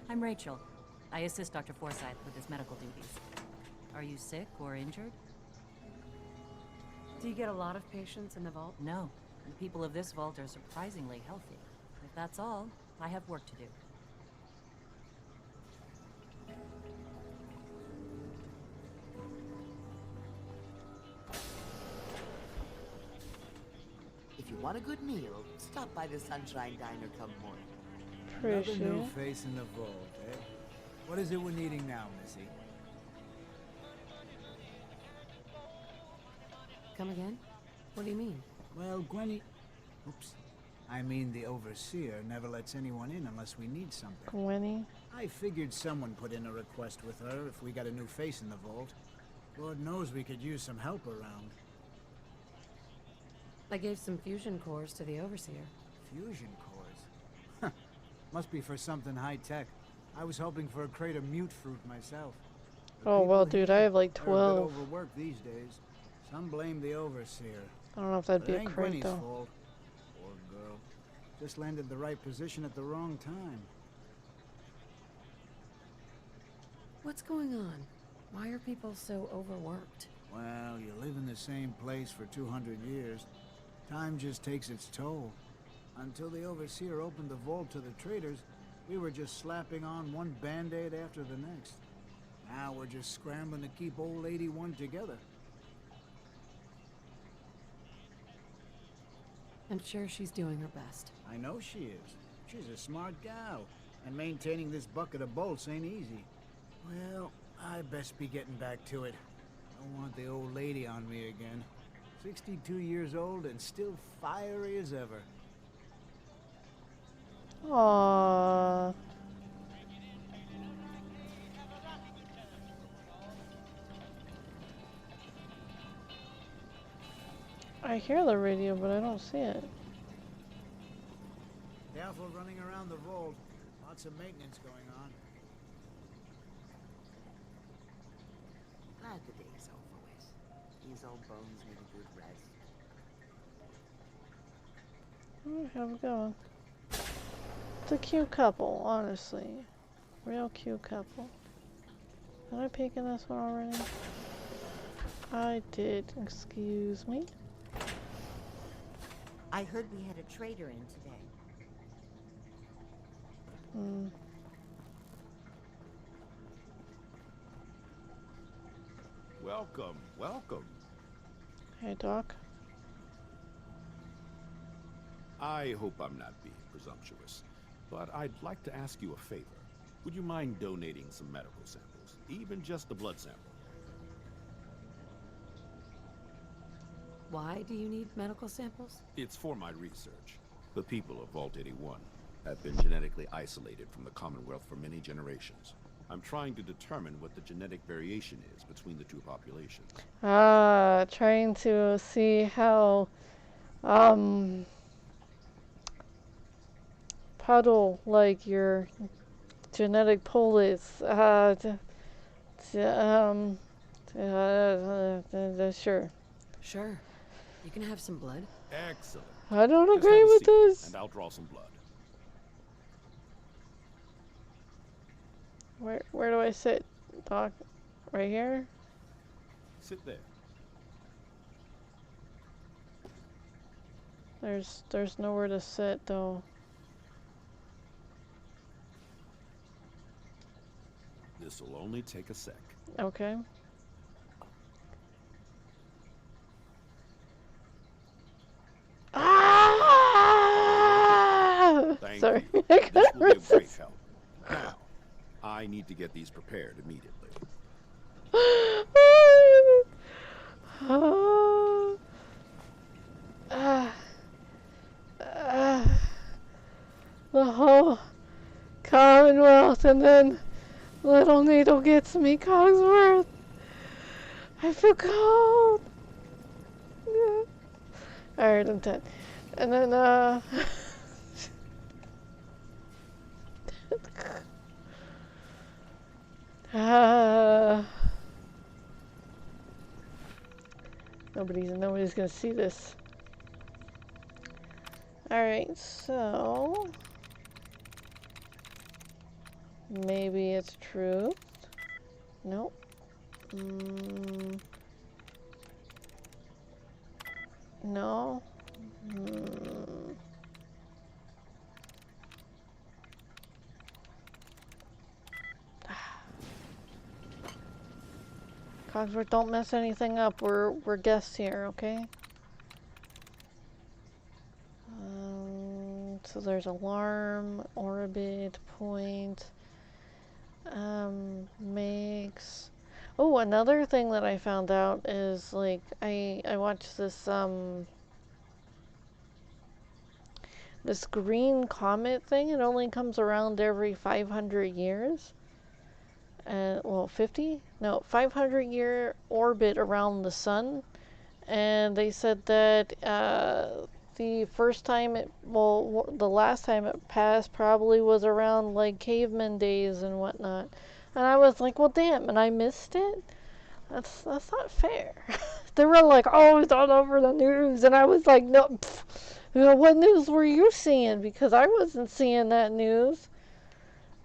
I'm Rachel. I assist Dr. Forsyth with his medical duties. Are you sick or injured? Do you get a lot of patients in the vault? No. The people of this vault are surprisingly healthy. If that's all, I have work to do. If you want a good meal, stop by the Sunshine Diner come morning. Another new face in the vault, eh? What is it we're needing now, Missy? Come again? What do you mean? Well, Gwenny... Oops. I mean, the Overseer never lets anyone in unless we need something. Gwenny? I figured someone put in a request with her if we got a new face in the vault. Lord knows we could use some help around. I gave some fusion cores to the Overseer. Fusion cores? Must be for something high-tech. I was hoping for a crate of mute fruit myself. Oh, well, dude, I have like They're a 12. bit overworked these days. Some blame the Overseer. I don't know if that'd be But it a ain't crate, Gwenny's though. fault. Poor girl. Just landed the right position at the wrong time. What's going on? Why are people so overworked? Well, you live in the same place for 200 years. Time just takes its toll. Until the Overseer opened the vault to the traders, we were just slapping on one band-aid after the next. Now we're just scrambling to keep old 81 together. I'm sure she's doing her best. I know she is. She's a smart gal. And maintaining this bucket of bolts ain't easy. Well, I best be getting back to it. Don't want the old lady on me again. 62 years old and still fiery as ever. Aww. I hear the radio, but I don't see it. Careful running around the vault. Lots of maintenance going on. Glad the day's over with. These old bones need a good rest. How's it going? It's a cute couple, honestly. Real cute couple. Did I peek in this one already? I did. Excuse me. I heard we had a trader in today. Welcome, welcome. Hey, Doc. I hope I'm not being presumptuous, but I'd like to ask you a favor. Would you mind donating some medical samples, even just a blood sample? Why do you need medical samples? It's for my research. The people of Vault 81 have been genetically isolated from the Commonwealth for many generations. I'm trying to determine what the genetic variation is between the two populations. Trying to see how, puddle like your genetic pool is. Sure. Sure. You can have some blood. Excellent. I don't Just agree have a with seat, this. and I'll draw some blood. Where do I sit, Doc? Right here? Sit there. There's nowhere to sit though. This will only take a sec. Okay. Ah! Thank Sorry. you. This will be a great help. Now, I need to get these prepared immediately. The whole Commonwealth, and then little needle gets me Cogsworth. I feel cold. Yeah. Alright, I'm done. And then, nobody's gonna see this. Alright, so maybe it's truth. Nope. No. Cogsworth, don't mess anything up. We're guests here, okay? So there's alarm, orbit, point, makes. Oh, another thing that I found out is like I watched this this green comet thing. It only comes around every 500 years. Well, 50? No, 500-year orbit around the sun. And they said that the first time the last time it passed probably was around like caveman days and whatnot. And I was like, well, damn, and I missed it? That's not fair. They were like, oh, it's all over the news. And I was like, no, pff, you know, what news were you seeing? Because I wasn't seeing that news.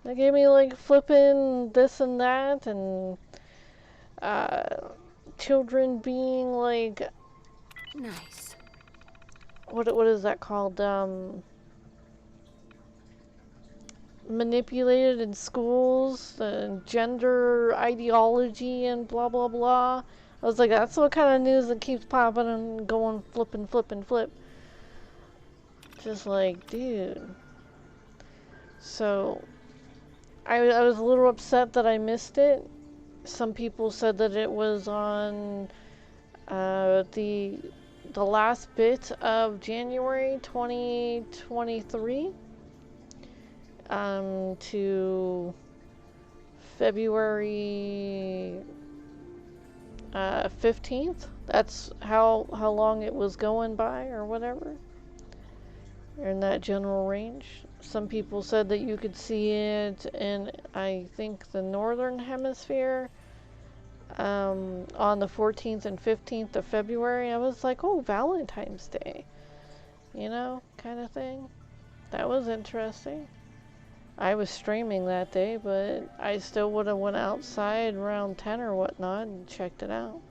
They gave me like flipping this and that, and children being like, nice. What is that called? Manipulated in schools, and gender ideology, and blah blah blah. I was like, that's what kind of news that keeps popping and going flip and flip and flip. Just like, dude. So I was a little upset that I missed it. Some people said that it was on the last bit of January 2023 to February 15th. That's how long it was going by or whatever. In that general range. Some people said that you could see it in, I think, the northern hemisphere on the 14th and 15th of February. I was like, oh, Valentine's Day, you know, kind of thing. That was interesting. I was streaming that day, but I still would have went outside around 10 or whatnot and checked it out.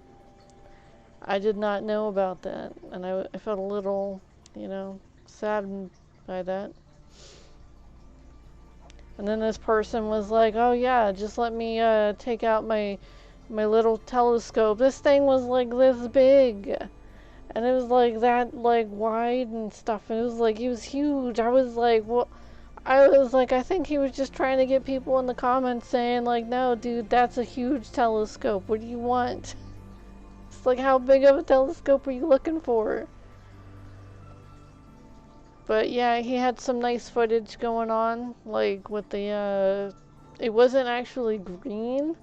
I did not know about that, and I felt a little, you know, saddened by that. And then this person was like, oh yeah, just let me take out my little telescope. This thing was like this big. And it was like that, like wide and stuff. And it was huge. I was like, well, I think he was just trying to get people in the comments saying like, no dude, that's a huge telescope. What do you want? It's like, how big of a telescope are you looking for? But yeah, he had some nice footage going on, like with the, it wasn't actually green,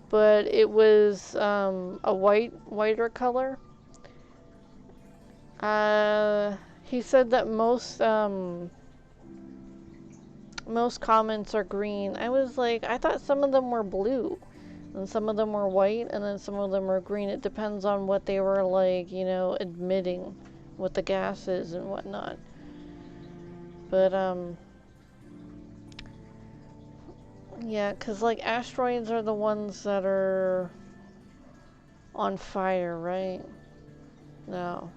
but it was a whiter color. He said that most most comments are green. I was like, I thought some of them were blue, and some of them were white, and then some of them were green. It depends on what they were like, you know, emitting with the gases and whatnot. But, yeah, because, like, asteroids are the ones that are on fire, right? No.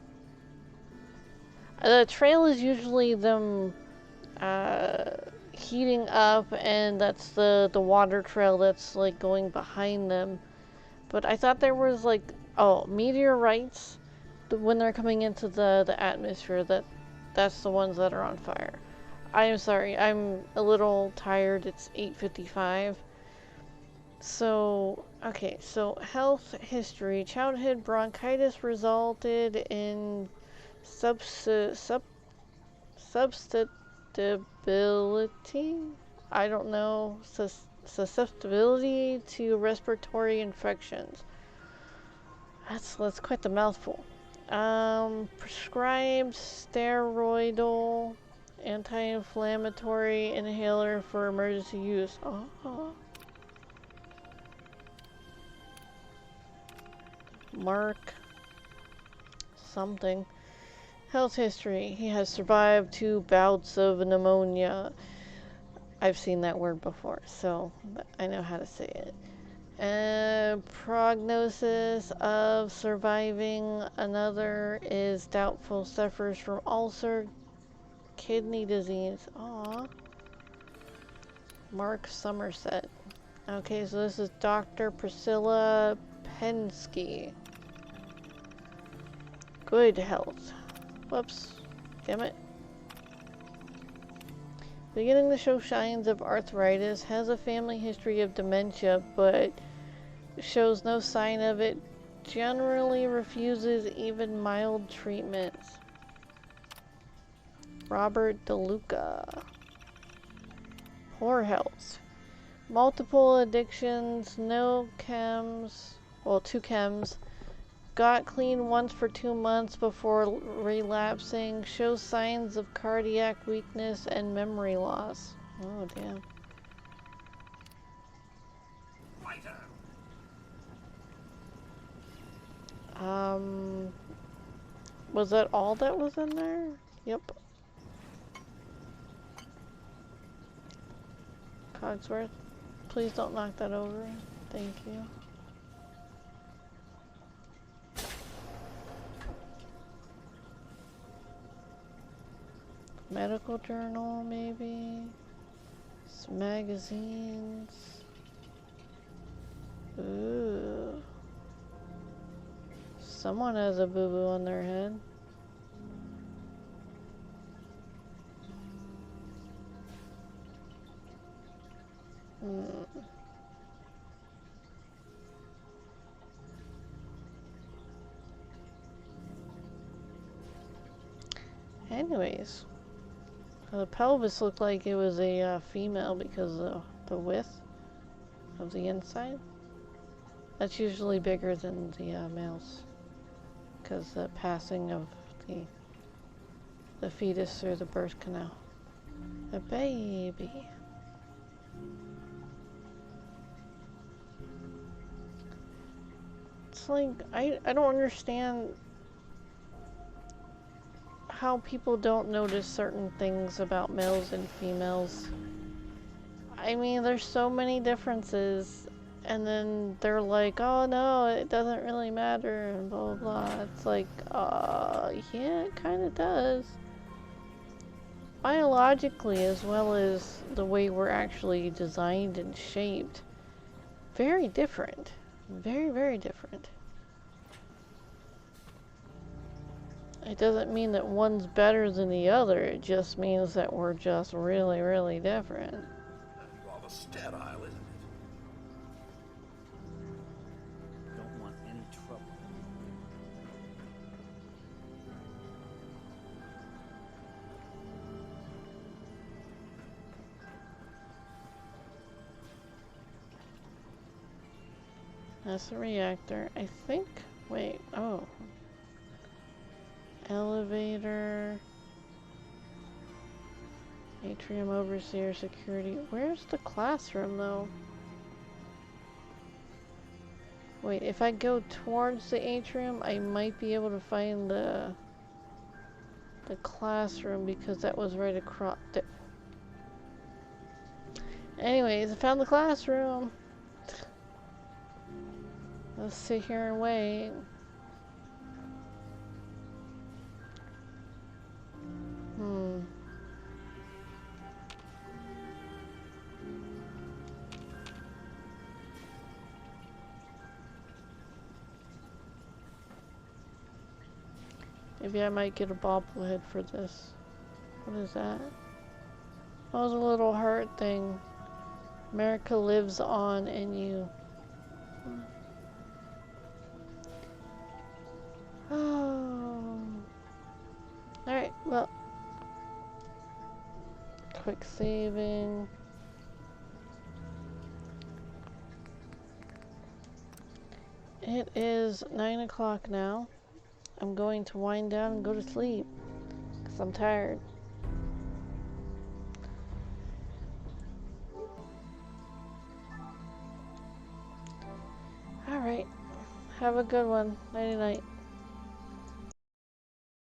The trail is usually them heating up, and that's the water trail that's, like, going behind them. But I thought there was, like, oh, meteorites, when they're coming into the atmosphere, that's the ones that are on fire. I'm sorry, I'm a little tired. It's 8:55. So, okay, so health history. Childhood bronchitis resulted in susceptibility? I don't know. Susceptibility to respiratory infections. That's quite the mouthful. Prescribed steroidal anti-inflammatory inhaler for emergency use. Oh. Mark something. Health history. He has survived 2 bouts of pneumonia. I've seen that word before, so I know how to say it. Prognosis of surviving another is doubtful. Suffers from ulcer, kidney disease. Aw. Mark Somerset. Okay, so this is Dr. Priscilla Pensky. Good health. Whoops. Damn it. Beginning to show signs of arthritis. Has a family history of dementia, but shows no sign of it. Generally refuses even mild treatments. Robert DeLuca. Poor health. Multiple addictions, no chems, well, 2 chems. Got clean once for 2 months before relapsing. Shows signs of cardiac weakness and memory loss. Oh, damn. Was that all that was in there? Yep. Cogsworth, please don't knock that over. Thank you. Medical journal, maybe. Some magazines. Ooh. Someone has a boo-boo on their head. Anyways, the pelvis looked like it was a female because of the width of the inside. That's usually bigger than the males because the passing of the fetus through the birth canal. The baby. It's like, I don't understand how people don't notice certain things about males and females. I mean, there's so many differences, and then they're like, oh no, it doesn't really matter, and blah blah blah. It's like, yeah, it kind of does. Biologically, as well as the way we're actually designed and shaped, very different. Very, very different. It doesn't mean that one's better than the other, it just means that we're just really, really different. Rather sterile, isn't it? Don't want any trouble. That's the reactor. I think, wait, oh. Elevator. Atrium overseer security. Where's the classroom though? Wait, if I go towards the atrium, I might be able to find the classroom because that was right across there. Anyways, I found the classroom. Let's sit here and wait. Maybe I might get a bobblehead for this. What is that? Oh, it's a little heart thing. America lives on in you. Oh. Alright, well. Quick saving. It is 9 o'clock now. I'm going to wind down and go to sleep. Because I'm tired. Alright. Have a good one. Nighty night.